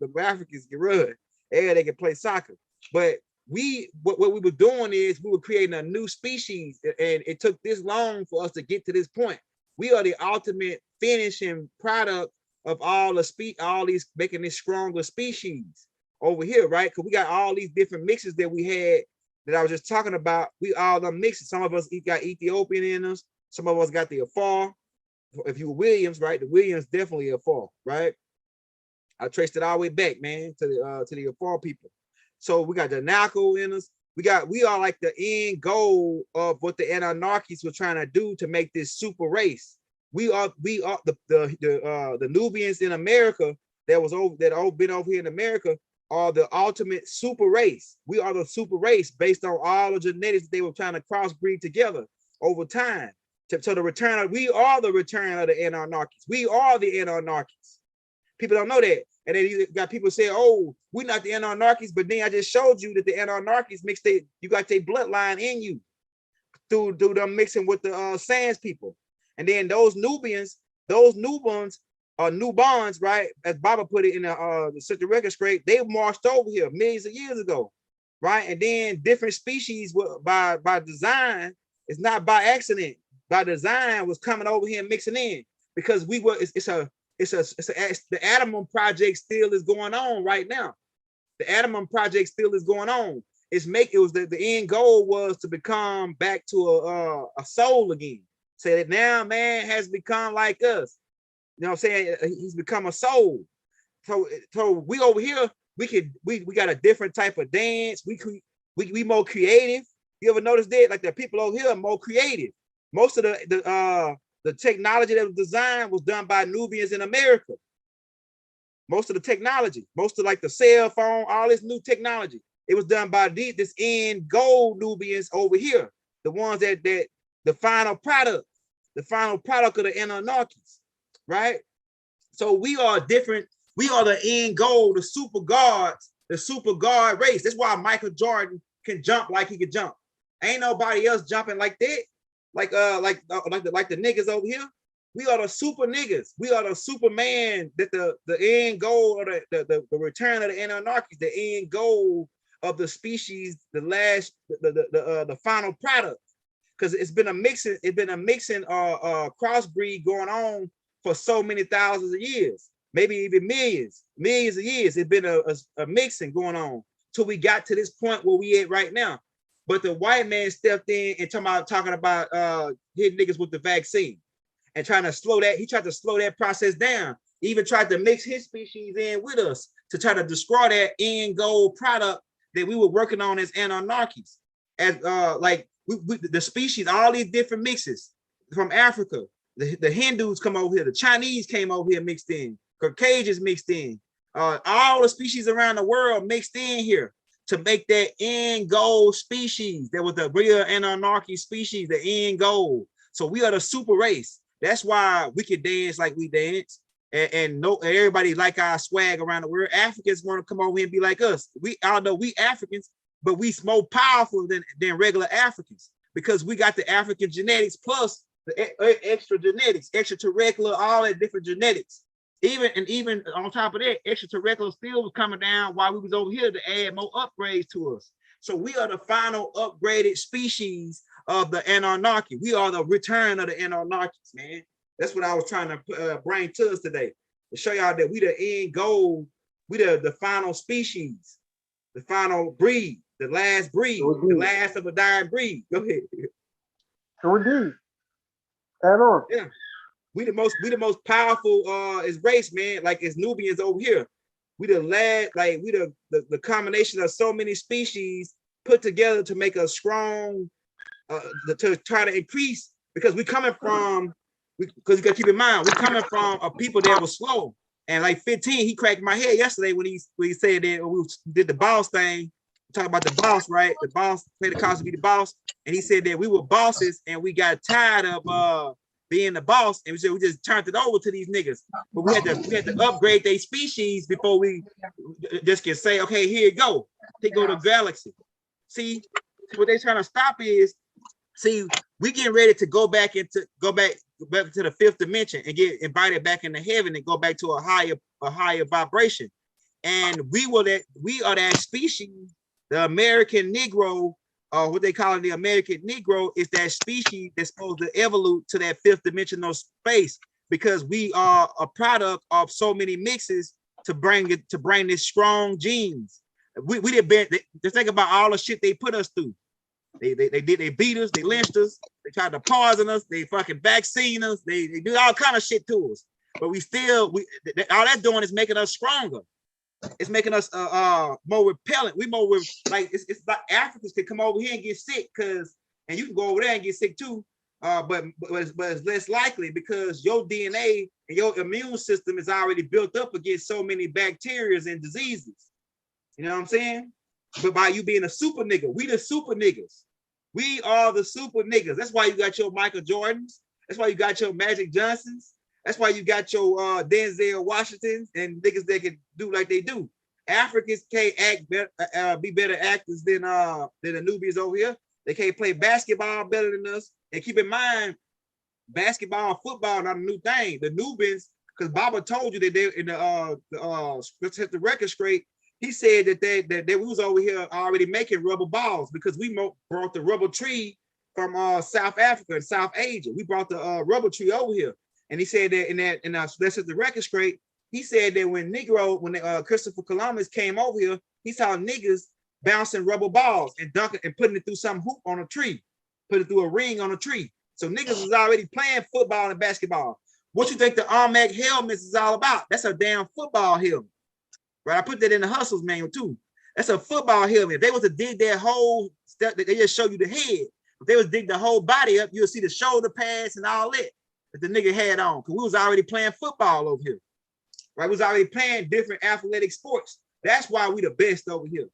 run. Yeah, they can play soccer. But what we were doing is we were creating a new species, and it took this long for us to get to this point. We are the ultimate finishing product of all these making this stronger species over here, right? Because we got all these different mixes that we had that I was just talking about. We all them mixes. Some of us got Ethiopian in us. Some of us got the Afar. If you were Williams, right? The Williams definitely Afar, right? I traced it all the way back, man, to the Afar people. So we got the Nako in us. We are like the end goal of what the Anunnakis were trying to do to make this super race. We are the Nubians in America that been over here in America are the ultimate super race. We are the super race based on all the genetics they were trying to crossbreed together over time. We are the return of the Anunnakis. We are the Anunnakis. People don't know that. And then you got people say, oh, we're not the Anunnakis, but then I just showed you that the Anunnakis you got their bloodline in you through them mixing with the Sands people. And then those Nubians, newborns, right? As Baba put it in the Circumology scrape, they marched over here millions of years ago, right? And then different species by design, it's not by accident. By design was coming over here and mixing in because the Adam project still is going on right now. The Adam project still is going on. The end goal was to become back to a soul again. Say that now man has become like us. know what I'm saying? He's become a soul. So we over here, we got a different type of dance. We more creative. You ever notice that? Like the people over here are more creative. Most of the technology that was designed was done by Nubians in America. Most of the technology, most of like the cell phone, all this new technology, it was done by this end gold Nubians over here. The ones that the final product of the Anunnakis, right? So we are different. We are the end goal, the super guard race. That's why Michael Jordan can jump like he can jump. Ain't nobody else jumping like that. Like the niggas over here. We are the super niggas. We are the Superman. That the end goal or the return of the Anunnaki, the end goal of the species, the final product. Because it's been a mixing crossbreed going on for so many thousands of years, maybe even millions of years. It's been a mixing going on till we got to this point where we at right now. But the white man stepped in and talking about hitting niggas with the vaccine and trying to slow that. He tried to slow that process down. He even tried to mix his species in with us to try to destroy that end goal product that we were working on as Anunnakis. As the species, all these different mixes from Africa. The Hindus come over here. The Chinese came over here mixed in. Caucasians mixed in. All the species around the world mixed in here to make that end goal species. That was the real Anunnaki species, the end goal. So we are the super race. That's why we can dance like we dance. And everybody like our swag around the world. Africans want to come over here and be like us. Although we Africans, but we more powerful than regular Africans because we got the African genetics plus the extra genetics, extraterrestrial, all that different genetics. Even on top of that, extraterrestrial still was coming down while we was over here to add more upgrades to us. So we are the final upgraded species of the Anunnaki. We are the return of the Anunnakis, man. That's what I was trying to bring to us today, to show y'all that we the end goal, we the final species, the final breed, the last breed, the last of a dying breed. Go ahead. Sure do. Add on. Yeah. We the most powerful as race, man, like as Nubians over here. We the last, like we the combination of so many species put together to make us strong, to try to increase, because we coming from, because you gotta keep in mind, we coming from a people that was slow. And like 15, he cracked my head yesterday when he said that we did the boss thing. Talk about the boss, right? The boss played the cost to be the boss, and he said that we were bosses and we got tired of being the boss, and we said we just turned it over to these niggas. But we had to upgrade their species before we just can say, okay, here you go. They go to galaxy. See, what they trying to stop is, see, we getting ready to go back to the fifth dimension and get invited back into heaven and go back to a higher vibration. And we are that species, the American Negro, what they call it, the American Negro, is that species that's supposed to evolve to that fifth dimensional space, because we are a product of so many mixes to bring this strong genes. We did just think about all the shit they put us through. They beat us, they lynched us, they tried to poison us, they fucking vaccine us, they do all kind of shit to us. But all that's doing is making us stronger. It's making us more repellent. We more like it's like Africans can come over here and get sick, and you can go over there and get sick too. But it's less likely because your DNA and your immune system is already built up against so many bacteria and diseases. You know what I'm saying? But by you being a super nigga, we the super niggas. We are the super niggas. That's why you got your Michael Jordans. That's why you got your Magic Johnsons. That's why you got your Denzel Washingtons and niggas that can do like they do. Africans can't be better actors than the Nubians over here. They can't play basketball better than us. And keep in mind, basketball and football not a new thing. The Nubians, because Baba told you that they in let's hit the record straight. He said that they was over here already making rubber balls, because we brought the rubber tree from South Africa and South Asia. We brought the rubber tree over here. And he said that let's hit the record straight. He said that when Christopher Columbus came over here, he saw niggas bouncing rubber balls and dunking and putting it through some hoop on a tree, put it through a ring on a tree. So niggas was already playing football and basketball. What you think the Armac helmets is all about? That's a damn football helmet, right? I put that in the Hustles manual too. That's a football helmet. If they was to dig their whole step, they just show you the head. If they was to dig the whole body up, you'll see the shoulder pads and all that the nigga had on. Because we was already playing football over here, right? We was already playing different athletic sports. That's why we the best over here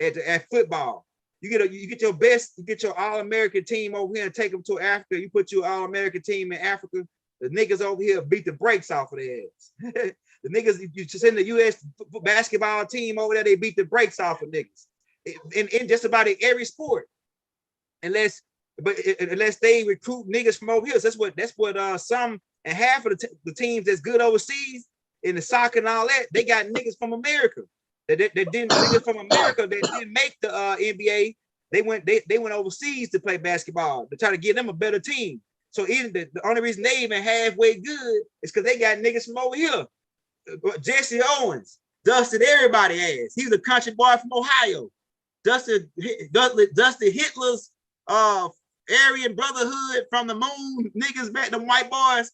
at football. You get your best, you get your All-American team over here and take them to Africa. You put your All-American team in Africa. The niggas over here beat the brakes off of their ass. The niggas, you send the U.S. basketball team over there, they beat the brakes off of niggas. In just about every sport, unless they recruit niggas from over here. So that's what some and half of the teams that's good overseas in the soccer and all that, they got niggas from America. That didn't niggas from America that didn't make the NBA. They went overseas to play basketball to try to get them a better team. So even the only reason they even halfway good is because they got niggas from over here. Jesse Owens dusted everybody ass. He was a country boy from Ohio. Dusted Hitler's Aryan Brotherhood from the moon niggas back, them white boys.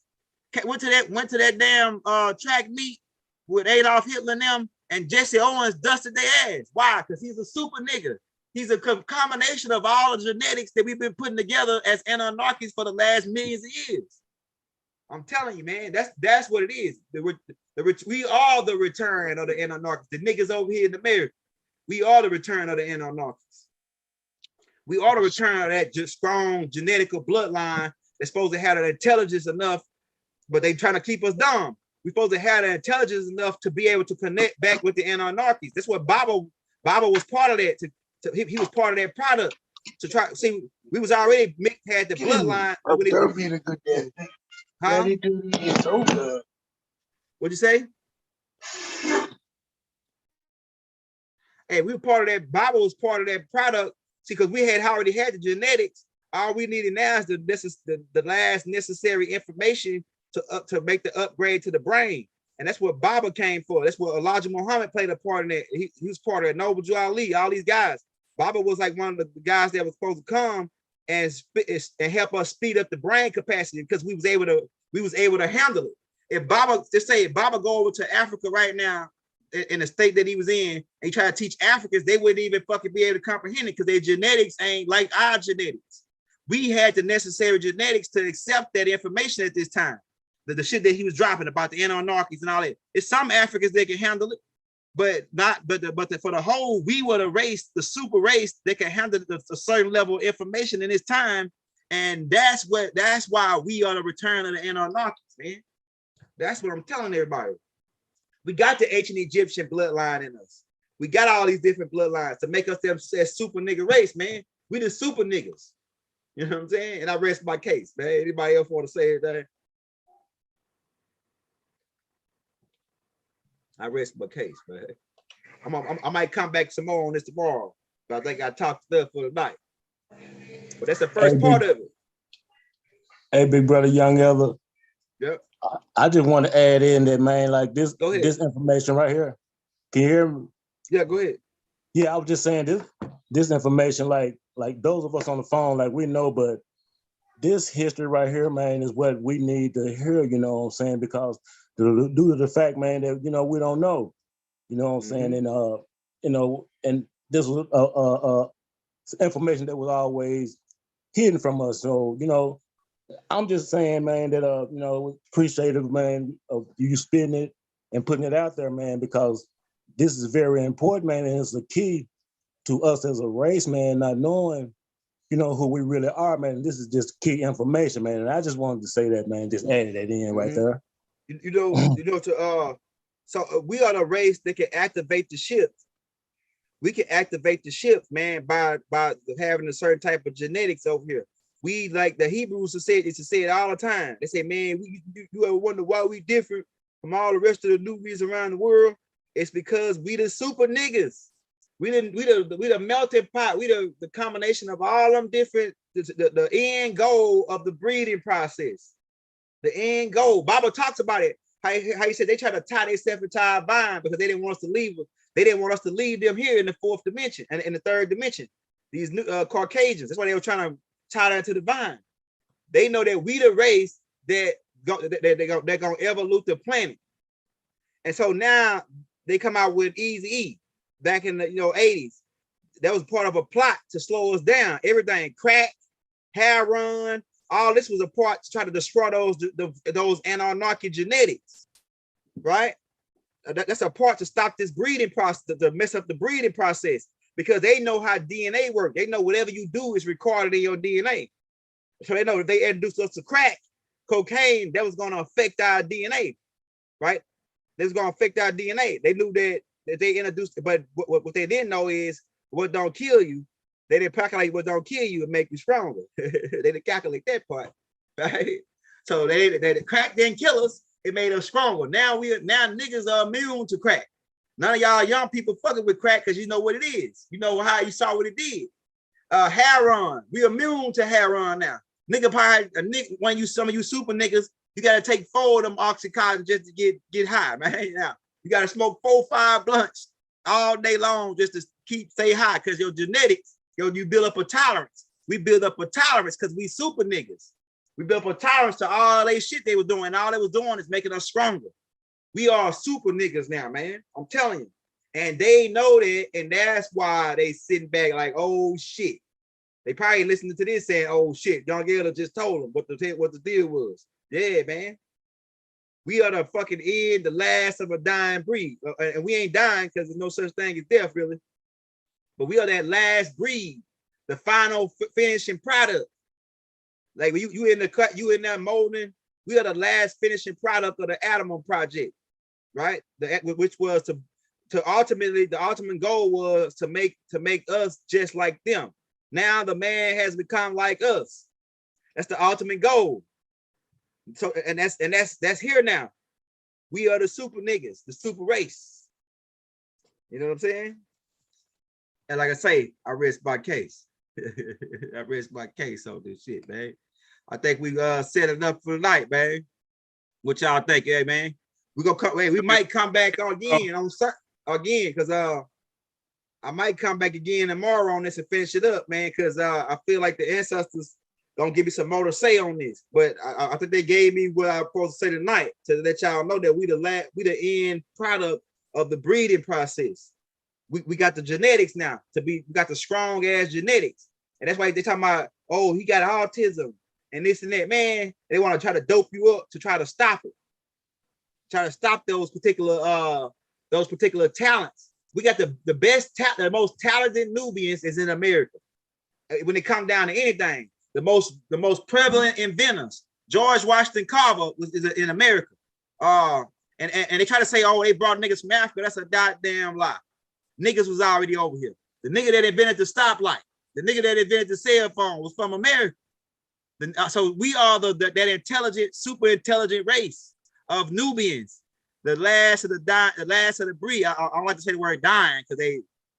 Went to that damn track meet with Adolf Hitler and them, and Jesse Owens dusted their ass. Why? Because he's a super nigga. He's a combination of all the genetics that we've been putting together as Anunnakis for the last millions of years. I'm telling you, man, that's what it is. We are the return of the Anunnakis. The niggas over here in America, we are the return of the Anunnakis. We are the return of that just strong genetical bloodline that's supposed to have the intelligence enough, but they trying to keep us dumb. We're supposed to have the intelligence enough to be able to connect back with the Anunnakis. That's what Baba was part of that. He was part of that product to try. See, we was already had the bloodline. That'll be the good day. Huh? Daddy duty is over. What'd you say? Hey, we were part of that. Baba was part of that product. See, because we had already had the genetics. All we needed now is the last necessary information to make the upgrade to the brain. And that's what Baba came for. That's what Elijah Muhammad played a part in that. He was part of it. Noble Drew Ali, all these guys. Baba was like one of the guys that was supposed to come and help us speed up the brain capacity because we was able to handle it. If Baba, just say if Baba go over to Africa right now in the state that he was in, and he try to teach Africans, they wouldn't even fucking be able to comprehend it because their genetics ain't like our genetics. We had the necessary genetics to accept that information at this time. The shit that he was dropping about the Anunnakis and all that. It's some Africans that can handle it, but for the whole, we were the race, the super race that can handle a certain level of information in this time. And that's why we are the return of the Anunnakis, man. That's what I'm telling everybody. We got the ancient Egyptian bloodline in us. We got all these different bloodlines to make us them super nigga race, man. We the super niggas. You know what I'm saying? And I rest my case, man. Anybody else want to say anything? I rest my case, man. I might come back some more on this tomorrow, but I think I talked enough for the night. But that's the first part of it. Hey, big brother, young Elder. Yep. I just want to add in that, man, like this information right here. Can you hear me? Yeah, go ahead. Yeah, I was just saying this information, like those of us on the phone, like we know, but this history right here, man, is what we need to hear, you know what I'm saying? Because due to the fact, man, that, you know, we don't know, you know what I'm saying? And, you know, and this was information that was always hidden from us. So, you know, I'm just saying, man, that, you know, appreciative, man, of you spitting it and putting it out there, man, because this is very important, man, and it's a key to us as a race, man, not knowing, you know, who we really are, man. This is just key information, man. And I just wanted to say that, man, just added that in right there. So we are the race that can activate the ships. We can activate the ships, man, by having a certain type of genetics over here. We, like the Hebrews used to say it all the time. They say, man, you ever wonder why we different from all the rest of the nubians around the world? It's because we the super niggas. We the melting pot. We the combination of all them different, the end goal of the breeding process. The end goal. Baba talks about it. How he said they try to tie themselves into our vine because they didn't want us to leave. They didn't want us to leave them here in the fourth dimension and in the third dimension. These Caucasians. That's why they were trying to tie that to the vine. They know that we the race that they're gonna evolve the planet. And so now they come out with Eazy-E back in the 80s. That was part of a plot to slow us down. Everything, crack, heroin, all this was a part to try to destroy those Anunnaki genetics, right? That's a part to stop this breeding process, to mess up the breeding process, because they know how DNA works. They know whatever you do is recorded in your DNA. So they know if they introduced us to crack, cocaine, that was going to affect our DNA, right? That was going to affect our DNA. They knew that they introduced it, but what they didn't know is what don't kill you. They didn't calculate what don't kill you and make you stronger. They didn't calculate that part, right? So the crack didn't kill us. It made us stronger. Now niggas are immune to crack. None of y'all young people fucking with crack because you know what it is. You know how you saw what it did. Heroin. We immune to heroin now. Nigga probably some of you super niggas, you gotta take 4 of them oxycontin just to get high, man. Now you gotta smoke 4-5 blunts all day long just to stay high, because your genetics, you build up a tolerance. We build up a tolerance because we super niggas. We built up a tolerance to all they shit they were doing. All they was doing is making us stronger. We are super niggas now, man. I'm telling you. And they know that, and that's why they sitting back like, oh shit. They probably listening to this saying, oh shit, John Gaylor just told them what the deal was. Yeah, man. We are the fucking end, the last of a dying breed. And we ain't dying because there's no such thing as death, really. But we are that last breed, the final finishing product. Like when you in the cut, you in that molding, we are the last finishing product of the Atom Project, right? Which was to ultimately, the ultimate goal was to make us just like them. Now the man has become like us. That's the ultimate goal. So and that's here now. We are the super niggas, the super race. You know what I'm saying? And like I say, I rest my case. I rest my case on this shit, man. I think we set it up for tonight, man. What y'all think, hey man? We gonna come. Hey, we might come back again because I might come back again tomorrow on this and finish it up, man. Because I feel like the ancestors gonna give me some more to say on this. But I think they gave me what I was supposed to say tonight to let y'all know that we the end product of the breeding process. We got the genetics now we got the strong ass genetics, and that's why they talking about, oh, he got autism and this and that, man. They want to try to dope you up to try to stop it, try to stop those particular talents. We got the best the most talented Nubians is in America. When it comes down to anything, the most prevalent inventors, George Washington Carver is in America. And they try to say, oh, they brought niggas from Africa. That's a goddamn lie. Niggas was already over here. The nigga that invented the stoplight, the nigga that invented the cell phone was from America. So we are that intelligent, super intelligent race of Nubians, the last of the breed. I don't like to say the word dying because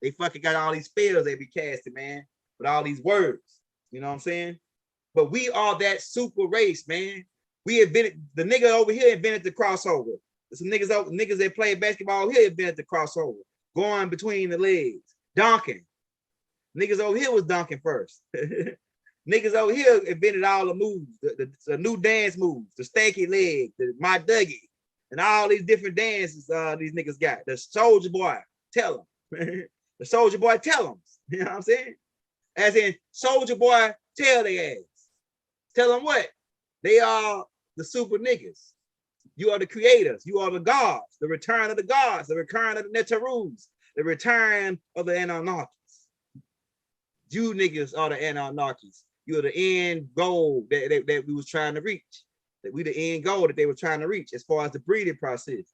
they fucking got all these spells they be casting, man, with all these words. You know what I'm saying? But we are that super race, man. We invented, the nigga over here invented the crossover. Some niggas that play basketball here invented the crossover. Going between the legs, dunking. Niggas over here was dunking first. Niggas over here invented all the moves, the new dance moves, the stanky leg, my Dougie, and all these different dances these niggas got. The Soldier Boy, tell them. The Soldier Boy, tell them. You know what I'm saying? As in, Soldier Boy, tell their ass. Tell them what? They are the super niggas. You are the creators. You are the gods. The return of the gods. The return of the Netarus. The return of the Anunnakis. You niggas are the Anunnakis. You are the end goal that we was trying to reach. That we the end goal that they were trying to reach as far as the breeding process.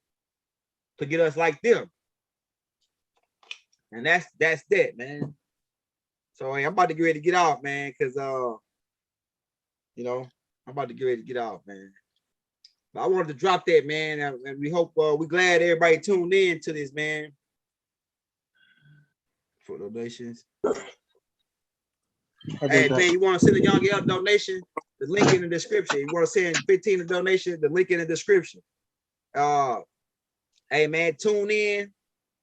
To get us like them. And that's that, man. So I'm about to get ready to get off, man, because you know, I'm about to get ready to get off, man. But I wanted to drop that, man, and we hope we're glad everybody tuned in to this, man. For donations. Hey, man, you want to send a Young L donation? The link in the description. You want to send 15 a donation? The link in the description. Hey, man, tune in.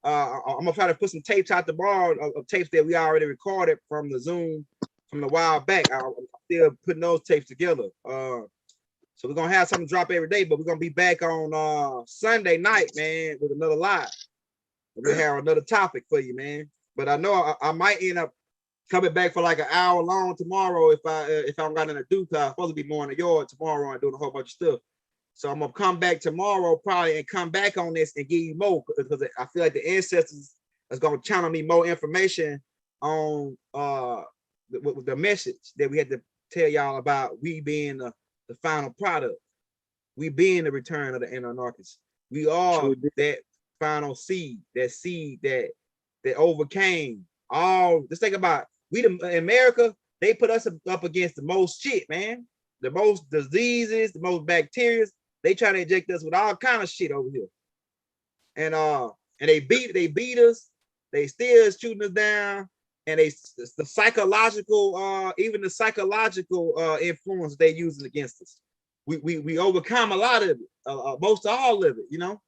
I'm gonna try to put some tapes out tomorrow of tapes that we already recorded from the Zoom from a while back. I'm still putting those tapes together. So So we're gonna have something drop every day, but we're gonna be back on Sunday night, man, with another live. We'll have another topic for you, man. But I know I might end up coming back for like an hour long tomorrow if I don't got nothing to do, because I'm supposed to be mowing the yard tomorrow and doing a whole bunch of stuff. So I'm gonna come back tomorrow probably and come back on this and give you more, because I feel like the ancestors is gonna channel me more information on the message that we had to tell y'all about, we being the final product, we being the return of the Anunnakis. We are that final seed, that overcame all. Just think about, in America, they put us up against the most shit, man. The most diseases, the most bacteria. They try to inject us with all kind of shit over here. And they beat us, they still shooting us down, and the psychological, even the psychological influence they using against us. We overcome a lot of it, most all of it, you know.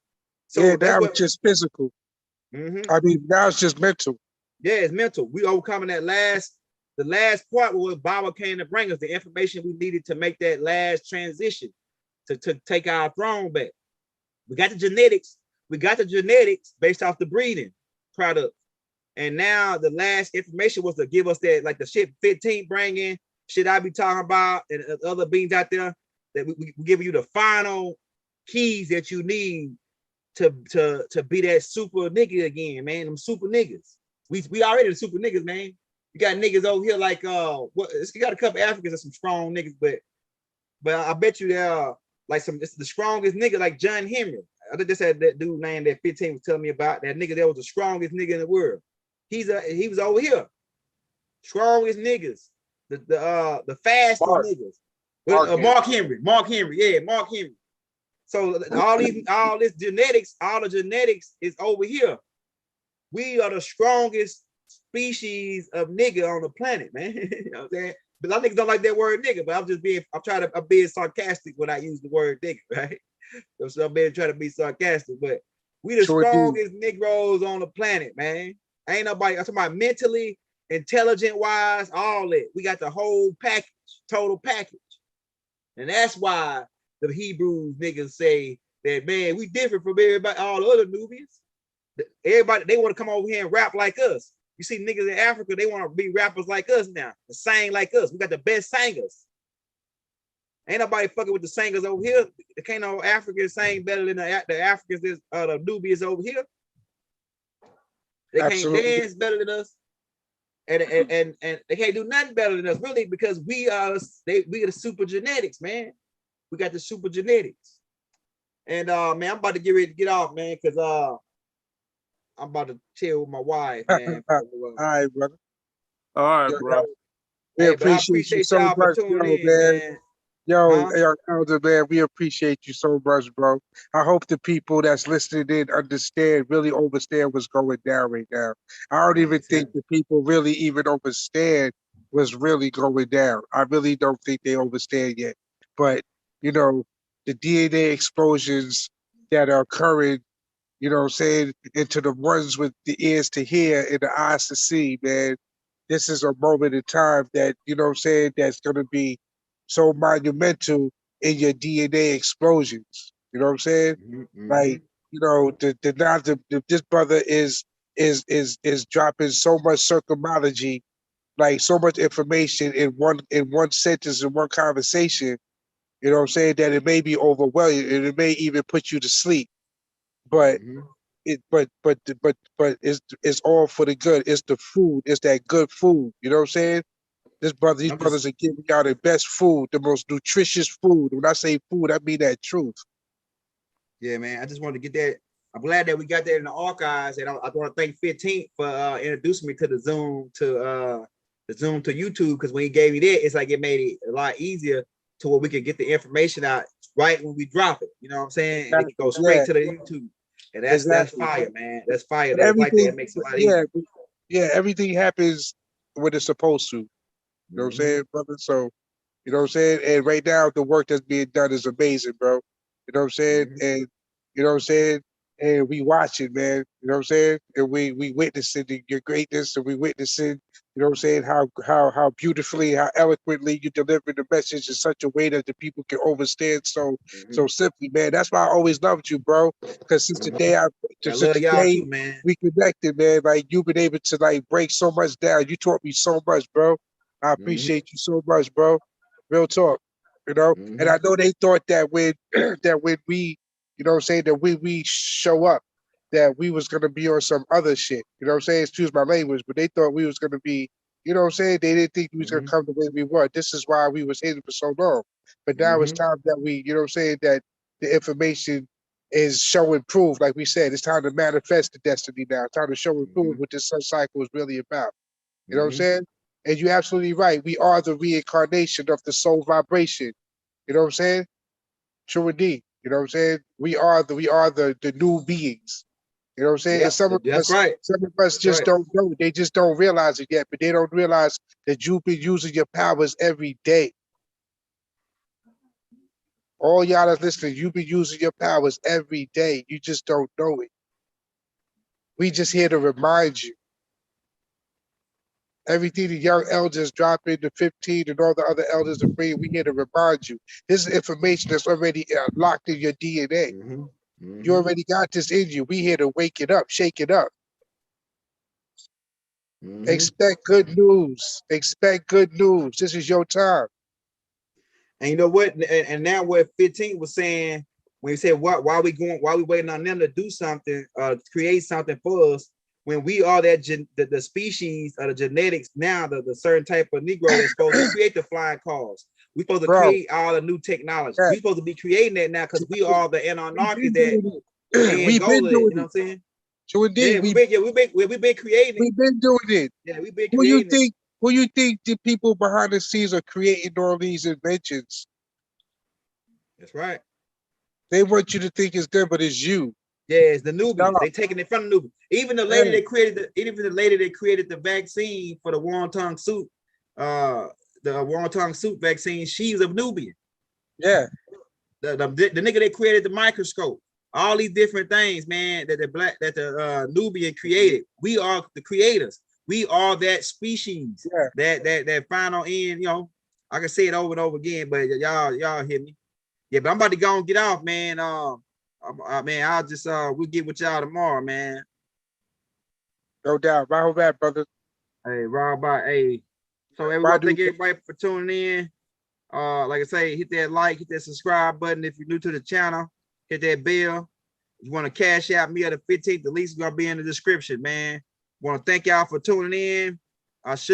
So yeah, that was just physical. I mean, now it's just mental. Yeah, it's mental. We overcoming the last part where Baba came to bring us the information we needed to make that last transition to take our throne back. We got the genetics. We got the genetics based off the breeding product. And now the last information was to give us that, like the shit 15 bringing, shit I be talking about, and other beings out there, that we give you the final keys that you need to be that super nigga again, man. Them super niggas. We already the super niggas, man. You got niggas over here like you got a couple Africans and some strong niggas, but I bet you they're like the strongest nigga like John Henry. I just had that dude named that 15 was telling me about, that nigga that was the strongest nigga in the world. He was over here. Strongest niggas. The fastest niggas. Mark Henry. Yeah, Mark Henry. So all this genetics, all the genetics is over here. We are the strongest species of nigga on the planet, man. You know what I'm saying? But a lot of niggas don't like that word nigga, but I'm being sarcastic when I use the word nigga, right? So I'm trying to be sarcastic, but we the strongest Negroes on the planet, man. Ain't nobody, I'm talking about mentally, intelligent wise, all that. We got the whole package, total package. And that's why the Hebrews niggas say that, man, we different from everybody, all the other Nubians. Everybody, they want to come over here and rap like us. You see niggas in Africa, they want to be rappers like us now, and sing like us. We got the best singers. Ain't nobody fucking with the singers over here. There can't no Africans sing better than the Africans, the Nubians over here. They can't dance better than us. And they can't do nothing better than us, really, because we are the super genetics, man. We got the super genetics. And man, I'm about to get ready to get off, man, because I'm about to chill with my wife, man. All right, brother. All right, bro. We appreciate you so much, for tuning in, man. Yo, Elder, man, we appreciate you so much, bro. I hope the people that's listening in really understand what's going down right now. I don't even think the people really even understand what's really going down. I really don't think they understand yet. But, you know, the DNA explosions that are occurring, you know what I'm saying, into the ones with the ears to hear and the eyes to see, man. This is a moment in time that, you know what I'm saying, that's going to be so monumental in your DNA explosions. You know what I'm saying? Like, you know, this brother is dropping so much circumology, like so much information in one sentence, in one conversation. You know what I'm saying? That it may be overwhelming and it may even put you to sleep. But it's all for the good. It's the food. It's that good food. You know what I'm saying? These brothers are giving y'all the best food, the most nutritious food. When I say food, I mean that truth. Yeah, man. I just wanted to get that. I'm glad that we got that in the archives, and I want to thank 15 for introducing me to the Zoom to YouTube, because when he gave me that, it's like it made it a lot easier to where we could get the information out right when we drop it. You know what I'm saying? And it can go straight to the YouTube. And that's fire, man. That's fire. That's like that. It makes it a lot easier. Yeah, everything happens when it's supposed to. You know what I'm saying, brother? So, you know what I'm saying? And right now, the work that's being done is amazing, bro. You know what I'm saying? And, you know what I'm saying? And we watch it, man. You know what I'm saying? And we witnessing your greatness, and we witnessing You know what I'm saying? How beautifully, how eloquently you deliver the message in such a way that the people can understand so simply, man. That's why I always loved you, bro. Because since the day I love y'all too, man. we connected, man, like you've been able to like break so much down. You taught me so much, bro. I appreciate you so much, bro. Real talk, you know. And I know they thought that when that when we, you know what I'm saying, that when we show up, that we was gonna be on some other shit. You know what I'm saying? Excuse my language, but they thought we was gonna be, you know what I'm saying? They didn't think we was gonna come the way we were. This is why we was hidden for so long. But now it's time that we, you know what I'm saying, that the information is showing proof. Like we said, it's time to manifest the destiny now. It's time to show and prove what this sun cycle is really about. You know what I'm saying? And you're absolutely right. We are the reincarnation of the soul vibration. You know what I'm saying? True indeed. You know what I'm saying? We are the new beings. You know what I'm saying? Yeah, And some of us just don't know. They just don't realize it yet, but they don't realize that you've been using your powers every day. All y'all that's listening, you've been using your powers every day. You just don't know it. We just here to remind you. Everything the young elders drop into 15 and all the other elders are free, we here to remind you. This is information that's already locked in your DNA. You already got this in you. We here to wake it up, shake it up. Expect good news. Expect good news. This is your time. And you know what? And now what 15 was saying, when he said, why we waiting on them to do something, create something for us, when we are that the species of the genetics now, the certain type of Negro that's supposed to create the flying cars. We're supposed to create all the new technology. We're supposed to be creating that now because we are the Anunnaki that we've been doing you know what I'm saying? So indeed, we've been creating it. We've been doing it. Yeah, we've been creating Who you think the people behind the scenes are creating all these inventions? That's right. They want you to think it's them, but it's you. Yeah, it's the nubians. They taking it from the nubians. Even the lady that created the vaccine for the wonton suit, the wonton suit vaccine, she's a Nubian. Yeah. The nigga that created the microscope, all these different things, man, that the Nubian created. We are the creators. We are that species. Yeah. That final end, you know. I can say it over and over again, but y'all hear me. Yeah, but I'm about to go and get off, man. Man, I'll just we'll get with y'all tomorrow, man. No doubt. Right back, brother. Hey, Rob, hey. So everybody, thank everybody for tuning in. Like I say, hit that like, hit that subscribe button if you're new to the channel. Hit that bell. If you want to cash out me on the 15th, the least is gonna be in the description, man. Want to thank y'all for tuning in. I should